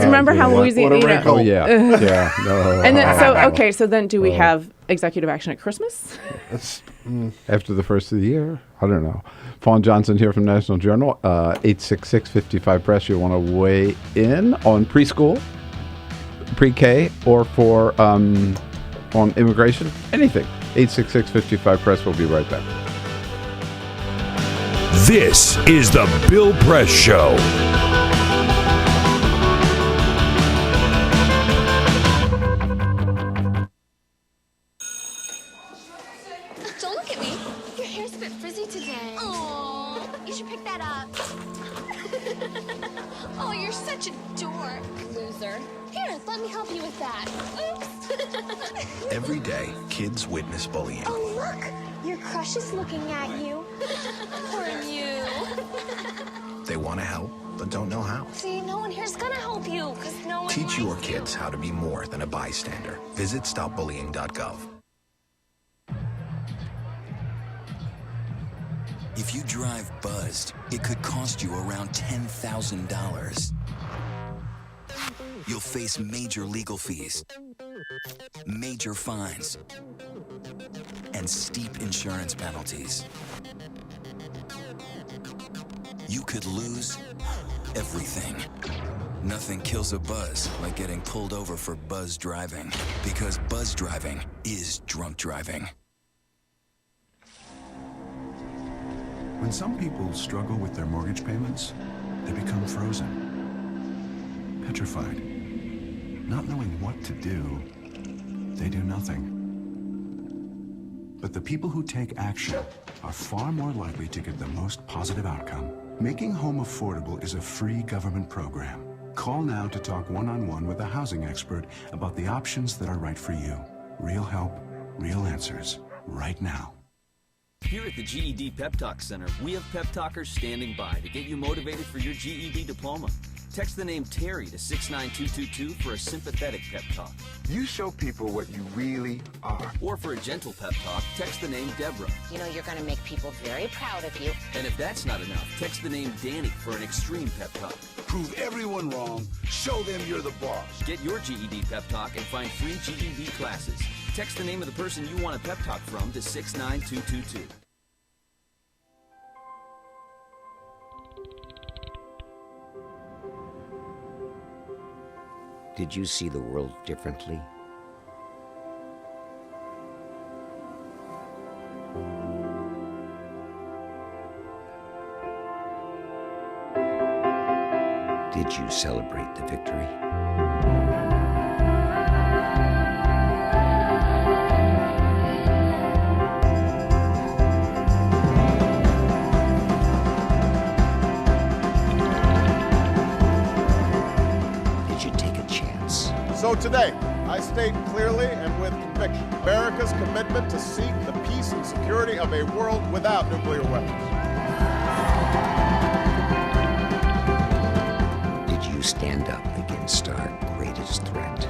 remember how Louisiana, no. And then so then do we have executive action at Christmas? After the first of the year, I don't know. Fawn Johnson here from National Journal, 866-55-PRESS. You want to weigh in on preschool, pre-K, or for on immigration? Anything. 866-55-PRESS. We'll be right back. This is the Bill Press Show. Don't look at me. Your hair's a bit frizzy today. Oh, you should pick that up. Oh, you're such a dork, loser. Here, let me help you with that. Oops. Every day, kids witness bullying. Oh, look. Your crush is looking at you. Poor you. They want to help, but don't know how. See, no one here's gonna help you, because no one Teach your kids how to be more than a bystander. Visit stopbullying.gov. If you drive buzzed, it could cost you around $10,000. You'll face major legal fees, major fines, and steep insurance penalties. You could lose everything. Nothing kills a buzz like getting pulled over for buzz driving, because buzz driving is drunk driving. When some people struggle with their mortgage payments, they become frozen, petrified. Not knowing what to do, they do nothing. But the people who take action are far more likely to get the most positive outcome. Making home affordable is a free government program. Call now to talk one-on-one with a housing expert about the options that are right for you. Real help, real answers, right now. Here at the GED Pep Talk Center, we have pep talkers standing by to get you motivated for your GED diploma. Text the name Terry to 69222 for a sympathetic pep talk. You show people what you really are. Or for a gentle pep talk, text the name Deborah. You know you're going to make people very proud of you. And if that's not enough, text the name Danny for an extreme pep talk. Prove everyone wrong. Show them you're the boss. Get your GED pep talk and find free GED classes. Text the name of the person you want a pep talk from to 69222. Did you see the world differently? Did you celebrate the victory? So today, I state clearly and with conviction America's commitment to seek the peace and security of a world without nuclear weapons. Did you stand up against our greatest threat?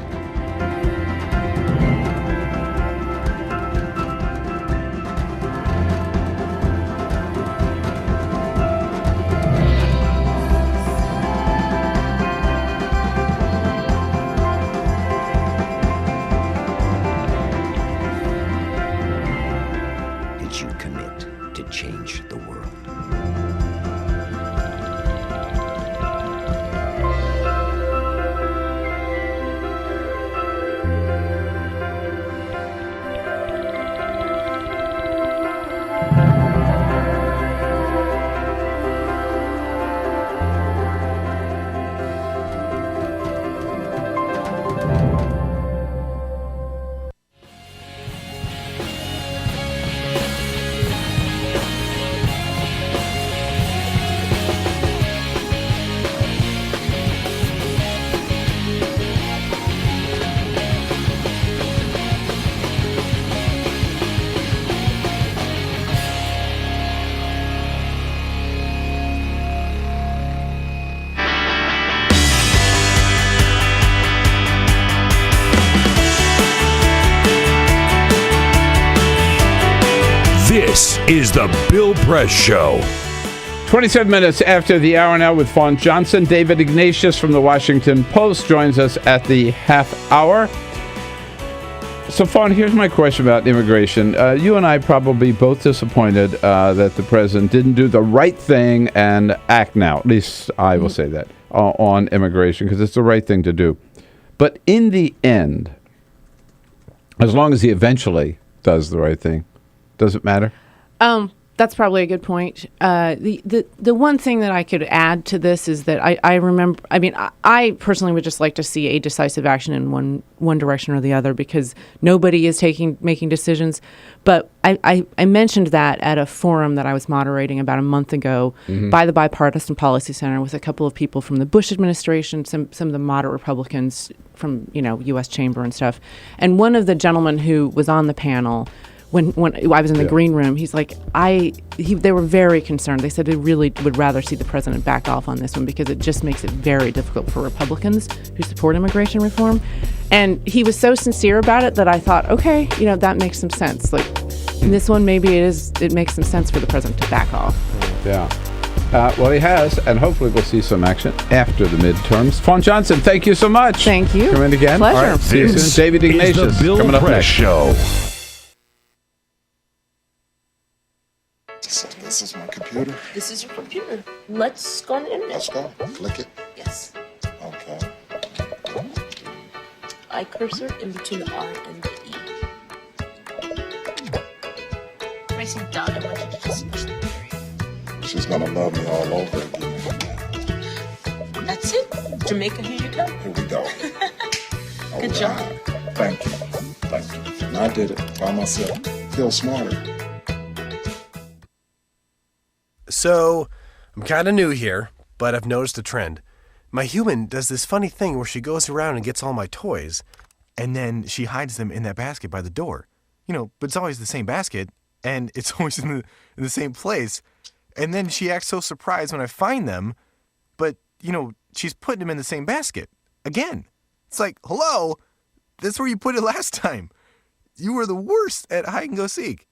Change the world. This is the Bill Press Show. 27 minutes after the hour now with Fawn Johnson. David Ignatius from the Washington Post joins us at the half hour. So, Fawn, here's my question about immigration. You and I probably both disappointed that the president didn't do the right thing and act now. At least I will say that on immigration, because it's the right thing to do. But in the end, as long as he eventually does the right thing, does it matter? That's probably a good point. The one thing that I could add to this is that I remember. I mean, I personally would just like to see a decisive action in one direction or the other, because nobody is making decisions. But I mentioned that at a forum that I was moderating about a month ago by the Bipartisan Policy Center with a couple of people from the Bush administration, some of the moderate Republicans from U.S. Chamber and stuff, and one of the gentlemen who was on the panel. When I was in the green room, he's like, they were very concerned. They said they really would rather see the president back off on this one, because it just makes it very difficult for Republicans who support immigration reform. And he was so sincere about it that I thought, okay, that makes some sense. Like in this one, maybe it makes some sense for the president to back off. Yeah. Well, he has, and hopefully we'll see some action after the midterms. Fawn Johnson, thank you so much. Thank you. Come in again. Pleasure. All right, see you soon. David Ignatius the Bill coming up Press next. Show. This is my computer. This is your computer. Let's go on the internet. Let's go. Click it. Yes. Okay. I cursor in between the R and the E. Pressing down, I want you to just push the period. She's gonna love me all over again. That's it. Jamaica, here you go. Here we go. Good job. Thank you. And I did it by myself. feel smarter. So, I'm kind of new here, but I've noticed a trend. My human does this funny thing where she goes around and gets all my toys, and then she hides them in that basket by the door. But it's always the same basket, and it's always in the same place. And then she acts so surprised when I find them, but, she's putting them in the same basket. Again. It's like, hello, that's where you put it last time. You were the worst at hide and go seek.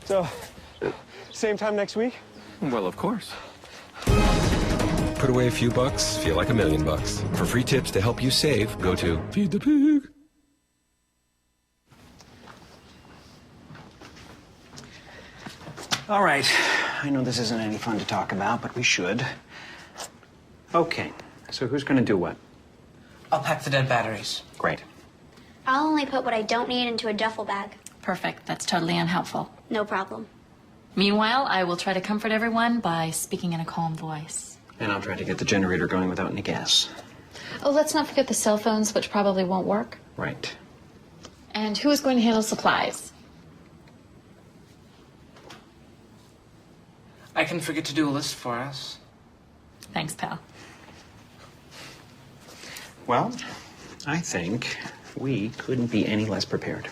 So, same time next week? Well, of course. Put away a few bucks, feel like $1 million. For free tips to help you save, go to Feed the Pig. All right. I know this isn't any fun to talk about, but we should. Okay. So who's going to do what? I'll pack the dead batteries. Great. I'll only put what I don't need into a duffel bag. Perfect. That's totally unhelpful. No problem. Meanwhile, I will try to comfort everyone by speaking in a calm voice. And I'll try to get the generator going without any gas. Oh, let's not forget the cell phones, which probably won't work. Right. And who is going to handle supplies? I can forget to do a list for us. Thanks, pal. Well, I think we couldn't be any less prepared.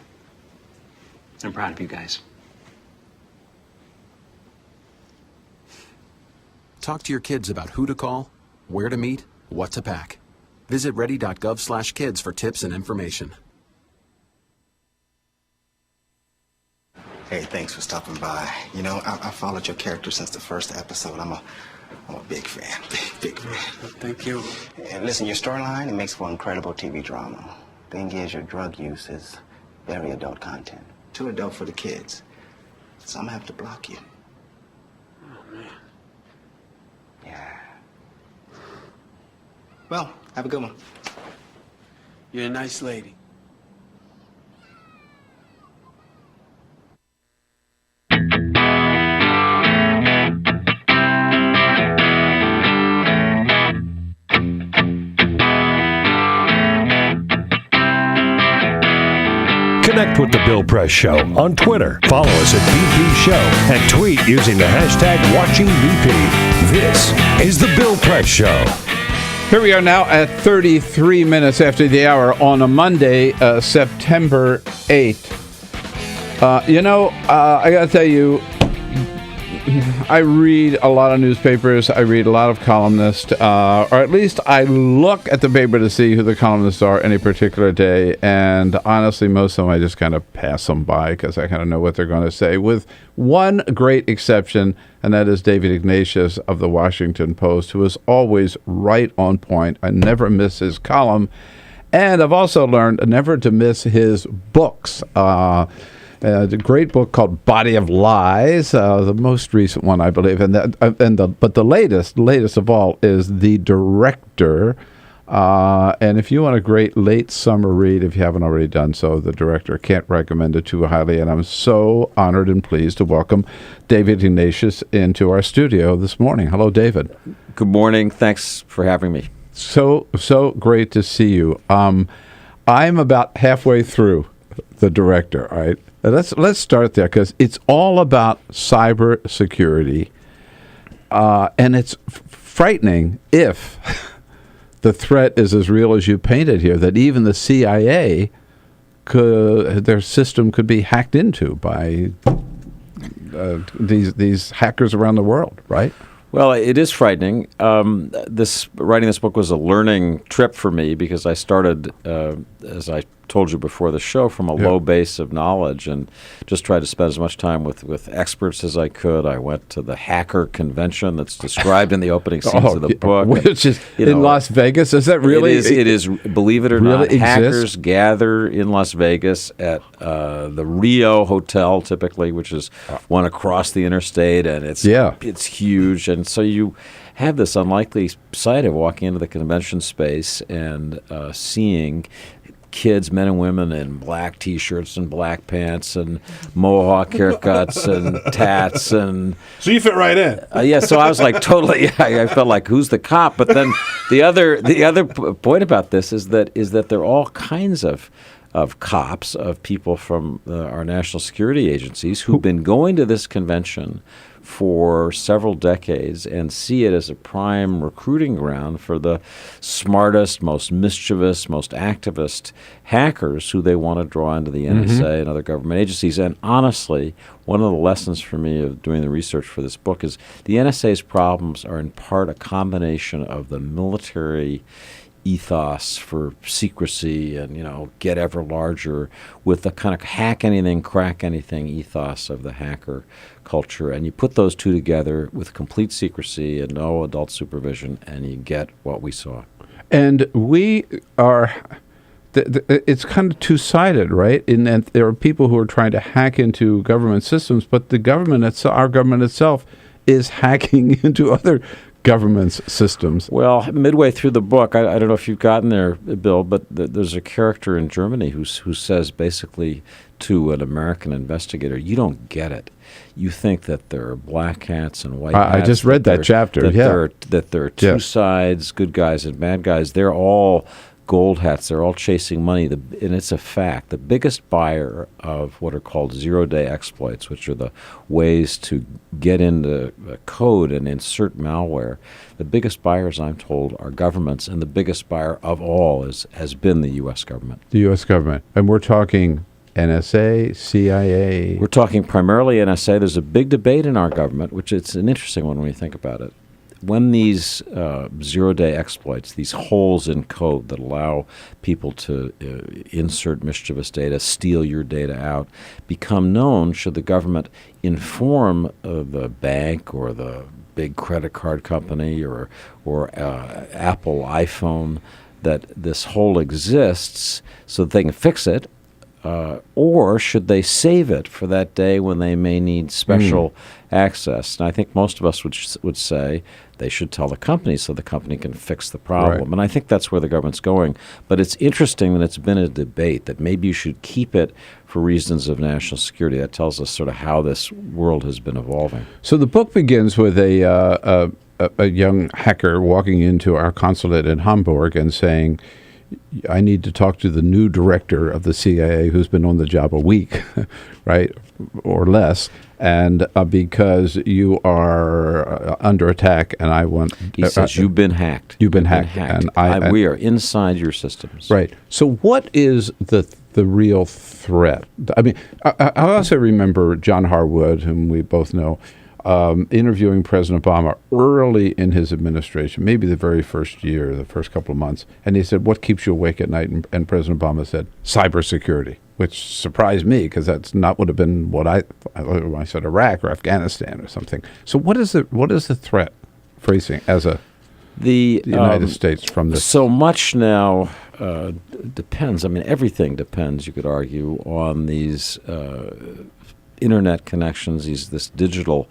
I'm proud of you guys. Talk to your kids about who to call, where to meet, what to pack. Visit ready.gov/kids for tips and information. Hey, thanks for stopping by. I followed your character since the first episode. I'm a big fan. Big fan. Thank you. And listen, your storyline, it makes for incredible TV drama. Thing is, your drug use is very adult content. Too adult for the kids. So I'm gonna have to block you. Oh, man. Yeah. Well, have a good one. You're a nice lady. Connect with The Bill Press Show on Twitter. Follow us at BP Show and tweet using the hashtag WatchingBP. This is The Bill Press Show. Here we are now at 33 minutes after the hour on a Monday, September 8th. I got to tell you, I read a lot of newspapers. I read a lot of columnists, or at least I look at the paper to see who the columnists are any particular day. And honestly, most of them I just kind of pass them by because I kind of know what they're going to say, with one great exception, and that is David Ignatius of the Washington Post, who is always right on point. I never miss his column. And I've also learned never to miss his books. The great book called Body of Lies, the most recent one, I believe, but the latest of all is The Director, And if you want a great late summer read, if you haven't already done so, the director can't recommend it too highly. And I'm so honored and pleased to welcome David Ignatius into our studio this morning. Hello, David. Good morning. Thanks for having me. So great to see you. I'm about halfway through the director. All right, let's start there because it's all about cyber security, and it's frightening if the threat is as real as you painted here. That even the CIA their system could be hacked into by these hackers around the world, right? Well, it is frightening. Writing this book was a learning trip for me because I started, as I told you before the show, from a low base of knowledge and just tried to spend as much time with experts as I could. I went to the hacker convention that's described in the opening scenes of the book. Which is in Las Vegas. Is that really? It is, believe it or really not, exists? hackers gather in Las Vegas at the Rio Hotel, typically, which is one across the interstate, and it's huge. And so you have this unlikely sight of walking into the convention space and seeing kids, men and women, in black T-shirts and black pants and mohawk haircuts and tats, and so you fit right in. Yeah, so I was like totally. I felt like, who's the cop? But then the other point about this is that there are all kinds of cops, of people from our national security agencies who've been going to this convention for several decades and see it as a prime recruiting ground for the smartest, most mischievous, most activist hackers who they want to draw into the NSA and other government agencies. And honestly, one of the lessons for me of doing the research for this book is the NSA's problems are in part a combination of the military ethos for secrecy and, get ever larger with the kind of hack anything, crack anything ethos of the hacker culture. And you put those two together with complete secrecy and no adult supervision, and you get what we saw. And we are, it's kind of two-sided, right? In that there are people who are trying to hack into government systems, but the government our government itself is hacking into other government's systems. Well, midway through the book, I don't know if you've gotten there, Bill, but there's a character in Germany who says basically to an American investigator, you don't get it. You think that there are black hats and white hats. I just read that chapter. That there are two sides, good guys and bad guys. They're all gold hats. They're all chasing money. And it's a fact. The biggest buyer of what are called zero-day exploits, which are the ways to get into code and insert malware, the biggest buyers, I'm told, are governments, and the biggest buyer of all has been the U.S. government. The U.S. government. And we're talking NSA, CIA. We're talking primarily NSA. There's a big debate in our government, which it's an interesting one when you think about it. When these zero-day exploits, these holes in code that allow people to insert mischievous data, steal your data out, become known, should the government inform the bank or the big credit card company or Apple iPhone that this hole exists so that they can fix it? Or should they save it for that day when they may need special access? And I think most of us would say they should tell the company so the company can fix the problem. Right. And I think that's where the government's going. But it's interesting that it's been a debate that maybe you should keep it for reasons of national security. That tells us sort of how this world has been evolving. So the book begins with a young hacker walking into our consulate in Hamburg and saying, I need to talk to the new director of the CIA who's been on the job a week, right, or less, and because you are under attack and I want... He says, you've been hacked. You've been hacked. And we are inside your systems. Right. So what is the real threat? I mean, I also remember John Harwood, whom we both know, interviewing President Obama early in his administration, maybe the very first year, the first couple of months. And he said, what keeps you awake at night? And President Obama said, cybersecurity, which surprised me because that's not would have been what I said Iraq or Afghanistan or something. So what is the threat facing as the United States from this? So much now depends. I mean, everything depends, you could argue, on these internet connections, this digital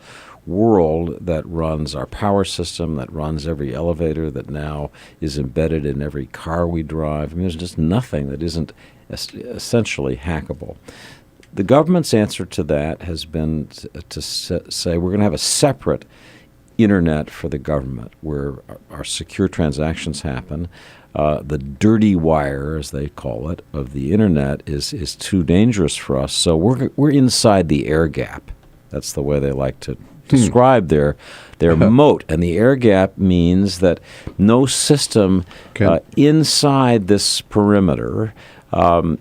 world that runs our power system, that runs every elevator, that now is embedded in every car we drive. I mean, there's just nothing that isn't essentially hackable. The government's answer to that has been to say we're going to have a separate internet for the government where our secure transactions happen. The dirty wire, as they call it, of the internet is too dangerous for us. So we're inside the air gap. That's the way they like to describe their moat. And the air gap means that no system inside this perimeter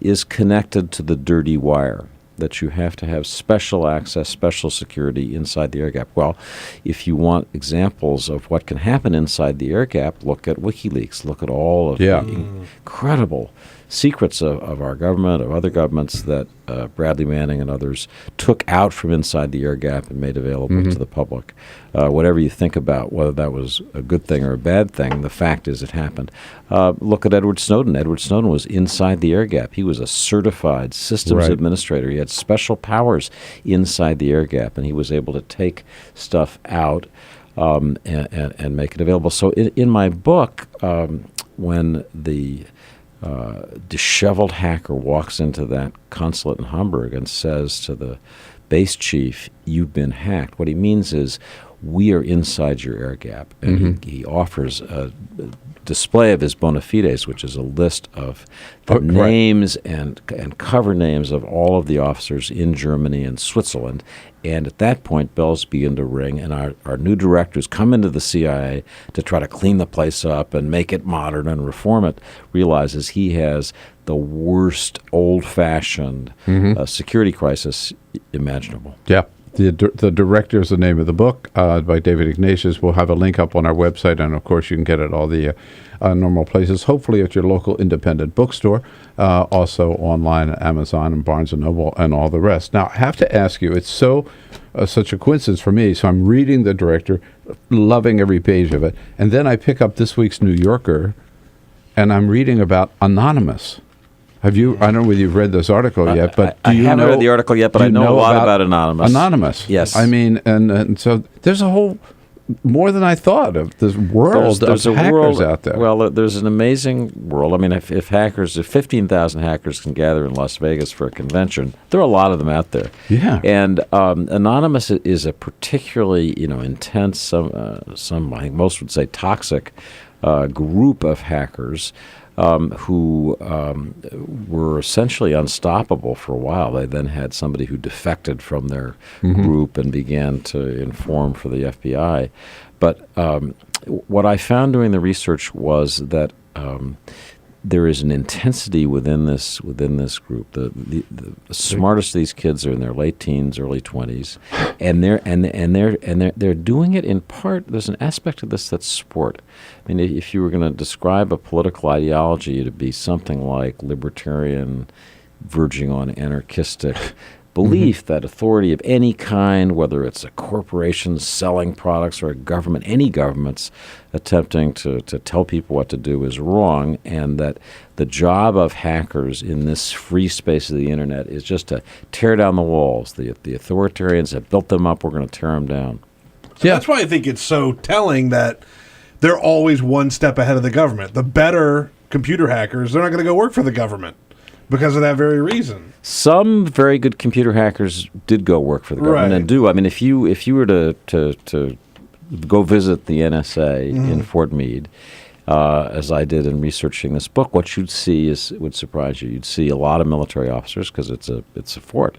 is connected to the dirty wire, that you have to have special access, special security inside the air gap. Well, if you want examples of what can happen inside the air gap, look at WikiLeaks. Look at all of the incredible secrets of our government, of other governments that Bradley Manning and others took out from inside the air gap and made available to the public. Whatever you think about whether that was a good thing or a bad thing, the fact is it happened. Look at Edward Snowden. Edward Snowden was inside the air gap. He was a certified systems administrator. He had special powers inside the air gap, and he was able to take stuff out and make it available. So in my book, when the disheveled hacker walks into that consulate in Hamburg and says to the base chief, "You've been hacked," what he means is, we are inside your air gap. And he offers a display of his bona fides, which is a list of the names and cover names of all of the officers in Germany and Switzerland. And at that point, bells begin to ring, and our new directors come into the CIA to try to clean the place up and make it modern and reform it, realizes he has the worst old-fashioned security crisis imaginable. Yeah. The Director is the name of the book by David Ignatius. We'll have a link up on our website, and of course you can get it all the normal places, hopefully at your local independent bookstore, also online at Amazon and Barnes & Noble and all the rest. Now, I have to ask you, it's such a coincidence for me, so I'm reading The Director, loving every page of it, and then I pick up this week's New Yorker, and I'm reading about Anonymous. I don't know whether you've read this article yet, but I haven't read the article yet, but I know a lot about Anonymous. Anonymous, yes. I mean, and so there's a whole more than I thought of this world of hackers out there. Well, there's an amazing world. I mean, if 15,000 hackers can gather in Las Vegas for a convention, there are a lot of them out there. Yeah, and Anonymous is a particularly intense, some I think most would say toxic group of hackers. Who were essentially unstoppable for a while. They then had somebody who defected from their group and began to inform for the FBI. But what I found doing the research was that there is an intensity within this group. The smartest of these kids are in their late teens, early 20s, and they're doing it in part. There's an aspect of this that's sport. I mean, if you were going to describe a political ideology, it'd be something like libertarian, verging on anarchistic belief that authority of any kind, whether it's a corporation selling products or a government, any government's attempting to tell people what to do is wrong, and that the job of hackers in this free space of the internet is just to tear down the walls. The authoritarians have built them up. We're going to tear them down. So that's why I think it's so telling that they're always one step ahead of the government. The better computer hackers, they're not going to go work for the government because of that very reason. Some very good computer hackers did go work for the government and do. I mean, if you were to go visit the NSA in Fort Meade, as I did in researching this book, what you'd see would surprise you. You'd see a lot of military officers because it's a fort,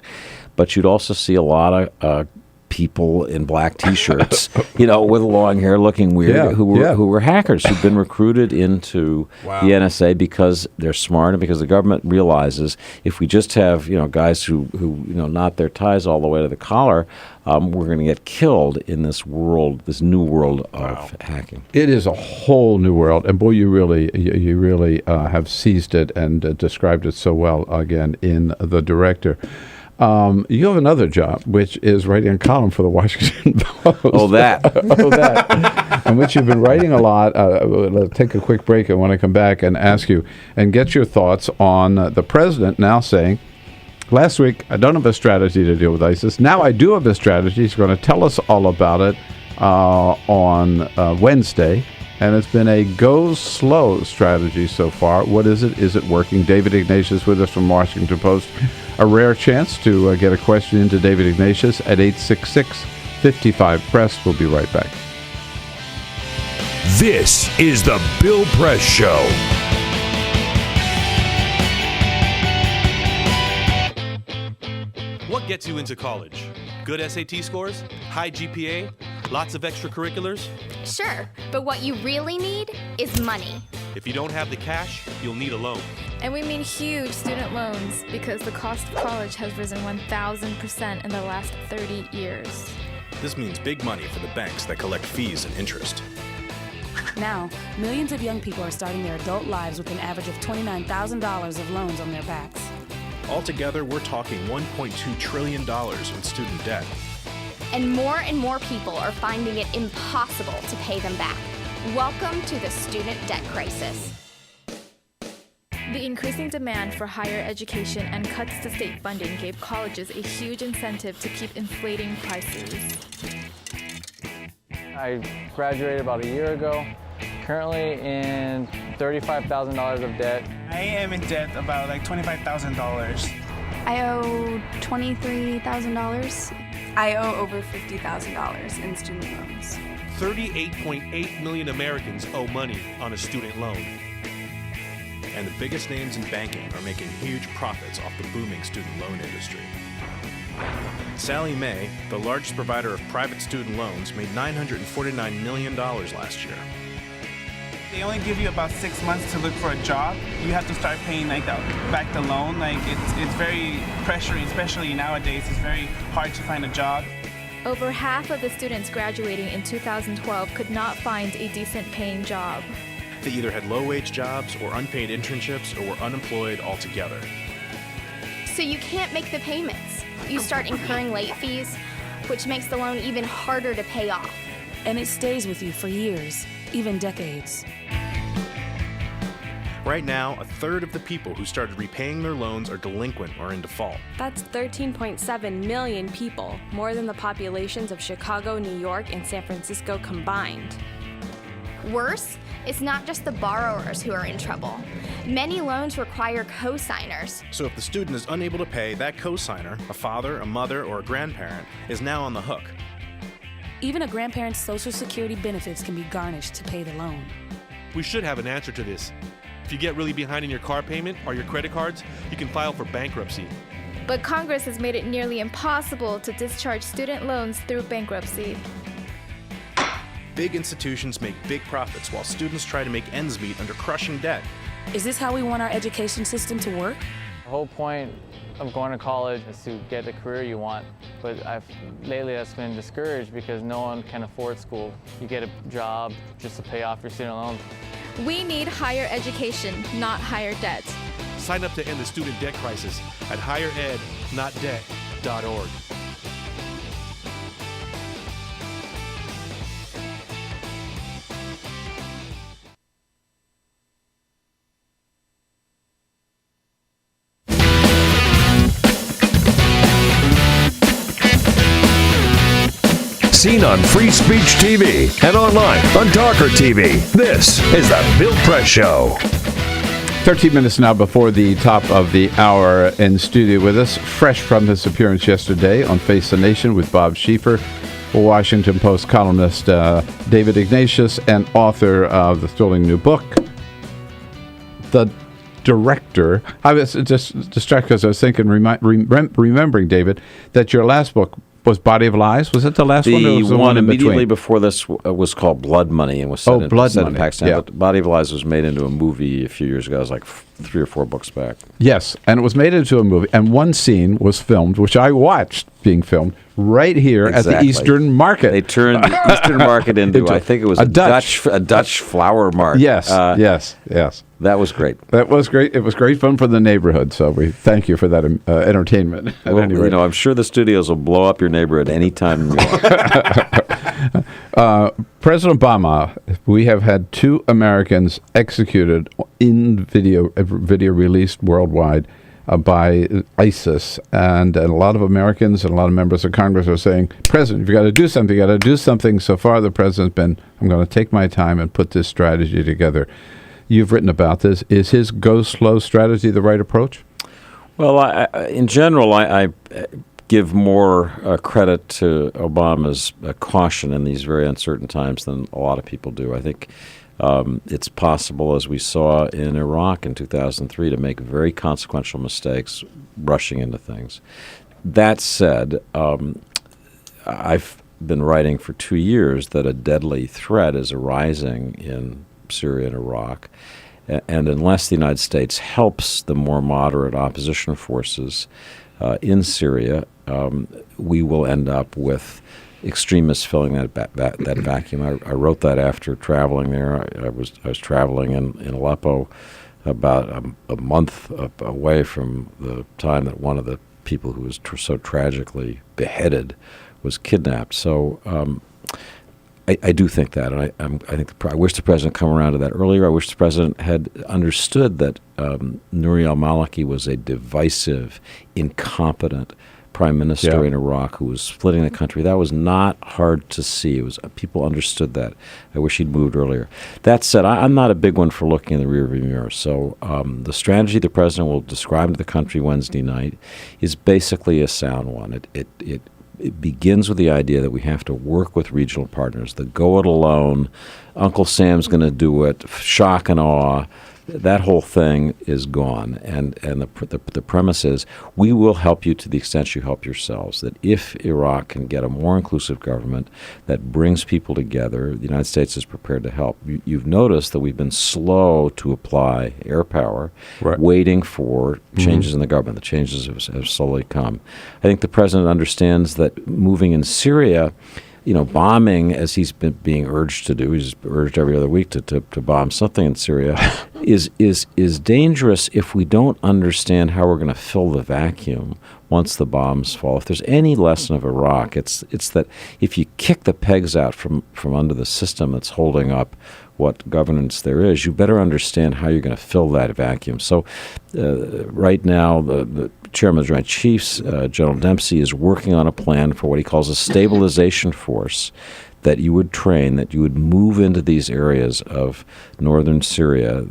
but you'd also see a lot of people in black T-shirts, with long hair, looking weird, who were hackers who've been recruited into the NSA because they're smart and because the government realizes if we just have guys who knot their ties all the way to the collar, we're going to get killed in this world, this new world of hacking. It is a whole new world, and boy, you really have seized it and described it so well again in The Director. You have another job, which is writing a column for the Washington Post. Oh, that. In which you've been writing a lot. Let's take a quick break. I want to come back and ask you and get your thoughts on the president now saying Last week, I don't have a strategy to deal with ISIS. Now I do have a strategy. He's going to tell us all about it on Wednesday. And it's been a go slow strategy so far. What is it? Is it working? David Ignatius with us from Washington Post. A rare chance to get a question into David Ignatius at 866-55-PRESS. We'll be right back. This is the Bill Press Show. What gets you into college? Good SAT scores? High GPA? Lots of extracurriculars? Sure, but what you really need is money. If you don't have the cash, you'll need a loan. And we mean huge student loans because the cost of college has risen 1,000% in the last 30 years. This means big money for the banks that collect fees and interest. Now, millions of young people are starting their adult lives with an average of $29,000 of loans on their backs. Altogether, we're talking $1.2 trillion in student debt. And more people are finding it impossible to pay them back. Welcome to the student debt crisis. The increasing demand for higher education and cuts to state funding gave colleges a huge incentive to keep inflating prices. I graduated about a year ago, currently in $35,000 of debt. I am in debt about like $25,000. I owe $23,000. I owe over $50,000 in student loans. 38.8 million Americans owe money on a student loan. And the biggest names in banking are making huge profits off the booming student loan industry. Sallie Mae, the largest provider of private student loans, made $949 million last year. They only give you about 6 months to look for a job. You have to start paying back the loan. It's very pressuring, especially nowadays. It's very hard to find a job. Over half of the students graduating in 2012 could not find a decent paying job. They either had low-wage jobs or unpaid internships or were unemployed altogether. So you can't make the payments. You start incurring late fees, which makes the loan even harder to pay off. And it stays with you for years, even decades. Right now, a third of the people who started repaying their loans are delinquent or in default. That's 13.7 million people, more than the populations of Chicago, New York, and San Francisco combined. Worse, it's not just the borrowers who are in trouble. Many loans require co-signers. So if the student is unable to pay, that co-signer, a father, a mother, or a grandparent, is now on the hook. Even a grandparent's Social Security benefits can be garnished to pay the loan. We should have an answer to this. If you get really behind in your car payment or your credit cards, you can file for bankruptcy. But Congress has made it nearly impossible to discharge student loans through bankruptcy. Big institutions make big profits while students try to make ends meet under crushing debt. Is this how we want our education system to work? The whole point of going to college is to get the career you want, but lately that's been discouraged because no one can afford school. You get a job just to pay off your student loans. We need higher education, not higher debt. Sign up to end the student debt crisis at higherednotdebt.org. Seen on Free Speech TV and online on TawkrTV. This is the Bill Press Show. 13 minutes now before the top of the hour, in studio with us, fresh from his appearance yesterday on Face the Nation with Bob Schieffer, Washington Post columnist David Ignatius, and author of the thrilling new book, The Director. I was just distracted because I was thinking, remembering, David, that your last book was Body of Lies. Was it the last one? The Or was the one immediately in before this was called Blood Money and was set, in Pakistan. Yeah. But Body of Lies was made into a movie a few years ago. It was like 3 or 4 books back. Yes, and it was made into a movie. And one scene was filmed, which I watched being filmed, right here at the Eastern Market. They turned the Eastern Market into I think it was a Dutch flower market. Yes, yes. That was great. That was great. It was great fun for the neighborhood. So we thank you for that entertainment. Well, I'm sure the studios will blow up your neighborhood any time you want. President Obama, we have had 2 Americans executed in video released worldwide. by ISIS. And a lot of Americans and a lot of members of Congress are saying, President, you've got to do something. You've got to do something. So far, the president's been, I'm going to take my time and put this strategy together. You've written about this. Is his go slow strategy the right approach? Well, in general, I give more credit to Obama's caution in these very uncertain times than a lot of people do. I think it's possible, as we saw in Iraq in 2003, to make very consequential mistakes rushing into things. That said, I've been writing for 2 years that a deadly threat is arising in Syria and Iraq. And unless the United States helps the more moderate opposition forces in Syria, we will end up with extremists filling that vacuum. I wrote that after traveling there. I was traveling in Aleppo about a month away from the time that one of the people who was so tragically beheaded was kidnapped. So I do think that, and I wish the president had come around to that earlier. I wish the president had understood that Nouri al-Maliki was a divisive, incompetent prime minister in Iraq who was splitting the country. That was not hard to see. It was people understood that. I wish he'd moved earlier. That said, I'm not a big one for looking in the rearview mirror. So the strategy the president will describe to the country Wednesday night is basically a sound one. It begins with the idea that we have to work with regional partners. The go it alone, Uncle Sam's going to do it, shock and awe, that whole thing is gone. And the premise is we will help you to the extent you help yourselves, that if Iraq can get a more inclusive government that brings people together, the United States is prepared to help. You've noticed that we've been slow to apply air power, waiting for changes in the government. The changes have slowly come. I think the president understands that moving in Syria, bombing, as he's been being urged to do, he's urged every other week to bomb something in Syria, is dangerous if we don't understand how we're going to fill the vacuum once the bombs fall. If there's any lesson of Iraq, it's that if you kick the pegs out from under the system that's holding up what governance there is, you better understand how you're going to fill that vacuum. So right now, the Chairman of the Joint Chiefs, General Dempsey, is working on a plan for what he calls a stabilization force that you would train, that you would move into these areas of northern Syria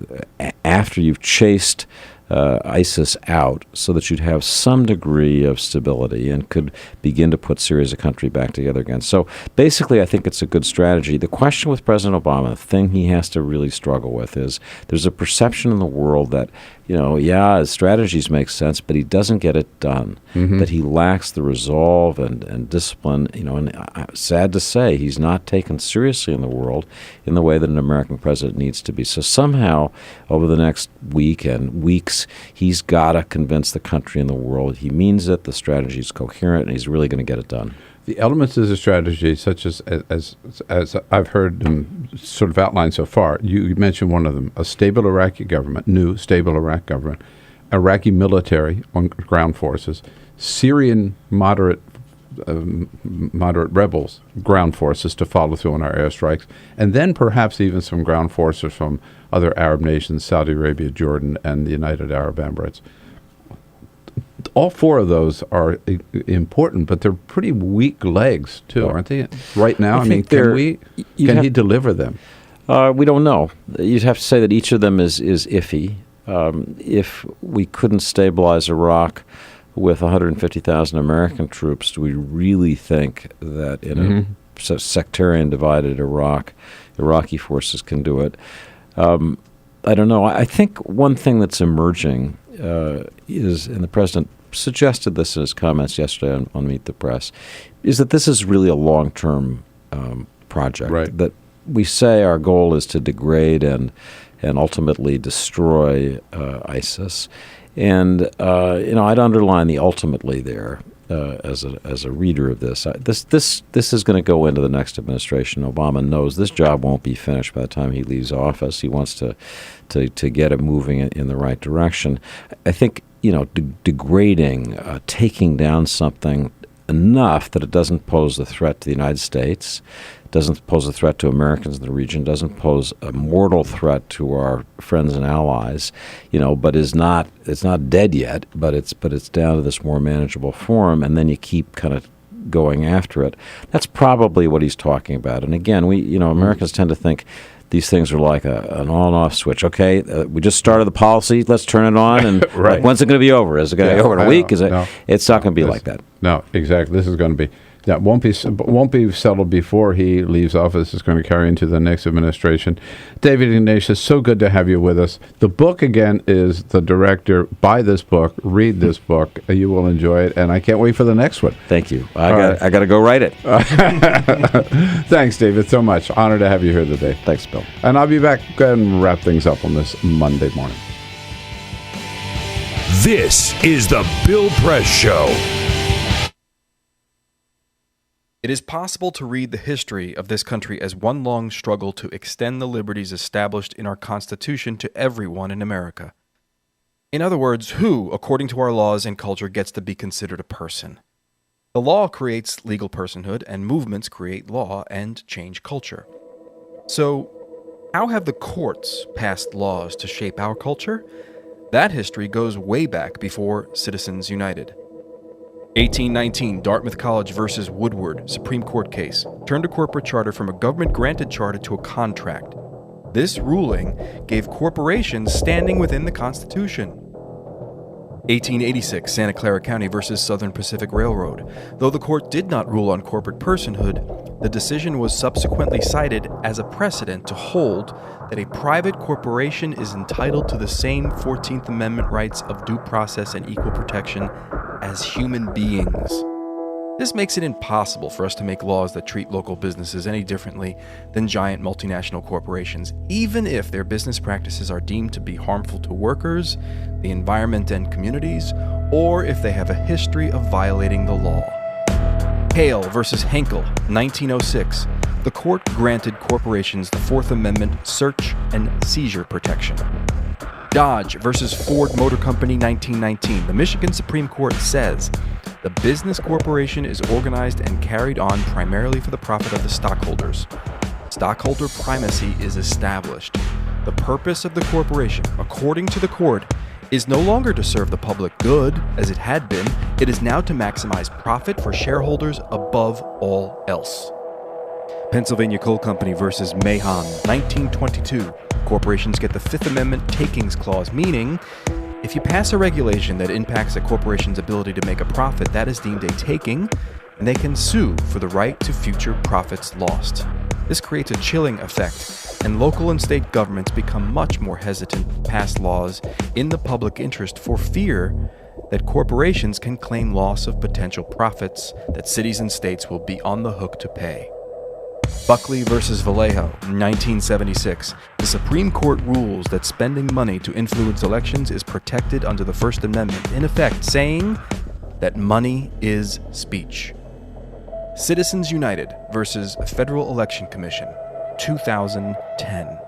after you've chased ISIS out, so that you'd have some degree of stability and could begin to put Syria as a country back together again. So basically, I think it's a good strategy. The question with President Obama, the thing he has to really struggle with is there's a perception in the world that, his strategies make sense, but he doesn't get it done, that he lacks the resolve and discipline, and sad to say, he's not taken seriously in the world in the way that an American president needs to be. So somehow, over the next week and weeks, he's got to convince the country and the world he means it, the strategy is coherent, and he's really going to get it done. The elements of the strategy, such as I've heard them sort of outlined so far, you mentioned one of them: a stable Iraqi government, new stable Iraq government, Iraqi military on ground forces, Syrian moderate rebels, ground forces to follow through on our airstrikes, and then perhaps even some ground forces from other Arab nations, Saudi Arabia, Jordan, and the United Arab Emirates. All four of those are important, but they're pretty weak legs, too, aren't they? Right now, can he deliver them? We don't know. You'd have to say that each of them is iffy. If we couldn't stabilize Iraq with 150,000 American troops, do we really think that in a sectarian divided Iraqi forces can do it? I don't know. I think one thing that's emerging is, and the president suggested this in his comments yesterday on Meet the Press, is that this is really a long-term project. Right. That we say our goal is to degrade and ultimately destroy ISIS. And, I'd underline the ultimately there as a reader of this. This is going to go into the next administration. Obama knows this job won't be finished by the time he leaves office. He wants to get it moving in the right direction. I think, degrading, taking down something enough that it doesn't pose a threat to the United States, doesn't pose a threat to Americans in the region, doesn't pose a mortal threat to our friends and allies, but it's not dead yet, but it's down to this more manageable form, and then you keep kind of going after it. That's probably what he's talking about. And again, Americans tend to think these things are like an on and off switch. Okay, we just started the policy. Let's turn it on. And Right. when's it going to be over? Is it going to be over in a week? It's not going to be like that. No, exactly. This is going to be. That won't be settled before he leaves office. It's going to carry into the next administration. David Ignatius, so good to have you with us. The book, again, is The Director. Buy this book. Read this book. You will enjoy it, and I can't wait for the next one. Thank you. I got to go write it. Thanks, David, so much. Honor to have you here today. Thanks, Bill. And I'll be back and wrap things up on this Monday morning. This is the Bill Press Show. It is possible to read the history of this country as one long struggle to extend the liberties established in our Constitution to everyone in America. In other words, who, according to our laws and culture, gets to be considered a person? The law creates legal personhood, and movements create law and change culture. So, how have the courts passed laws to shape our culture? That history goes way back before Citizens United. 1819, Dartmouth College versus Woodward, Supreme Court case, turned a corporate charter from a government-granted charter to a contract. This ruling gave corporations standing within the Constitution. 1886, Santa Clara County versus Southern Pacific Railroad. Though the court did not rule on corporate personhood, the decision was subsequently cited as a precedent to hold that a private corporation is entitled to the same 14th Amendment rights of due process and equal protection as human beings. This makes it impossible for us to make laws that treat local businesses any differently than giant multinational corporations, even if their business practices are deemed to be harmful to workers, the environment and communities, or if they have a history of violating the law. Hale versus Henkel, 1906. The court granted corporations the Fourth Amendment search and seizure protection. Dodge versus Ford Motor Company, 1919. The Michigan Supreme Court says the business corporation is organized and carried on primarily for the profit of the stockholders. Stockholder primacy is established. The purpose of the corporation, according to the court, is no longer to serve the public good, as it had been. It is now to maximize profit for shareholders above all else. Pennsylvania Coal Company versus Mahon, 1922. Corporations get the Fifth Amendment takings clause, meaning if you pass a regulation that impacts a corporation's ability to make a profit, that is deemed a taking, and they can sue for the right to future profits lost. This creates a chilling effect, and local and state governments become much more hesitant to pass laws in the public interest for fear that corporations can claim loss of potential profits that cities and states will be on the hook to pay. Buckley versus Vallejo, 1976. The Supreme Court rules that spending money to influence elections is protected under the First Amendment, in effect saying that money is speech. Citizens United versus Federal Election Commission, 2010.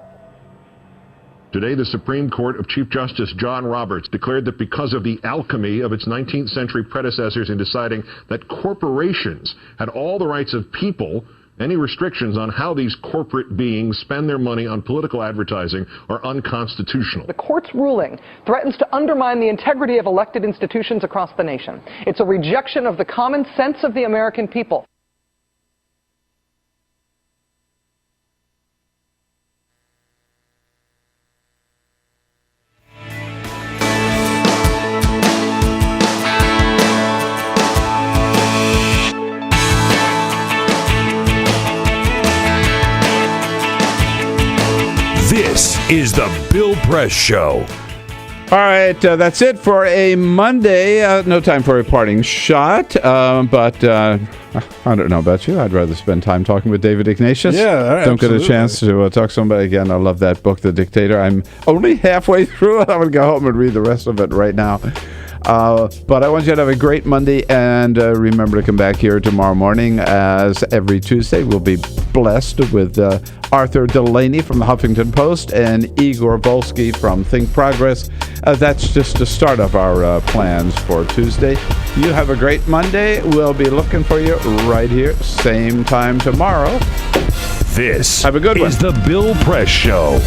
Today, the Supreme Court of Chief Justice John Roberts declared that because of the alchemy of its 19th century predecessors in deciding that corporations had all the rights of people, any restrictions on how these corporate beings spend their money on political advertising are unconstitutional. The court's ruling threatens to undermine the integrity of elected institutions across the nation. It's a rejection of the common sense of the American people. This is the Bill Press Show. All right, that's it for a Monday. No time for a parting shot, but I don't know about you. I'd rather spend time talking with David Ignatius. Yeah, don't get a absolutely. chance to talk to somebody again. I love that book, The Dictator. I'm only halfway through it. I'm going to go home and read the rest of it right now. But I want you to have a great Monday, and remember to come back here tomorrow morning. As every Tuesday, we'll be blessed with Arthur Delaney from the Huffington Post and Igor Volsky from Think Progress. That's just the start of our plans for Tuesday. You have a great Monday. We'll be looking for you right here, same time tomorrow. This have a good one. is the Bill Press Show.